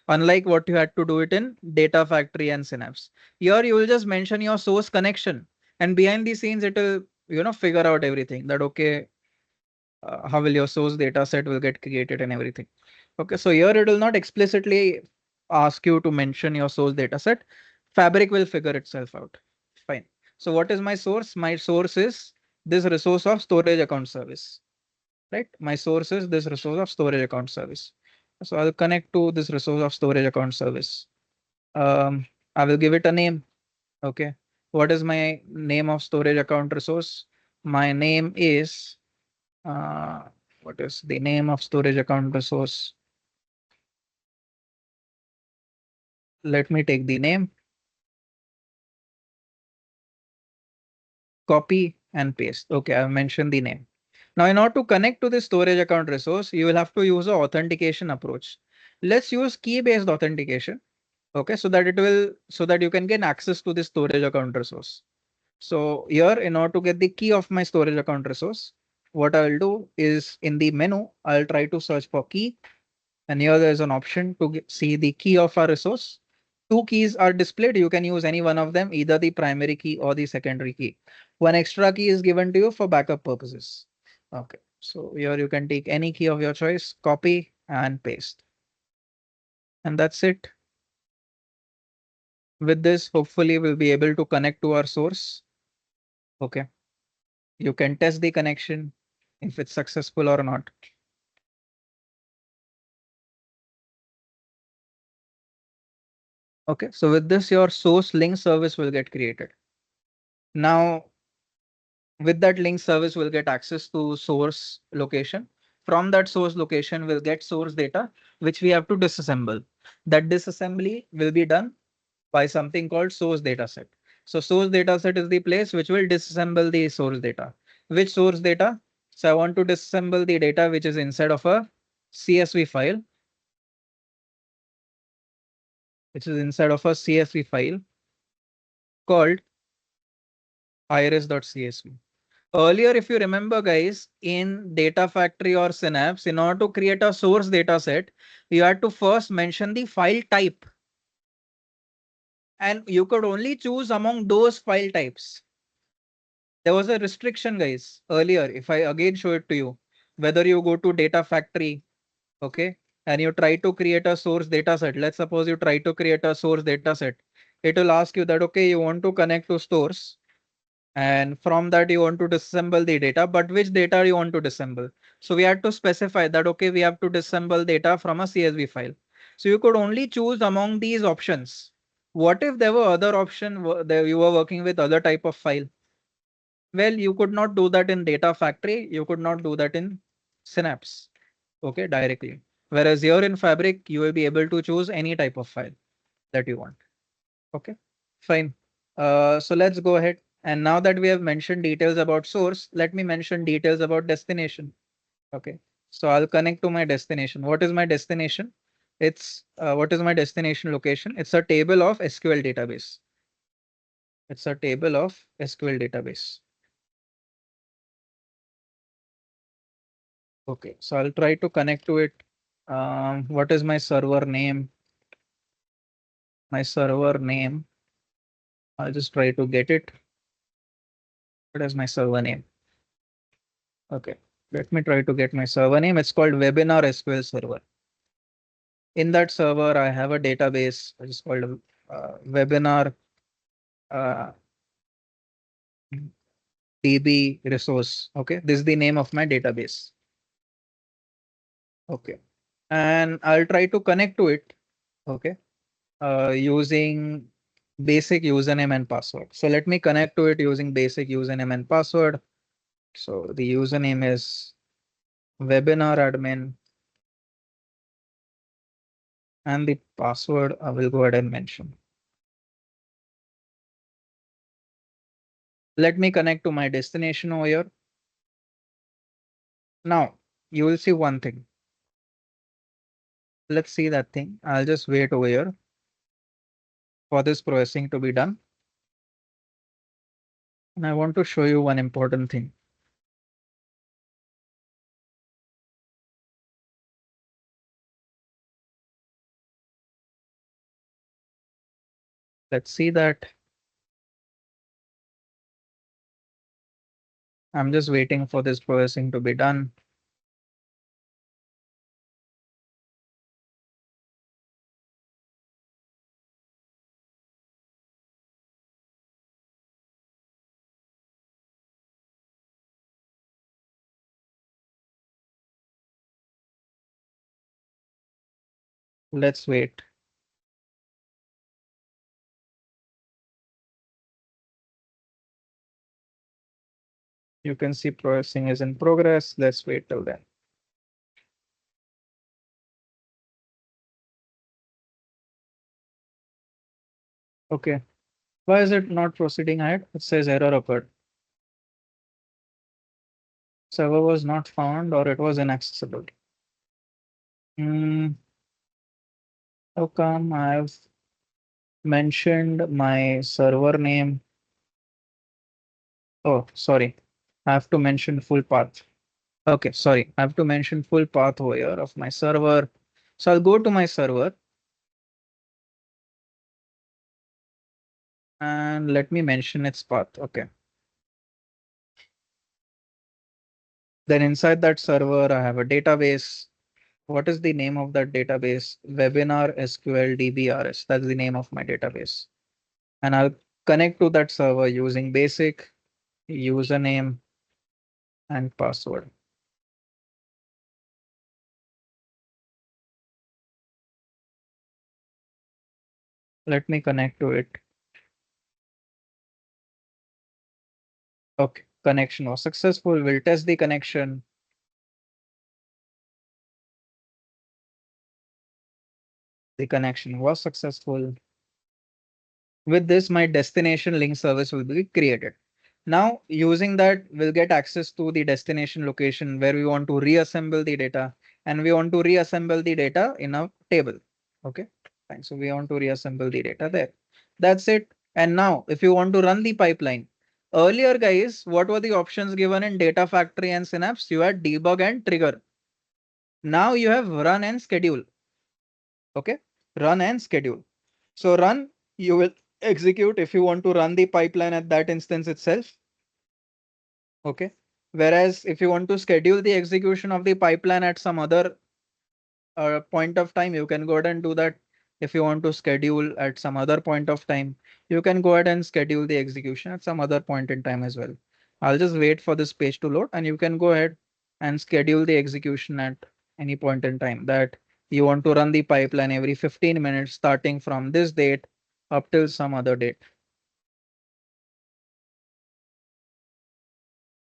Unlike what you had to do it in Data Factory and Synapse. Here you will just mention your source connection, and behind the scenes it will, figure out everything that, okay, how will your source data set will get created and everything. Okay, so here it will not explicitly ask you to mention your source data set. Fabric will figure itself out. Fine. So what is my source? My source is this resource of storage account service, right? My source is this resource of storage account service. So I'll connect to this resource of storage account service. I will give it a name. Okay. What is my name of storage account resource? My name is uh, what is the name of storage account resource? Let me take the name, copy and paste. Okay, I've mentioned the name. Now, in order to connect to the storage account resource, you will have to use an authentication approach. Let's use key-based authentication. Okay, so that you can get access to the storage account resource. So here, in order to get the key of my storage account resource, what I'll do is in the menu, I'll try to search for key. And here there's an option to see the key of our resource. Two keys are displayed. You can use any one of them, either the primary key or the secondary key. One extra key is given to you for backup purposes. Okay, so here you can take any key of your choice, copy and paste. And that's it. With this, hopefully we'll be able to connect to our source. Okay, you can test the connection if it's successful or not. Okay, so with this, your source link service will get created. Now, with that link service, we'll get access to source location. From that source location, we'll get source data, which we have to disassemble. That disassembly will be done by something called source data set. So source data set is the place which will disassemble the source data. Which source data? So I want to disassemble the data which is inside of a CSV file, which is inside of a CSV file called iris.csv. Earlier, if you remember, guys, in Data Factory or Synapse, in order to create a source data set, you had to first mention the file type. And you could only choose among those file types. There was a restriction, guys, earlier. If I again show it to you, whether you go to data factory, okay, and you try to create a source data set. Let's suppose you try to create a source data set. It will ask you that, okay, you want to connect to stores, and from that you want to disassemble the data, but which data you want to disassemble? So we had to specify that, okay, we have to disassemble data from a CSV file. So you could only choose among these options. What if there were other option that you were working with other type of file? Well, you could not do that in data factory. You could not do that in Synapse, okay, directly. Whereas here in Fabric, you will be able to choose any type of file that you want. Okay, fine. So let's go ahead. And now that we have mentioned details about source, let me mention details about destination. Okay, so I'll connect to my destination. What is my destination? It's what is my destination location? It's a table of SQL database. It's a table of SQL database. Okay, so I'll try to connect to it. What is my server name? My server name. I'll just try to get it. What is my server name? Okay, let me try to get my server name. It's called Webinar SQL Server. In that server, I have a database which is called Webinar DB resource. Okay, this is the name of my database. Okay, and I'll try to connect to it. Okay, using basic username and password. So let me connect to it using basic username and password. So the username is webinar admin and the password I will go ahead and mention. Let me connect to my destination over here. Now you will see one thing. Let's see that thing. I'll just wait over here for this processing to be done. And I want to show you one important thing. Let's see that. I'm just waiting for this processing to be done. Let's wait. You can see processing is in progress. Let's wait till then. Okay. Why is it not proceeding ahead? It says error occurred. Server was not found or it was inaccessible. How come I've mentioned my server name? Oh, sorry. I have to mention full path. Okay, sorry. I have to mention full path over here of my server. So I'll go to my server and let me mention its path. Okay. Then inside that server, I have a database. What is the name of that database? Webinar SQL DBRS. That's the name of my database. And I'll connect to that server using basic username and password. Let me connect to it. Okay, connection was successful. We'll test the connection. The connection was successful. With this, my destination link service will be created. Now, using that, we'll get access to the destination location where we want to reassemble the data, and we want to reassemble the data in a table. Okay, fine. So we want to reassemble the data there. That's it. And now, if you want to run the pipeline, earlier, guys, what were the options given in Data Factory and Synapse? You had debug and trigger. Now you have run and schedule. Okay, run and schedule. So run, you will execute if you want to run the pipeline at that instance itself. Okay, Whereas if you want to schedule the execution of the pipeline at some other point of time, you can go ahead and do that. If you want to schedule at some other point of time, you can go ahead and schedule the execution at some other point in time as well. I'll just wait for this page to load and you can go ahead and schedule the execution at any point in time that you want to run the pipeline every 15 minutes starting from this date up till some other date.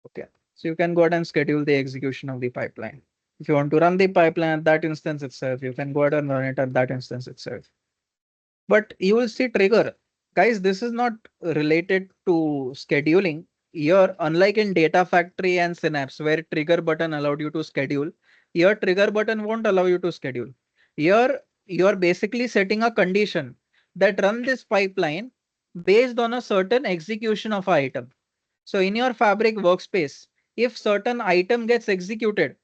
Okay, so you can go ahead and schedule the execution of the pipeline. If you want to run the pipeline at that instance itself, you can go ahead and run it at that instance itself. But you will see trigger. Guys, this is not related to scheduling. Here, unlike in Data Factory and Synapse, where trigger button allowed you to schedule, here trigger button won't allow you to schedule. Here, you're basically setting a condition that run this pipeline based on a certain execution of an item. So in your Fabric workspace, if certain item gets executed,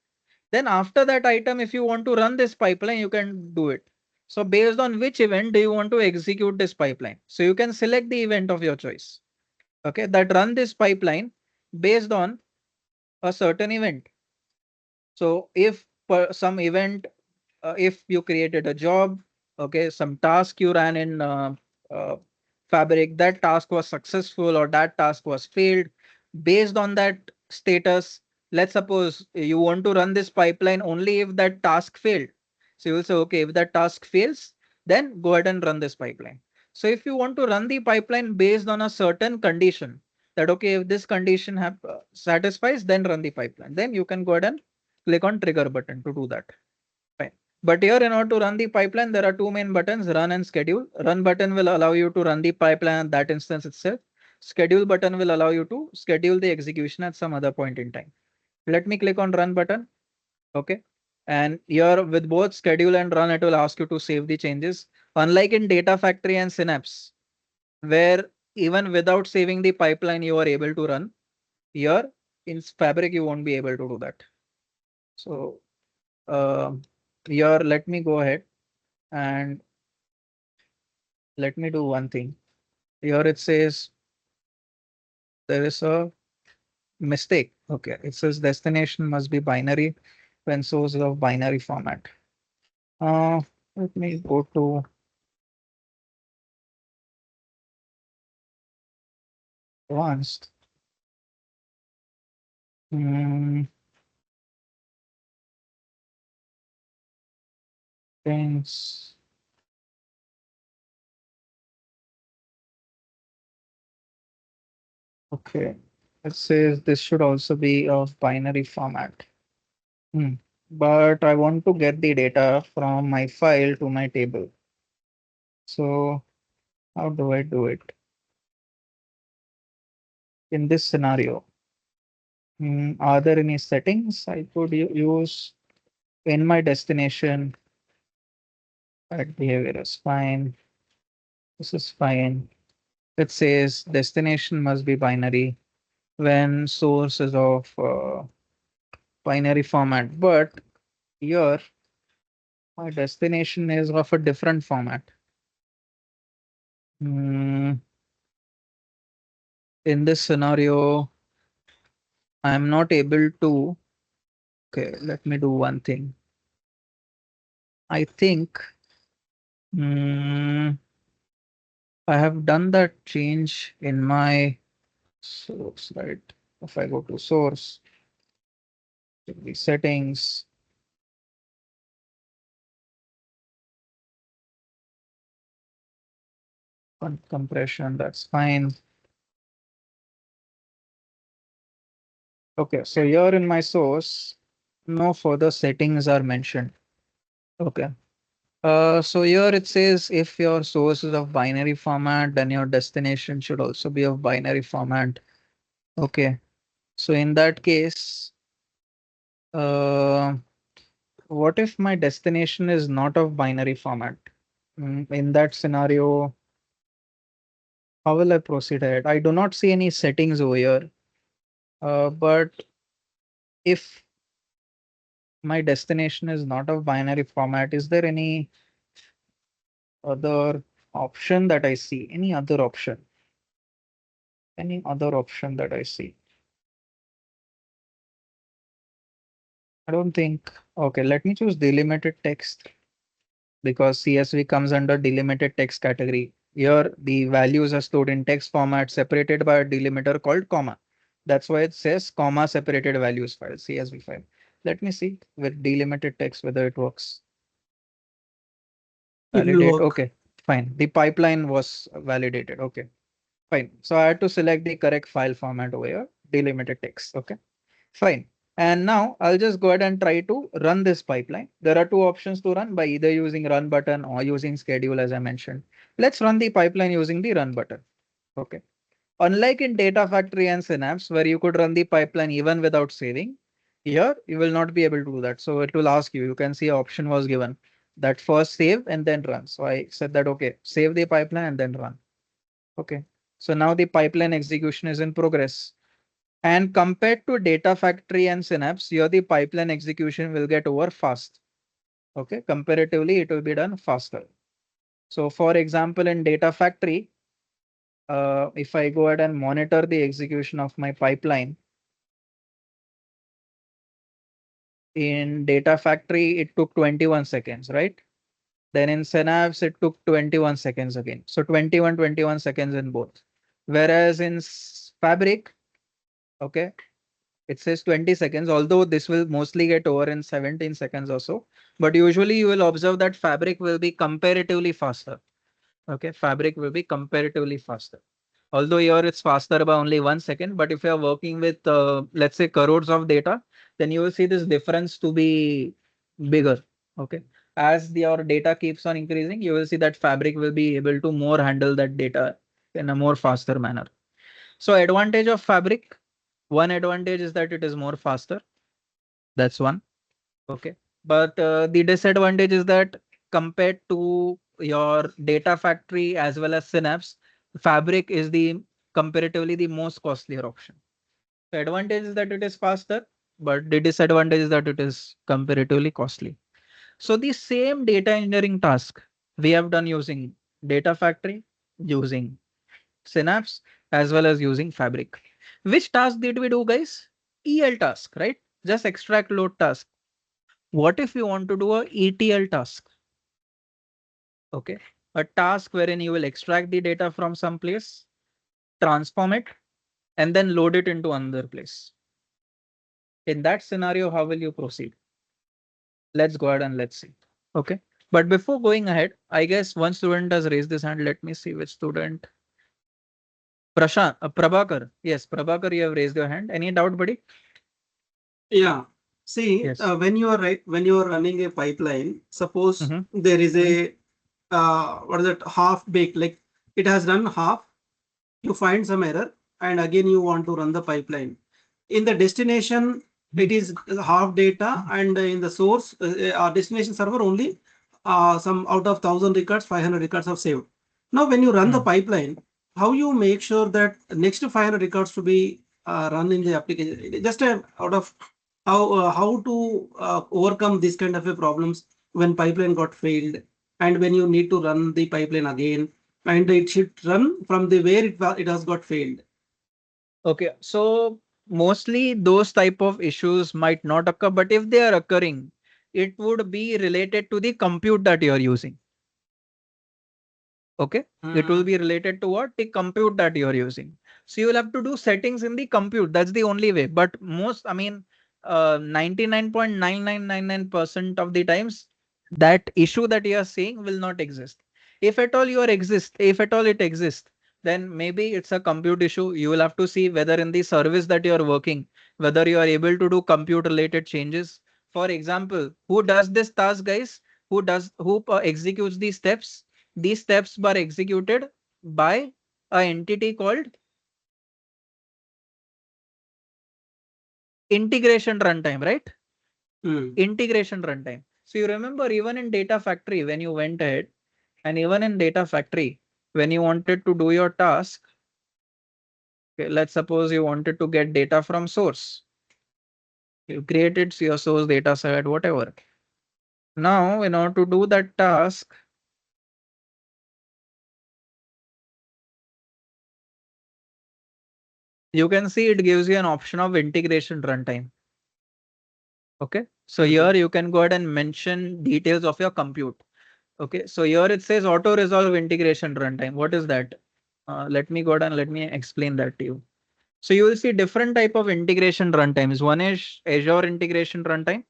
then after that item, if you want to run this pipeline, you can do it. So based on which event do you want to execute this pipeline? So you can select the event of your choice. Okay, that run this pipeline based on a certain event. So if some event, if you created a job, okay, some task you ran in uh, Fabric, that task was successful or that task was failed. Based on that status, let's suppose you want to run this pipeline only if that task failed. So you will say, okay, if that task fails, then go ahead and run this pipeline. So if you want to run the pipeline based on a certain condition, that okay, if this condition satisfies, then run the pipeline. Then you can go ahead and click on trigger button to do that. Fine. But here in order to run the pipeline, there are two main buttons, run and schedule. Run button will allow you to run the pipeline at that instance itself. Schedule button will allow you to schedule the execution at some other point in time. Let me click on run button. Okay. And here with both schedule and run, it will ask you to save the changes. Unlike in Data Factory and Synapse, where even without saving the pipeline, you are able to run. Here in Fabric, you won't be able to do that. So here, let me go ahead and let me do one thing. Here it says there is a mistake. Okay, it says destination must be binary when source is of binary format. Uh, Let me go to advanced. Things. Okay, it says this should also be of binary format. But I want to get the data from my file to my table. So how do I do it? In this scenario, are there any settings I could use in my destination? Correct behavior is fine. This is fine. It says destination must be binary when source is of binary format. But here, my destination is of a different format. In this scenario, I'm not able to. Okay, let me do one thing. I think I have done that change in my source, right? If I go to source, the settings, compression, that's fine. Okay, so here in my source, no further settings are mentioned. Okay. So here it says if your source is of binary format, then your destination should also be of binary format. Okay. So in that case, uh, what if my destination is not of binary format? In that scenario, how will I proceed ahead? I do not see any settings over here. But if my destination is not of binary format, is there any other option that I see? Any other option? Any other option that I see? I don't think. Okay, let me choose delimited text because CSV comes under delimited text category. Here, the values are stored in text format separated by a delimiter called comma. That's why it says comma separated values file, CSV file. Let me see with delimited text whether it works.
It will
Validate.
work.
Okay, fine. The pipeline was validated. Okay, fine. So I had to select the correct file format over here, delimited text. Okay, fine. And now I'll just go ahead and try to run this pipeline. There are two options to run by either using run button or using schedule, as I mentioned. Let's run the pipeline using the run button. Okay. Unlike in Data Factory and Synapse, where you could run the pipeline even without saving, here you will not be able to do that. So it will ask you, you can see option was given that first save and then run. So I said that, okay, save the pipeline and then run. Okay. So now the pipeline execution is in progress. And compared to Data Factory and Synapse, here the pipeline execution will get over fast. Okay. Comparatively, it will be done faster. So for example, in Data Factory, if I go ahead and monitor the execution of my pipeline, in Data Factory, it took 21 seconds, right? Then in Synapse, it took 21 seconds again. So 21 seconds in both. Whereas in Fabric, okay, it says 20 seconds, although this will mostly get over in 17 seconds or so. But usually you will observe that Fabric will be comparatively faster. Okay, Fabric will be comparatively faster. Although here it's faster by only 1 second, but if you're working with, let's say, crores of data, then you will see this difference to be bigger. Okay. As your data keeps on increasing, you will see that Fabric will be able to more handle that data in a more faster manner. So advantage of Fabric, one advantage is that it is more faster. That's one. Okay. But the disadvantage is that compared to your Data Factory as well as Synapse, Fabric is the comparatively the most costlier option. The advantage is that it is faster, but the disadvantage is that it is comparatively costly. So the same data engineering task we have done using Data Factory, using Synapse, as well as using Fabric. Which task did we do, guys? EL task, right? Just extract load task. What if you want to do a ETL task? Okay, a task wherein you will extract the data from some place, transform it, and then load it into another place. In that scenario, how will you proceed? Let's go ahead and let's see. Okay, but before going ahead, I guess one student has raised his hand. Let me see which student. Prashant, Prabhakar. Yes, Prabhakar, you have raised your hand. Any doubt, buddy?
Yeah. See,
Yes.
when you are running a pipeline, suppose
Mm-hmm.
there is a what is it, half baked, like it has done half, you find some error, and again you want to run the pipeline. In the destination, it is half data, and in the source, our destination server only some out of 1,000 records, 500 records are saved. Now, when you run the
Mm.
pipeline, how you make sure that next to 500 records to be run in the application? Just out of how to overcome this kind of a problems when pipeline got failed, and when you need to run the pipeline again, and it should run from the where it has got failed.
Okay, so mostly those type of issues might not occur, but if they are occurring, it would be related to the compute that you are using. Okay, it will be related to what? The compute that you are using. So you will have to do settings in the compute. That's the only way. But most, I mean, 99.9999% of the times, that issue that you are seeing will not exist. If at all if at all it exists, then maybe it's a compute issue. You will have to see whether in the service that you are working, whether you are able to do compute related changes. For example, who does this task, guys? Who executes these steps? These steps were executed by an entity called integration runtime, right? Integration runtime. So you remember even in Data Factory, when you went ahead, and even in Data Factory, when you wanted to do your task, okay, let's suppose you wanted to get data from source. You created your source data set, whatever. Now, in order to do that task, you can see it gives you an option of integration runtime. Okay. So here you can go ahead and mention details of your compute. Okay, so here it says auto resolve integration runtime. What is that? Let me go ahead and let me explain that to you. So you will see different type of integration runtimes. One is Azure integration runtime.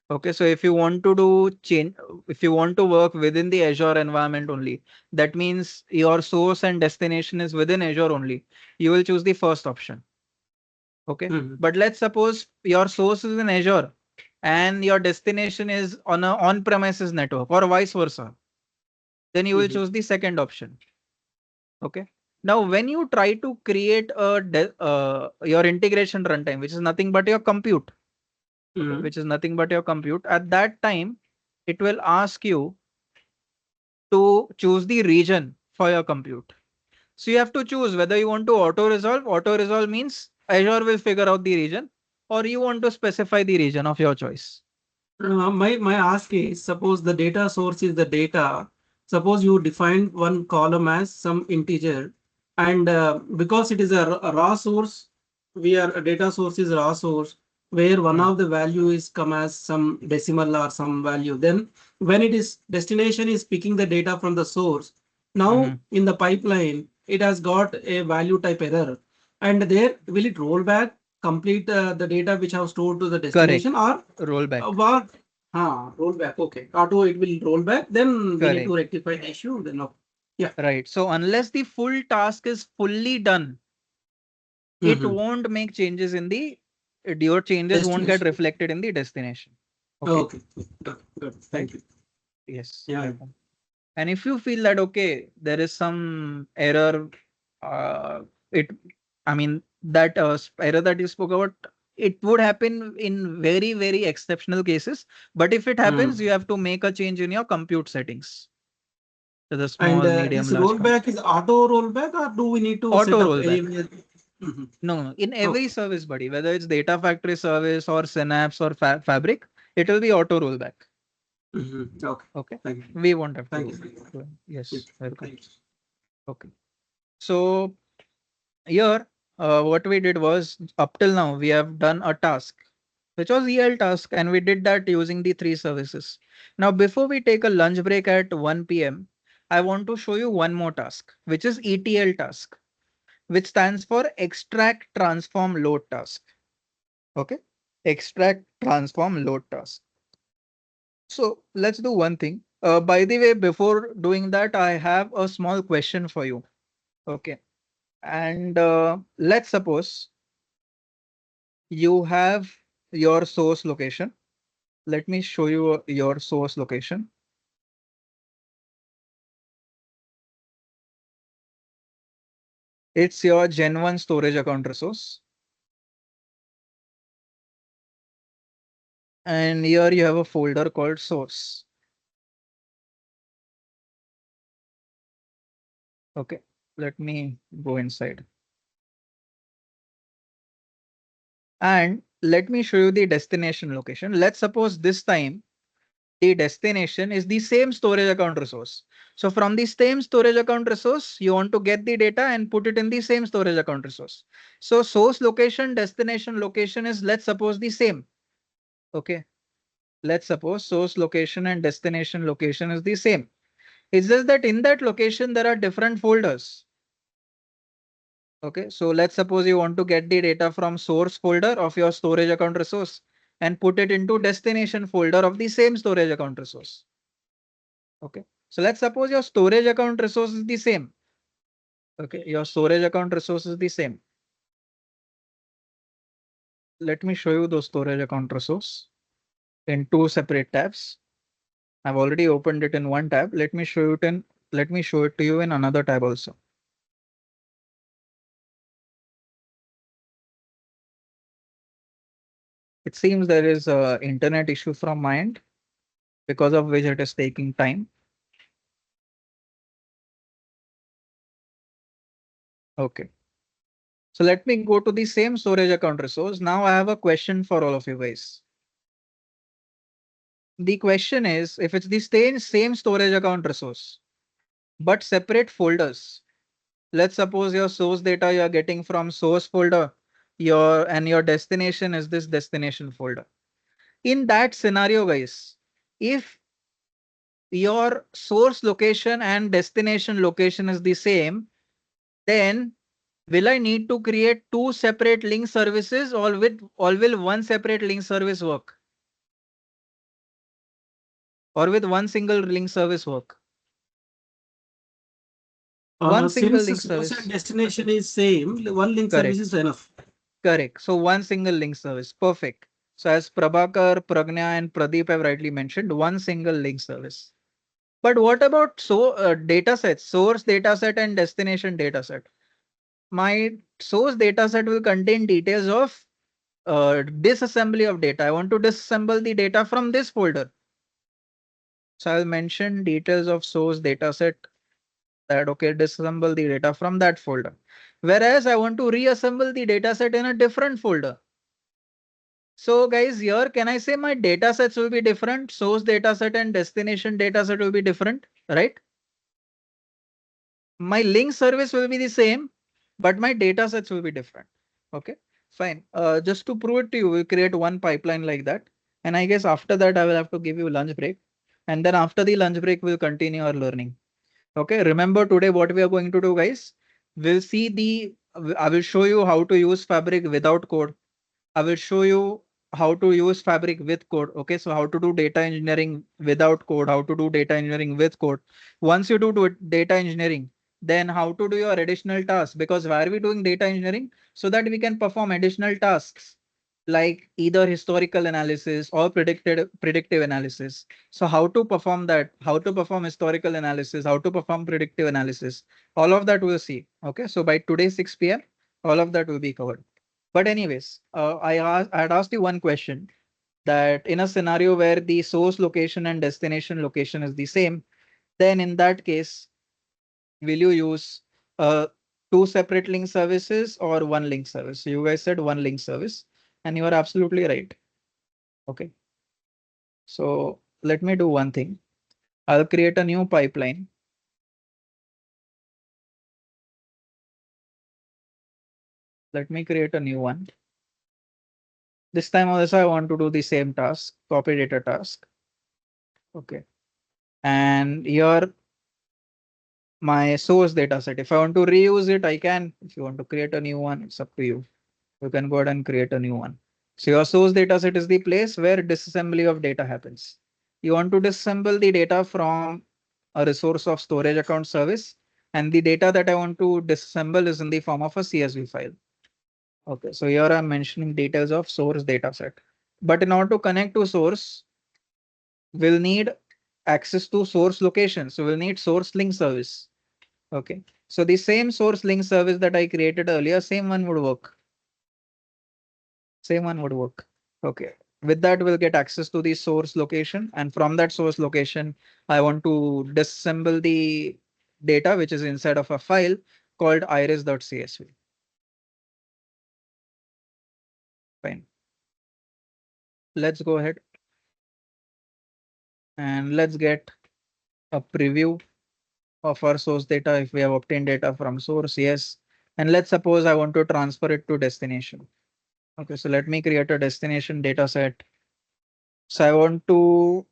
Okay, so if you want to do change, if you want to work within the Azure environment only, that means your source and destination is within Azure only. You will choose the first option. Okay, but let's suppose your source is in Azure and your destination is on a on-premises network or vice versa. Then you will choose the second option. Okay. Now, when you try to create your integration runtime, which is nothing but your compute, okay, which is nothing but your compute, at that time, it will ask you to choose the region for your compute. So you have to choose whether you want to auto resolve. Auto resolve means Azure will figure out the region, or you want to specify the region of your choice.
My ask is, suppose the data source is the data. Suppose you define one column as some integer, and because it is a raw source, a data source is raw source, where one of the value is come as some decimal or some value. Then when it is destination is picking the data from the source, now in the pipeline it has got a value type error, and there will it roll back complete the data which have stored to the destination.
Correct.
Or
Rollback.
what? Roll back. Okay. Auto, it will roll back. Then we need to
Correct.
rectify the issue. Then, okay. Yeah.
Right. So unless the full task is fully done, it won't make changes in the your changes won't get
Destination.
reflected in the destination. Okay.
Okay. Good. Thank you.
Yes.
Yeah.
Welcome. And if you feel that okay, there is some error, it, I mean that error that you spoke about, it would happen in very, very exceptional cases. But if it happens, you have to make a change in your compute settings to the
And
small, medium,
this
large count.
rollback is auto rollback, or do we need to set
Auto
up
rollback.
any?
No, in every
Okay.
service, buddy, whether it's Data Factory service or Synapse or Fabric, it will be auto rollback.
Okay.
Okay.
Thank you.
We won't have
Thank
to.
you.
Yes. Welcome.
Thank you.
Okay. So here, what we did was up till now, we have done a task, which was EL task, and we did that using the three services. Now, before we take a lunch break at 1 p.m., I want to show you one more task, which is ETL task, which stands for extract, transform, load task. Okay. Extract, transform, load task. So let's do one thing. By the way, before doing that, I have a small question for you. Okay. And let's suppose you have your source location. Let me show you your source location. It's your Gen 1 storage account resource. And here you have a folder called source. Okay, let me go inside. And let me show you the destination location. Let's suppose this time the destination is the same storage account resource. So from the same storage account resource, you want to get the data and put it in the same storage account resource. So source location, destination location is, let's suppose, the same. Okay. Let's suppose source location and destination location is the same. It's just that in that location, there are different folders. Okay. So let's suppose you want to get the data from source folder of your storage account resource and put it into destination folder of the same storage account resource. Okay. So let's suppose your storage account resource is the same. Okay. Your storage account resource is the same. Let me show you those storage account resource in two separate tabs. I've already opened it in one tab. Let me show it to you in another tab also. It seems there is a internet issue from my end, because of which it is taking time. Okay. So let me go to the same storage account resource. Now I have a question for all of you guys. The question is, if it's the same storage account resource, but separate folders. Let's suppose your source data you're getting from source folder, your destination is this destination folder. In that scenario, guys, if your source location and destination location is the same, then will I need to create two separate link services, or will one separate link service work? Or with one single link service work? One single
Since the
link
source and
service.
destination is same, one link service
Correct.
is enough.
Correct. So one single link service. Perfect. So as Prabhakar, Pragna, and Pradeep have rightly mentioned, one single link service. But what about data sets, source data set and destination data set? My source data set will contain details of disassembly of data. I want to disassemble the data from this folder. So I'll mention details of source data set, that okay, disassemble the data from that folder. Whereas I want to reassemble the data set in a different folder. So guys, here can I say my data sets will be different? Source data set and destination data set will be different, right? My link service will be the same, but my data sets will be different. Okay, fine. Just to prove it to you, we'll create one pipeline like that. And I guess after that, I will have to give you lunch break. And then after the lunch break, we'll continue our learning. Okay, remember today what we are going to do, guys. We'll see I will show you how to use Fabric without code. I will show you how to use Fabric with code. Okay, so how to do data engineering without code, how to do data engineering with code. Once you do data engineering, then how to do your additional tasks. Because why are we doing data engineering? So that we can perform additional tasks like either historical analysis or predictive analysis. So how to perform that, how to perform historical analysis, how to perform predictive analysis, all of that we'll see. Okay, so by today 6 p.m., all of that will be covered. But anyways, I had asked you one question, that in a scenario where the source location and destination location is the same, then in that case, will you use two separate link services or one link service? So you guys said one link service, and you are absolutely right. Okay. So let me do one thing. I'll create a new pipeline. Let me create a new one. This time also I want to do the same task, copy data task. Okay. And here my source data set. If I want to reuse it, I can. If you want to create a new one, it's up to you. You can go ahead and create a new one. So your source data set is the place where disassembly of data happens. You want to disassemble the data from a resource of storage account service, and the data that I want to disassemble is in the form of a CSV file. Okay, so here I'm mentioning details of source data set. But in order to connect to source, we'll need access to source location. So we'll need source link service. Okay, so the same source link service that I created earlier, same one would work. Same one would work. Okay, with that, we'll get access to the source location. And from that source location, I want to disassemble the data, which is inside of a file called iris.csv. Fine. Let's go ahead and let's get a preview of our source data. If we have obtained data from source, yes. And let's suppose I want to transfer it to destination. Okay, so let me create a destination data set. So I want to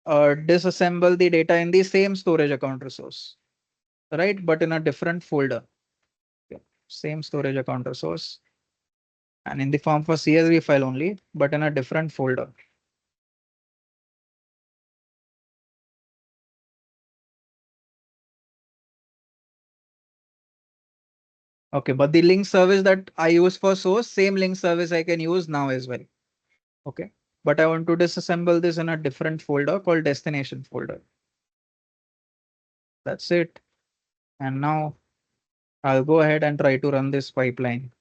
disassemble the data in the same storage account resource, right? But in a different folder. Okay. Same storage account resource and in the form of a CSV file only, but in a different folder. Okay, but the link service that I use for source, same link service I can use now as well. Okay, but I want to disassemble this in a different folder called destination folder. That's it. And now I'll go ahead and try to run this pipeline.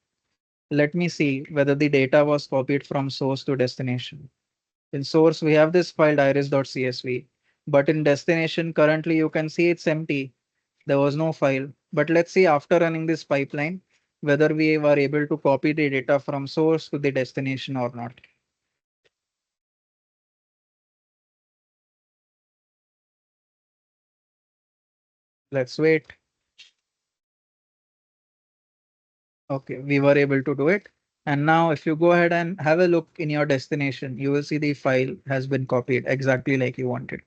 Let me see whether the data was copied from source to destination. In source, we have this file iris.csv, but in destination, currently you can see it's empty. There was no file. But let's see after running this pipeline, whether we were able to copy the data from source to the destination or not. Let's wait. Okay, we were able to do it. And now if you go ahead and have a look in your destination, you will see the file has been copied exactly like you wanted.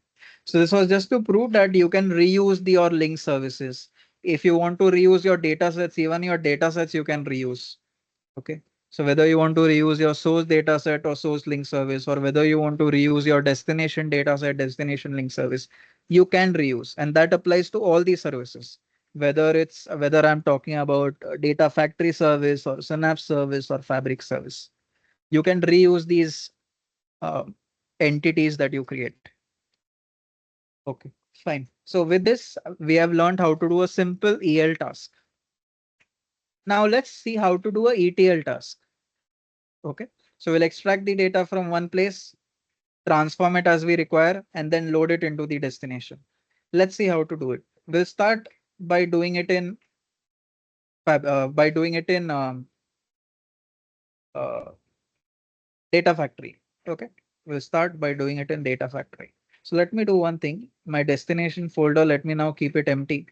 So this was just to prove that you can reuse your link services. If you want to reuse your data sets, even your data sets you can reuse. Okay. So whether you want to reuse your source data set or source link service, or whether you want to reuse your destination data set, destination link service, you can reuse. And that applies to all these services. Whether I'm talking about data factory service or Synapse service or Fabric service, you can reuse these uh, entities that you create. Okay, fine. So with this, we have learned how to do a simple EL task. Now let's see how to do a ETL task. Okay, so we'll extract the data from one place, transform it as we require, and then load it into the destination. Let's see how to do it. We'll start by doing it in uh, data factory. Okay, we'll start by doing it in data factory. So let me do one thing. My destination folder, let me now keep it empty.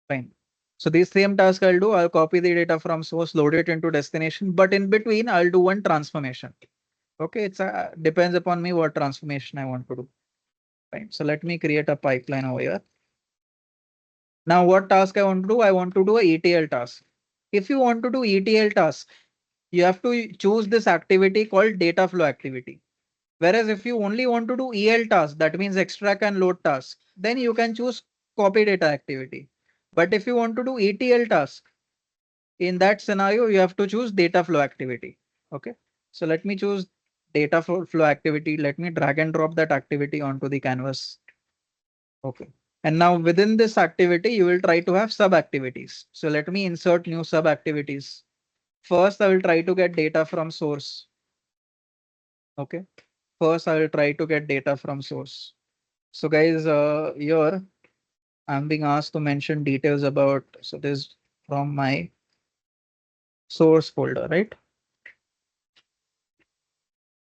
Fine. So this same task I'll do, I'll copy the data from source, load it into destination, but in between I'll do one transformation. Okay, it's depends upon me what transformation I want to do. Fine. So let me create a pipeline over here. Now what task I want to do? I want to do a ETL task. If you want to do ETL task, you have to choose this activity called data flow activity. Whereas if you only want to do EL task, that means extract and load task, then you can choose copy data activity. But if you want to do ETL task, in that scenario, you have to choose data flow activity. Okay. So let me choose data flow activity. Let me drag and drop that activity onto the canvas. Okay. And now within this activity, you will try to have sub activities. So let me insert new sub activities. First, I will try to get data from source. Okay. First, I will try to get data from source. So guys, here I'm being asked to mention details about, so this from my source folder, right?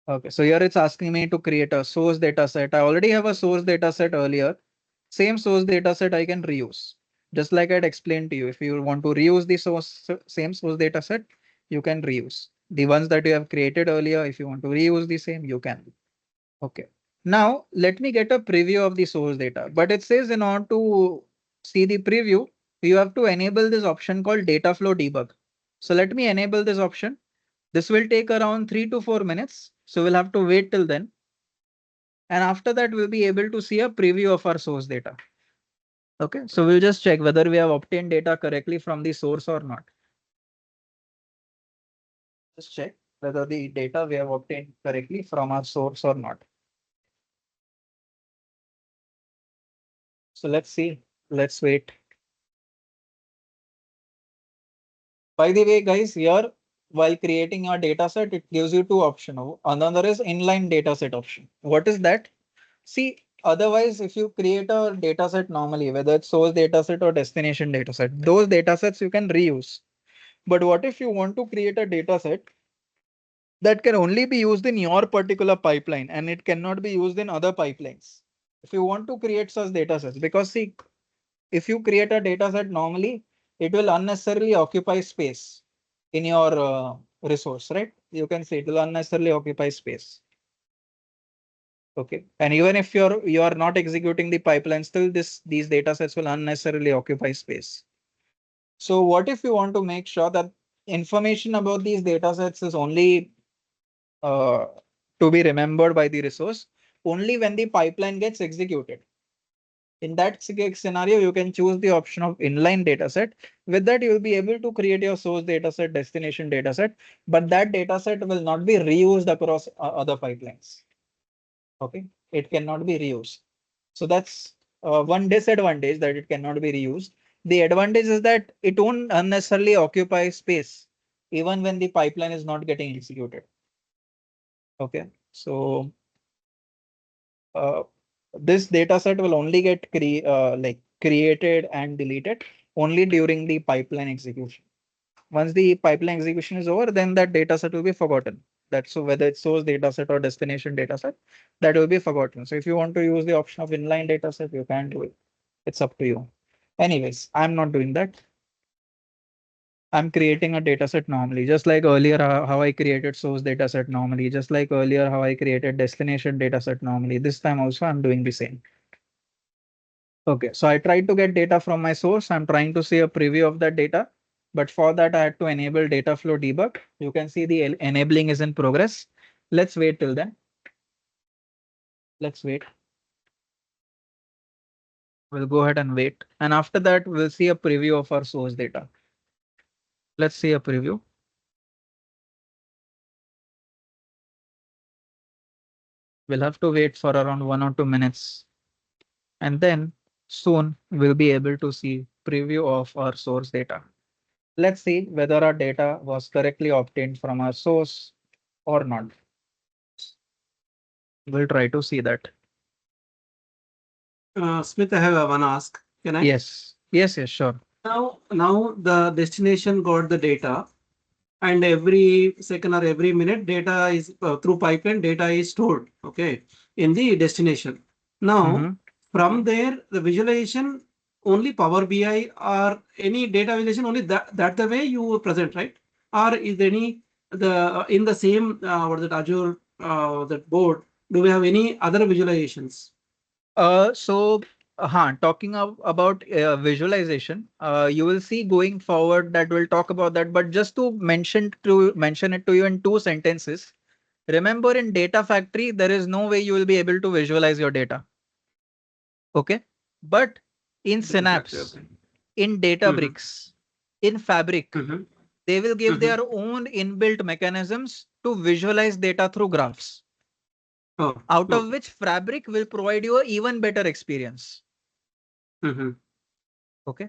Okay, so here it's asking me to create a source data set. I already have a source data set earlier. Same source data set I can reuse. Just like I'd explained to you, if you want to reuse the same source data set, you can reuse. The ones that you have created earlier, if you want to reuse the same, you can. Okay. Now let me get a preview of the source data, but it says in order to see the preview, you have to enable this option called data flow debug. So let me enable this option. This will take around 3 to 4 minutes. So we'll have to wait till then. And after that, we'll be able to see a preview of our source data. Okay, so we'll just check whether we have obtained data correctly from the source or not. Just check whether the data we have obtained correctly from our source or not. So let's see. Let's wait. By the way, guys, here while creating your data set, it gives you two options. Another is inline data set option. What is that? See, otherwise, if you create a data set normally, whether it's source data set or destination data set, those data sets you can reuse. But what if you want to create a data set that can only be used in your particular pipeline and it cannot be used in other pipelines? If you want to create such data sets, because see, if you create a data set normally, it will unnecessarily occupy space in your resource, right? You can say it will unnecessarily occupy space. Okay. And even if you're not executing the pipeline, still these data sets will unnecessarily occupy space. So what if you want to make sure that information about these data sets is only uh, to be remembered by the resource only when the pipeline gets executed? In that scenario, you can choose the option of inline dataset. With that, you will be able to create your source dataset, destination dataset, but that dataset will not be reused across other pipelines. Okay, it cannot be reused. So that's one disadvantage, that it cannot be reused. The advantage is that it won't unnecessarily occupy space, even when the pipeline is not getting executed. Okay, so uh, this data set will only get created and deleted only during the pipeline execution. Once the pipeline execution is over, then that data set will be forgotten. That's so whether it's source data set or destination data set, that will be forgotten. So if you want to use the option of inline data set, you can do it. It's up to you. Anyways, I'm not doing that. I'm creating a data set normally, just like earlier how I created source data set normally, just like earlier how I created destination data set normally. This time also I'm doing the same. Okay, so I tried to get data from my source. I'm trying to see a preview of that data, but for that I had to enable data flow debug. You can see the enabling is in progress. Let's wait till then. Let's wait. We'll go ahead and wait. And after that, we'll see a preview of our source data. Let's see a preview. We'll have to wait for around 1 or 2 minutes. And then soon we'll be able to see preview of our source data. Let's see whether our data was correctly obtained from our source or not. We'll try to see that.
Smith, I have one ask. Can I?
Yes, yes, yes, sure.
Now the destination got the data, and every second or every minute data is through pipeline data is stored, okay, in the destination. Now
Mhm.
from there the visualization only Power BI or any data visualization only that the way you present, right? Or is there any in the same what is that Azure that board, do we have any other visualizations?
Talking about visualization, you will see going forward that we'll talk about that. But just to mention it to you in 2 sentences. Remember, in Data Factory, there is no way you will be able to visualize your data. Okay, but in Synapse,
Okay.
in Databricks, in Fabric,
Mhm.
they will give
Mhm.
their own inbuilt mechanisms to visualize data through graphs,
Oh,
out of
okay.
which Fabric will provide you an even better experience.
Mhm.
Okay.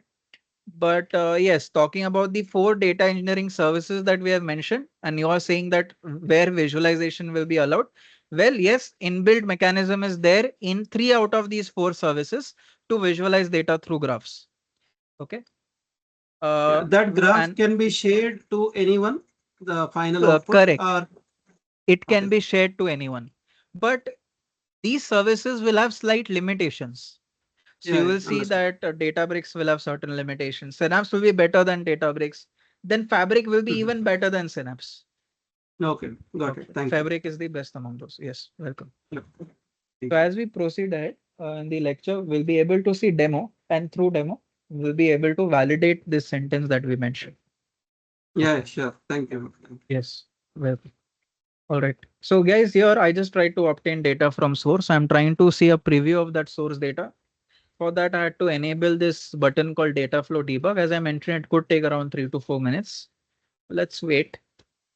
But yes, talking about the 4 data engineering services that we have mentioned, and you are saying that where visualization will be allowed. Well, yes, inbuilt mechanism is there in 3 out of these 4 services to visualize data through graphs. Okay.
Yeah, that graph
And
can be shared to anyone, the final output,
correct,
or
it can
okay.
be shared to anyone. But these services will have slight limitations. So you
Yeah,
will see
understood.
that Databricks will have certain limitations. Synapse will be better than Databricks. Then Fabric will be
Mhm.
even better than Synapse.
Okay, got it.
Okay.
Thank you.
Fabric is the best among those. Yes, welcome.
Yeah.
So as we proceed ahead in the lecture, we'll be able to see demo, and through demo, we'll be able to validate this sentence that we mentioned.
Yeah, sure. Thank you.
Yes, welcome. All right. So guys, here I just tried to obtain data from source. I'm trying to see a preview of that source data. For that, I had to enable this button called data flow debug. As I mentioned, it could take around 3 to 4 minutes. Let's wait.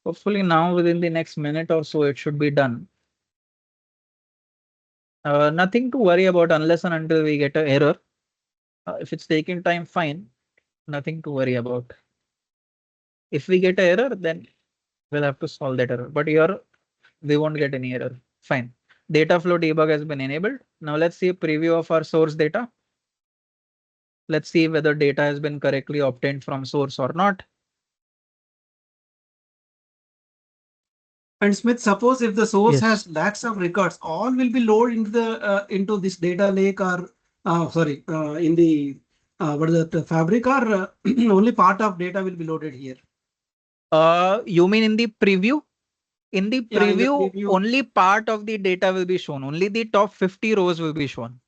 Hopefully now within the next minute or so, it should be done. Nothing to worry about unless and until we get an error. If it's taking time, fine. Nothing to worry about. If we get an error, then we'll have to solve that error. But here, we won't get any error. Fine. Data flow debug has been enabled. Now let's see a preview of our source data. Let's see whether data has been correctly obtained from source or not.
And Smith, suppose if the source
Yes.
has lakhs of records, all will be loaded into this data lake, or sorry, in the what is that Fabric, or only part of data will be loaded here.
You mean in the preview? In the
Yeah, in the
preview,
preview.
only part of the data will be shown. Only the top 50 rows will be shown.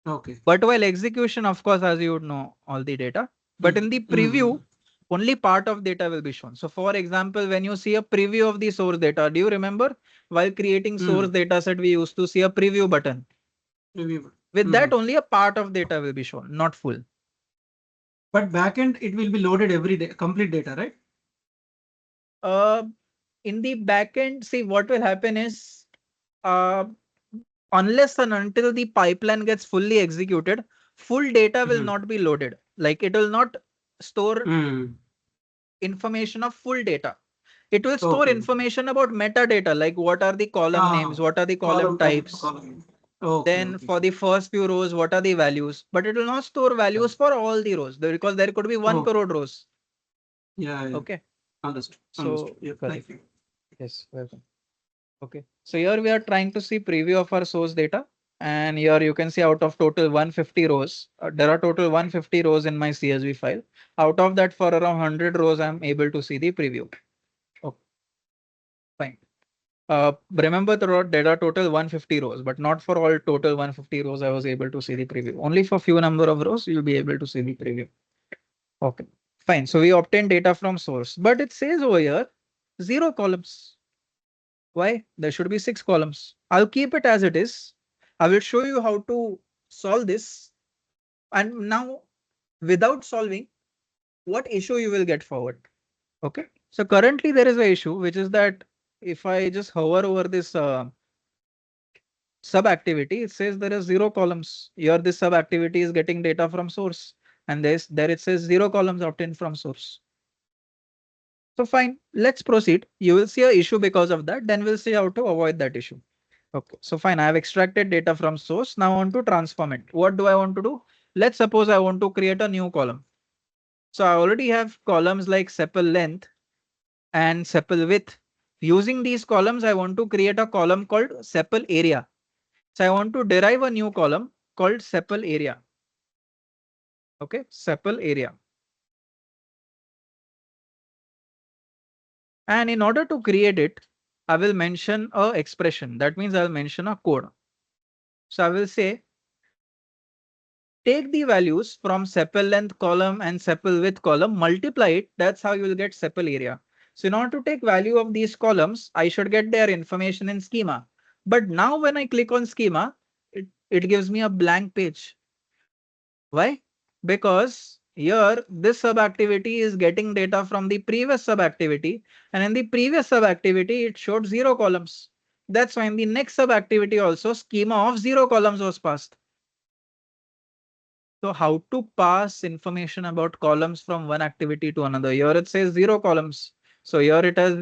Okay.
But while execution, of course, as you would know, all the data. But in the
Mhm.
preview, only part of data will be shown. So for example, when you see a preview of the source data, do you remember while creating source
Mhm.
data set, we used to see a preview button.
Preview.
With that,
Mhm.
only a part of data will be shown, not full.
But backend, it will be loaded every day, complete data, right?
Uh, in the backend, see what will happen is uh, unless and until the pipeline gets fully executed, full data will
Mhm.
not be loaded. Like it will not store
Mhm.
information of full data. It will store
Okay.
information about metadata, like what are the column names,
Ah,
what are the column types.
column. Okay,
Then
okay.
for the first few rows, what are the values? But it will not store values for all the rows because there could be 1
Oh,
crore rows.
yeah, yeah.
Okay.
Understood. Understood.
So
Yeah,
correct.
thank you.
Yes, welcome. Okay. So here we are trying to see preview of our source data. And here you can see out of total 150 rows, there are total 150 rows in my CSV file. Out of that, for around 100 rows, I'm able to see the preview. Okay, fine. Remember there are total 150 rows, but not for all total 150 rows I was able to see the preview. Only for few number of rows you'll be able to see the preview. Okay, fine. So we obtain data from source, but it says over here 0 columns. Why? There should be 6 columns. I'll keep it as it is. I will show you how to solve this. And now, without solving, what issue you will get forward. Okay. So currently there is a issue, which is that if I just hover over this sub activity, it says there is 0 columns. Here this sub activity is getting data from source, and there it says 0 columns obtained from source. So fine, let's proceed. You will see a issue because of that. Then we'll see how to avoid that issue. Okay, so fine, I have extracted data from source. Now I want to transform it. What do I want to do? Let's suppose I want to create a new column. So I already have columns like sepal length and sepal width. Using these columns, I want to create a column called sepal area. So I want to derive a new column called sepal area. Okay, sepal area. And in order to create it, I will mention a expression. That means I'll mention a code. So I will say, take the values from sepal length column and sepal width column, multiply it. That's how you will get sepal area. So in order to take value of these columns, I should get their information in schema. But now when I click on schema, it gives me a blank page. Why? Because here this sub activity is getting data from the previous sub activity, and in the previous sub activity it showed 0 columns. That's why in the next sub activity also schema of 0 columns was passed. So how to pass information about columns from one activity to another? Here it says 0 columns. So here it has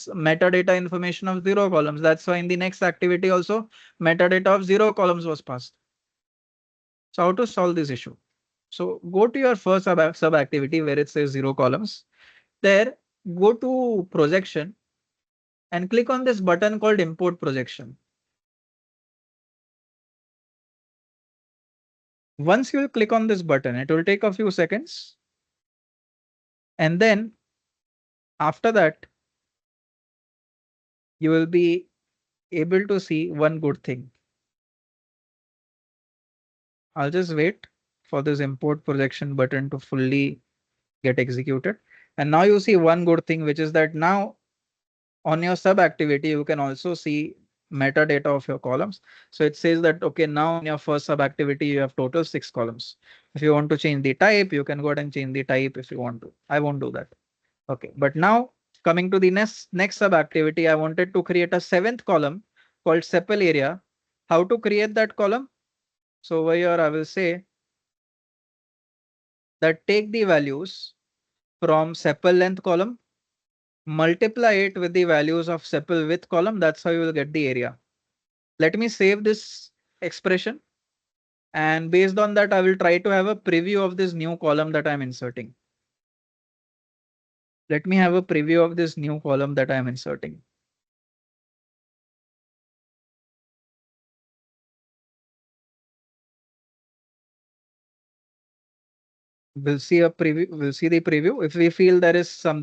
metadata information of 0 columns. That's why in the next activity also metadata of 0 columns was passed. So how to solve this issue? So go to your first sub activity where it says 0 columns. There, go to projection and click on this button called import projection. Once you click on this button, it will take a few seconds. And then after that, you will be able to see one good thing. I'll just wait for this import projection button to fully get executed. And now you see one good thing, which is that now on your sub activity, you can also see metadata of your columns. So it says that, okay, now in your first sub activity, you have total 6 columns. If you want to change the type, you can go ahead and change the type if you want to. I won't do that. Okay, but now coming to the next sub activity, I wanted to create a 7th column called sepal area. How to create that column? So over here, I will say that take the values from sepal length column, multiply it with the values of sepal width column. That's how you will get the area. Let me save this expression. And based on that, I will try to have a preview of this new column that I'm inserting. Let me have a preview of this new column that I'm inserting. We'll see a preview. We'll see the preview. If we feel there is some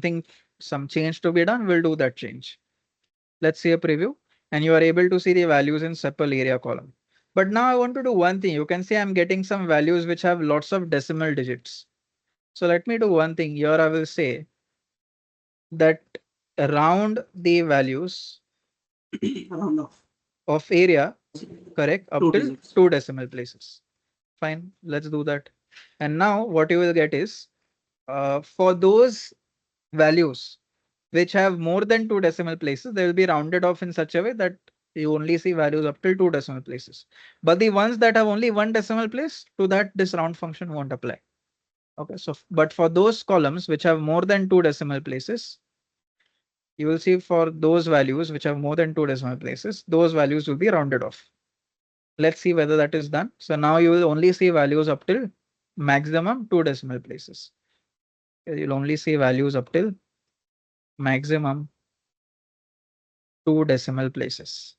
change to be done, we'll do that change. Let's see a preview, and you are able to see the values in sepal area column. But now I want to do one thing. You can see I'm getting some values which have lots of decimal digits. So let me do one thing here. I will say that round the values
Round off.
of area, correct, up
Two
till
digits.
2 decimal places. Fine, let's do that. And now what you will get is for those values which have more than 2 decimal places, they will be rounded off in such a way that you only see values up till 2 decimal places. But the ones that have only 1 decimal place, to that this round function won't apply. Okay, so but for those columns which have more than 2 decimal places, you will see for those values which have more than 2 decimal places, those values will be rounded off. Let's see whether that is done. So now you will only see values up till maximum 2 decimal places. You'll only see values up till maximum 2 decimal places.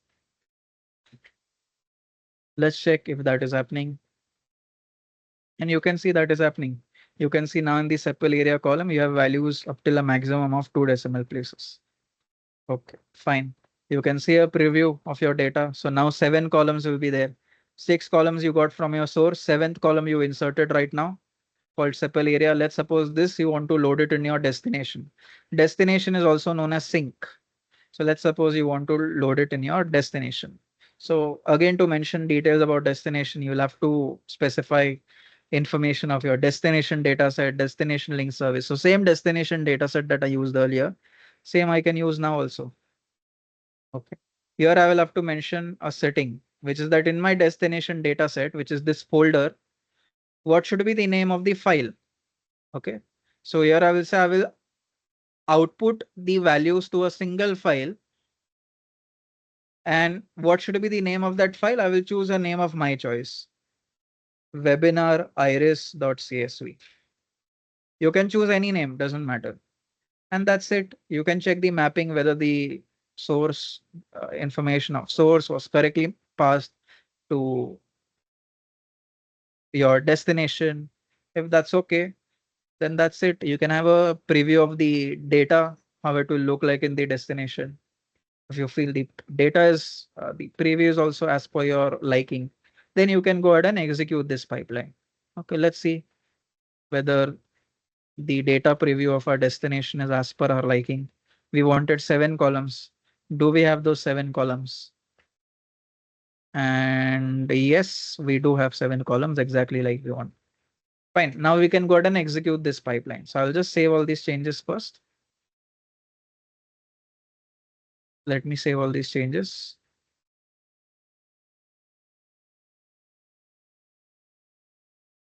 Let's check if that is happening. And you can see that is happening. You can see now in the sepal area column, you have values up till a maximum of 2 decimal places. Okay, fine. You can see a preview of your data. So now 7 columns will be there. 6 columns you got from your source. 7th column you inserted right now called sepal area. Let's suppose this you want to load it in your destination. Destination is also known as sink. So let's suppose you want to load it in your destination. So again, to mention details about destination, you'll have to specify information of your destination data set, destination link service. So same destination data set that I used earlier, same I can use now also. Okay. Here I will have to mention a setting, which is that in my destination data set, which is this folder, what should be the name of the file? Okay. So here I will say I will output the values to a single file. And what should be the name of that file? I will choose a name of my choice. Webinar iris.csv. You can choose any name, doesn't matter. And that's it. You can check the mapping whether the source information of source was correctly passed to your destination. If that's okay, then that's it. You can have a preview of the data, how it will look like in the destination. If you feel the data is the preview is also as per your liking, then you can go ahead and execute this pipeline. Okay, let's see whether the data preview of our destination is as per our liking. We wanted 7 columns. Do we have those 7 columns? And yes, we do have 7 columns exactly like we want. Fine. Now we can go ahead and execute this pipeline. So I'll just save all these changes first. Let me save all these changes.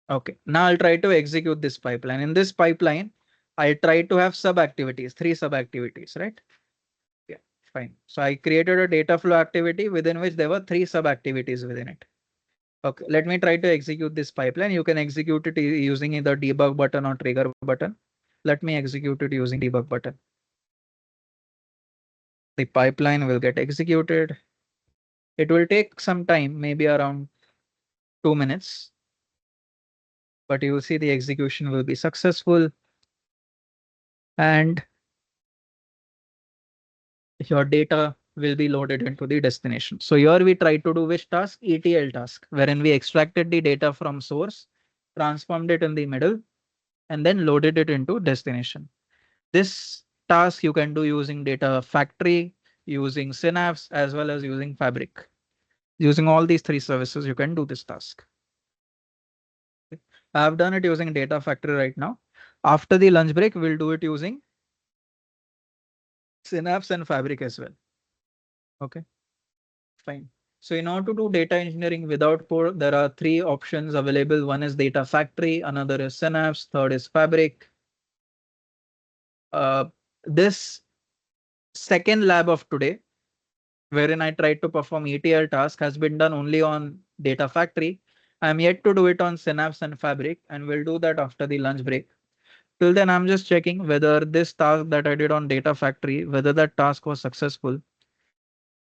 Okay, now I'll try to execute this pipeline. In this pipeline, I try to have sub activities, 3 sub activities, right? Yeah, fine. So I created a data flow activity within which there were 3 sub activities within it. Okay, let me try to execute this pipeline. You can execute it using either debug button or trigger button. Let me execute it using debug button. The pipeline will get executed. It will take some time, maybe around 2 minutes. But you will see the execution will be successful. And your data will be loaded into the destination. So here we try to do which task? ETL task, wherein we extracted the data from source, transformed it in the middle, and then loaded it into destination. This task you can do using data factory, using Synapse, as well as using Fabric. Using all these 3 services, you can do this task. I have done it using data factory right now. After the lunch break, we'll do it using Synapse and Fabric as well. Okay, fine. So in order to do data engineering without code, there are 3 options available. One is data factory, another is Synapse, third is Fabric. This second lab of today, wherein I tried to perform ETL task, has been done only on data factory. I'm yet to do it on Synapse and Fabric, and we'll do that after the lunch break. Till then, I'm just checking whether this task that I did on data factory, whether that task was successful.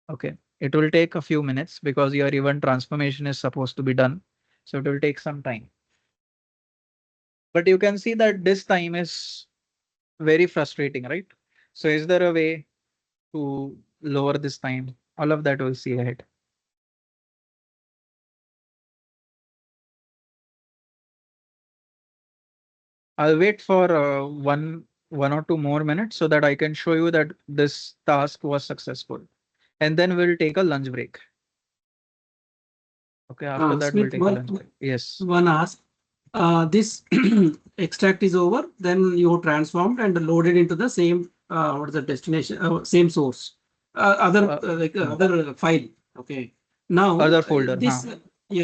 Okay, it will take a few minutes because your event transformation is supposed to be done. So it will take some time. But you can see that this time is very frustrating, right? So is there a way to lower this time? All of that we'll see ahead. I'll wait for one or two more minutes so that I can show you that this task was successful. And then we'll take a lunch break. Okay, after that we'll
Smith,
take a lunch break. Yes.
one ask, this extract is over, then you transformed and loaded into the same what is the destination, same source, other file. Okay, now
Other folder.
this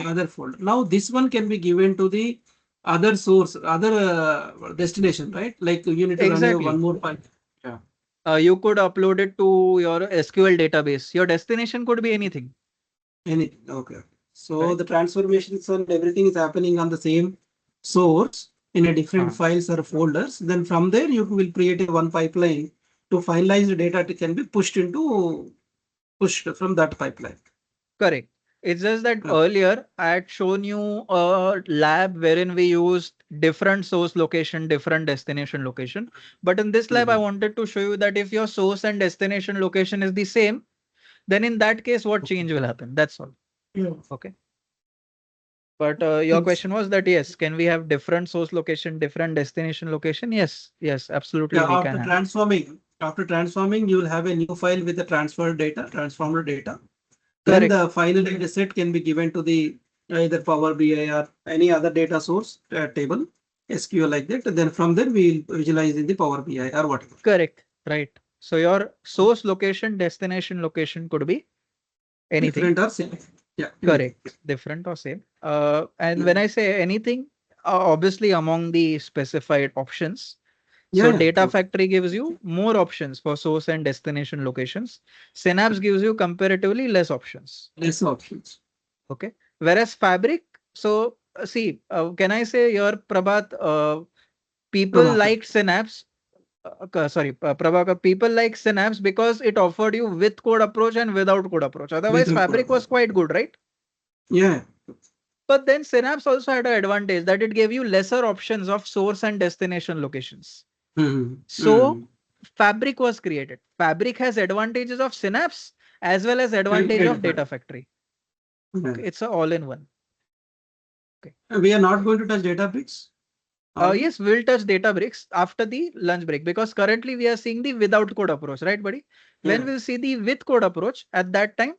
other folder. Now this one can be given to the other source, other destination, right? Like you need to run your one more file.
You could upload it to your SQL database. Your destination could be anything.
Anything. Okay. So the transformations and everything is happening on the same source in a different files or folders. Then from there you will create a one pipeline to finalize the data. It can be pushed from that pipeline.
Correct. It's just that
Okay.
earlier I had shown you a lab wherein we used different source location, different destination location. But in this lab, I wanted to show you that if your source and destination location is the same, then in that case, what change will happen? That's all.
Yeah.
Okay. But your
Yes.
question was that yes, can we have different source location, different destination location? Yes, yes, absolutely
Yeah,
we can have.
after transforming, you will have a new file with the transformed data. Then
Correct.
the final data set can be given to the either Power BI or any other data source table, SQL like that. And then from there we will visualize in the Power BI or whatever.
Correct. Right. So your source location, destination location could be anything.
Different or same. Yeah.
Correct. Different or same. And when I say anything, obviously among the specified options. So
Yeah.
data factory gives you more options for source and destination locations. Synapse gives you comparatively less options.
Less options.
Okay. Whereas fabric, so see, can I say here, Prabhat, people
Prabhakar.
like Synapse. Prabhakar, people like Synapse because it offered you with code approach and without code approach. Otherwise,
Without
fabric was quite good, right?
Yeah.
But then Synapse also had an advantage that it gave you lesser options of source and destination locations.
Mhm.
So Fabric was created. Fabric has advantages of Synapse as well as advantage of
Mhm.
Data Factory.
Yeah.
Okay, it's a all-in-one. Okay.
We are not going to touch Databricks. Are we?
Yes, we'll touch Databricks after the lunch break because currently we are seeing the without code approach, right, buddy? When
Yeah.
we'll see the with code approach, at that time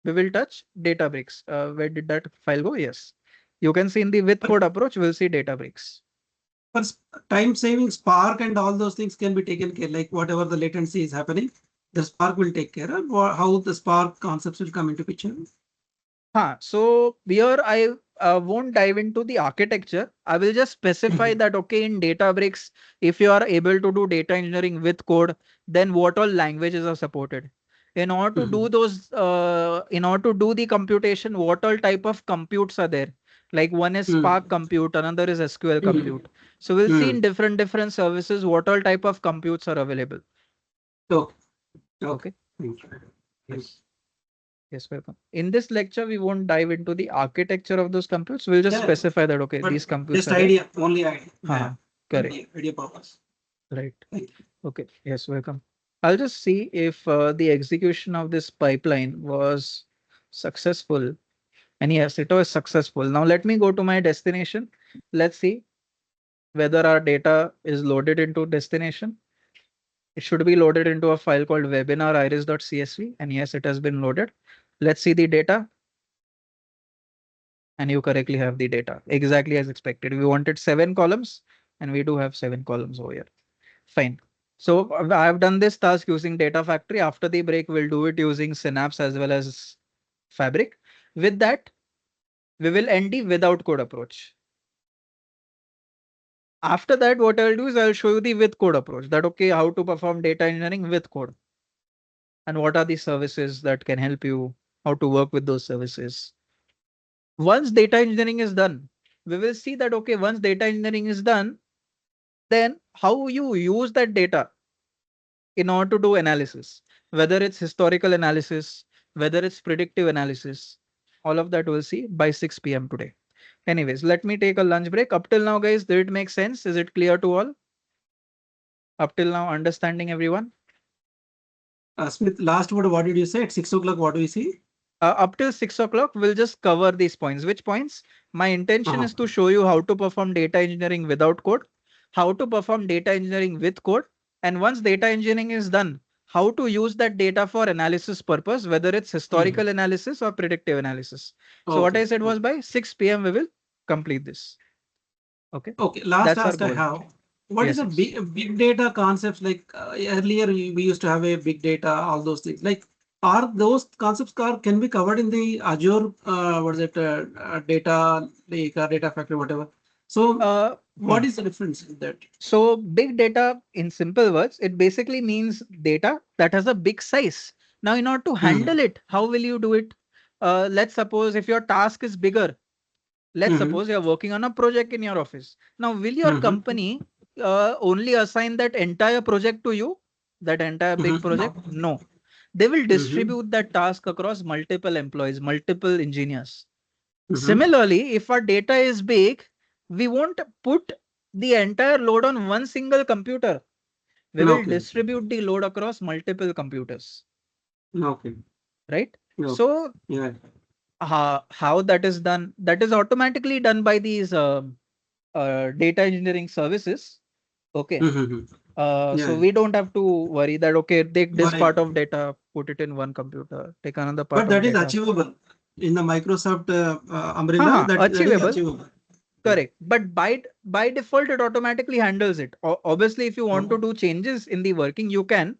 we will touch Databricks. Where did that file go? Yes, you can see in the with
But
code approach, we'll see Databricks.
for time saving, Spark and all those things can be taken care. Like whatever the latency is happening, the Spark will take care of. How the Spark concepts will come into picture.
So here I won't dive into the architecture. I will just specify that, okay, in Databricks, if you are able to do data engineering with code, then what all languages are supported? In order to do those, in order to do the computation, what all type of computes are there? Like one is Spark compute, another is SQL compute. So we'll see in different services what all type of computes are available.
Okay.
Okay.
Thank you.
Yes. Yes, welcome. In this lecture, we won't dive into the architecture of those computes. We'll just
Yeah,
specify that, okay,
but
these computes
just
are there.
idea, only idea.
Correct.
Idea purpose.
Right.
Thank you.
Okay. Yes, welcome. I'll just see if the execution of this pipeline was successful. And yes, it was successful. Now let me go to my destination. Let's see whether our data is loaded into destination. It should be loaded into a file called webinariris.csv. And yes, it has been loaded. Let's see the data. And you correctly have the data exactly as expected. We wanted 7 columns and we do have 7 columns over here. Fine. So I've done this task using Data Factory. After the break, we'll do it using Synapse as well as Fabric. With that, we will end the without code approach. After that, what I'll do is I'll show you the with code approach, that okay, how to perform data engineering with code and what are the services that can help you, how to work with those services. Once data engineering is done, we will see that, okay, once data engineering is done, then how you use that data in order to do analysis, whether it's historical analysis, whether it's predictive analysis, all of that we'll see by 6 p.m. today. Anyways, let me take a lunch break. Up till now, guys, did it make sense? Is it clear to all? Up till now, understanding everyone?
Smith, last word, what did you say? At 6 o'clock, what do we see?
Up till 6 o'clock, we'll just cover these points. Which points? My intention is to show you how to perform data engineering without code, how to perform data engineering with code. And once data engineering is done, how to use that data for analysis purpose, whether it's historical analysis or predictive analysis. So what I said was by 6 p.m. we will complete this. Okay.
Okay. Last
That's our
ask I
goal.
have. What is
Yes,
a
yes.
big data concepts? Like earlier, we used to have a big data, all those things. Like, are those concepts can be covered in the Azure? What is it? Data lake or data factory, whatever. So, what is the difference in that?
So big data, in simple words, it basically means data that has a big size. Now, in order to handle it, how will you do it? Let's suppose if your task is bigger, let's suppose you're working on a project in your office. Now, will your company only assign that entire project to you? That entire big project? No. they will distribute that task across multiple employees, multiple engineers.
Mhm.
Similarly, if our data is big, we won't put the entire load on one single computer. We will
Okay.
distribute the load across multiple computers,
Okay.
right?
Yeah.
So
Yeah.
how that is done, that is automatically done by these data engineering services. Okay.
Mhm.
So
Yeah.
we don't have to worry that, okay, take this
But
part of data, put it in one computer, take another part
but
of
that is
data.
achievable in the Microsoft umbrella. That is
Achievable.
achievable.
Correct. But by default, it automatically handles it. Obviously, if you want to do changes in the working, you can.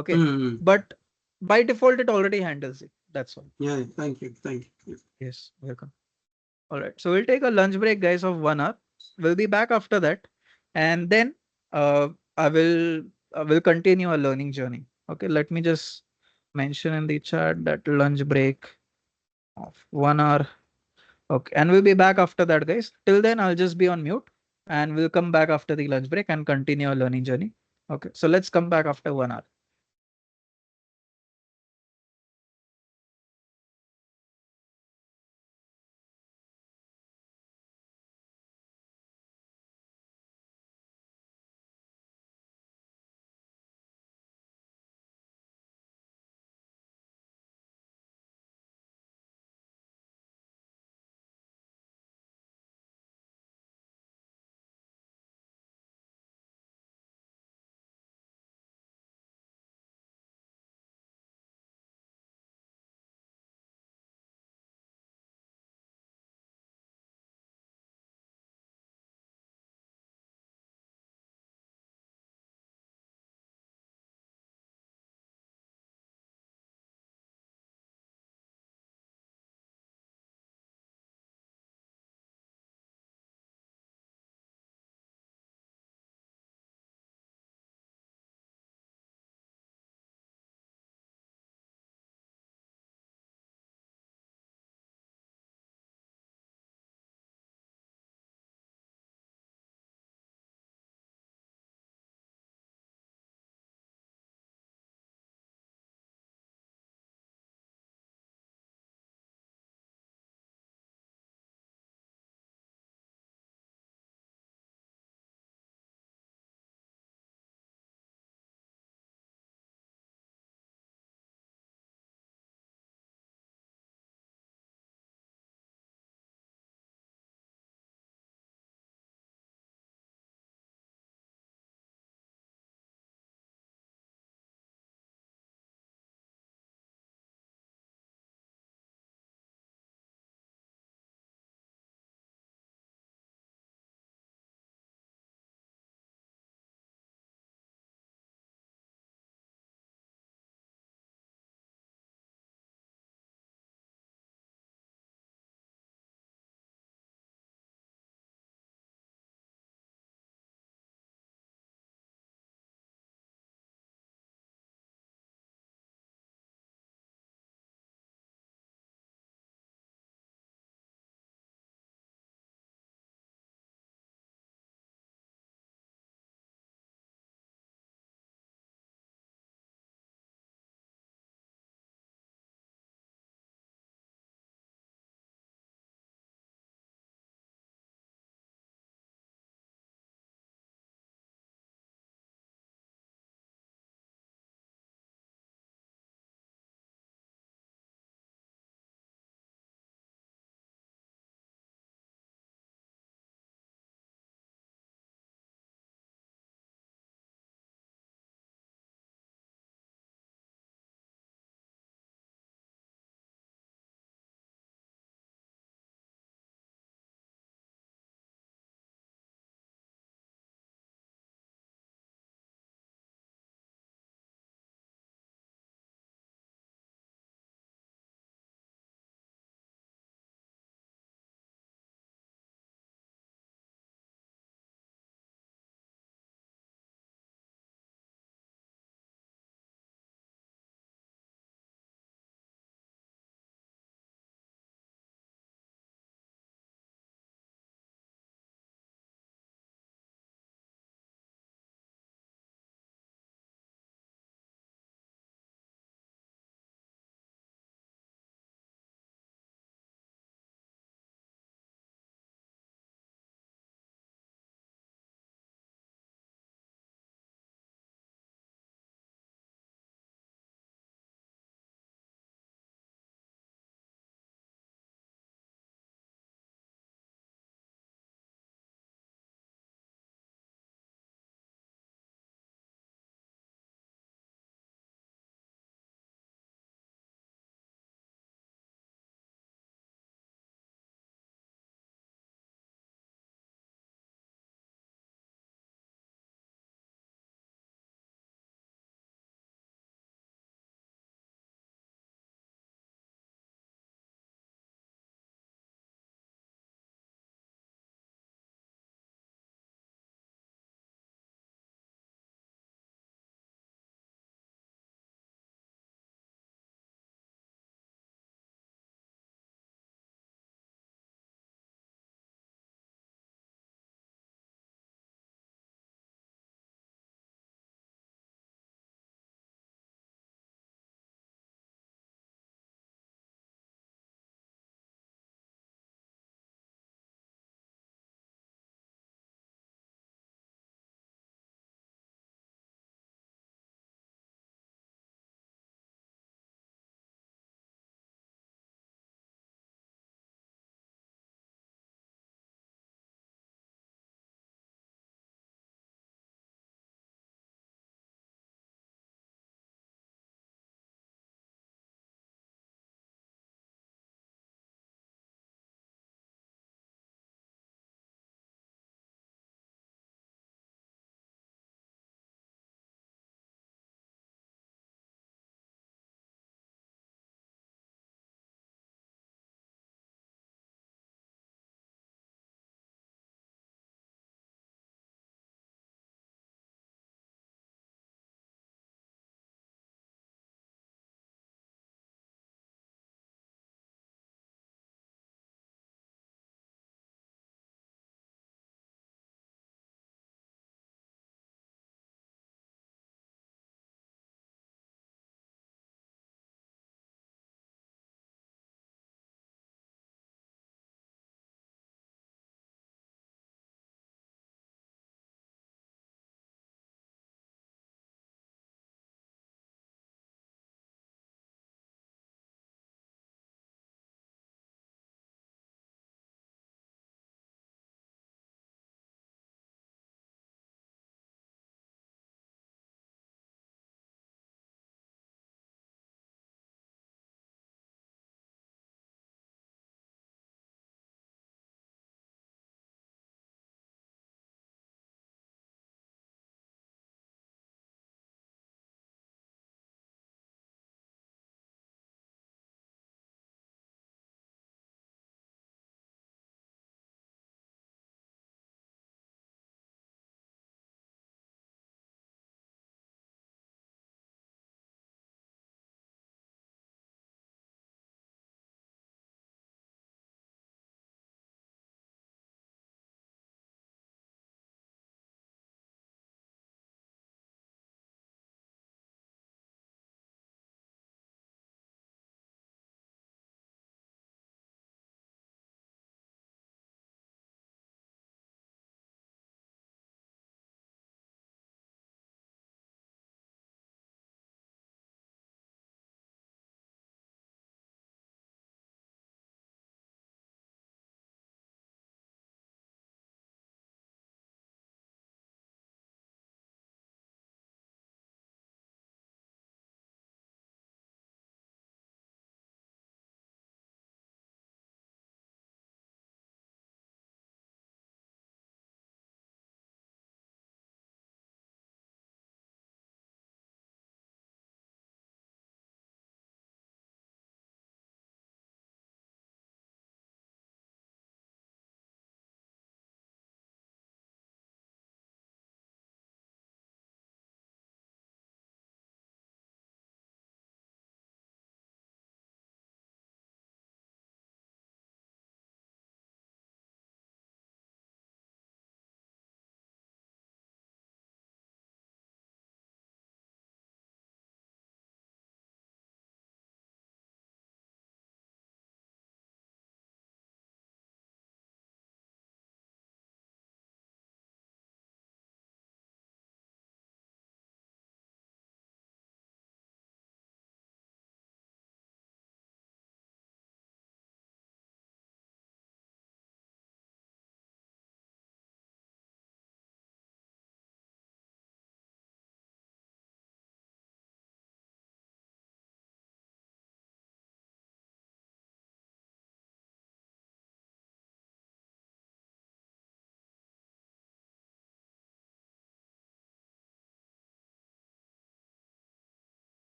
Okay.
Mhm.
But by default, it already handles it. That's all.
Yeah. Thank you. Thank you.
Yes, welcome. All right. So we'll take a lunch break, guys, of 1 hour. We'll be back after that. And then uh, I will continue our learning journey. Okay. Let me just mention in the chat that lunch break of 1 hour. Okay. And we'll be back after that, guys. Till then, I'll just be on mute and we'll come back after the lunch break and continue our learning journey. Okay. So let's come back after 1 hour.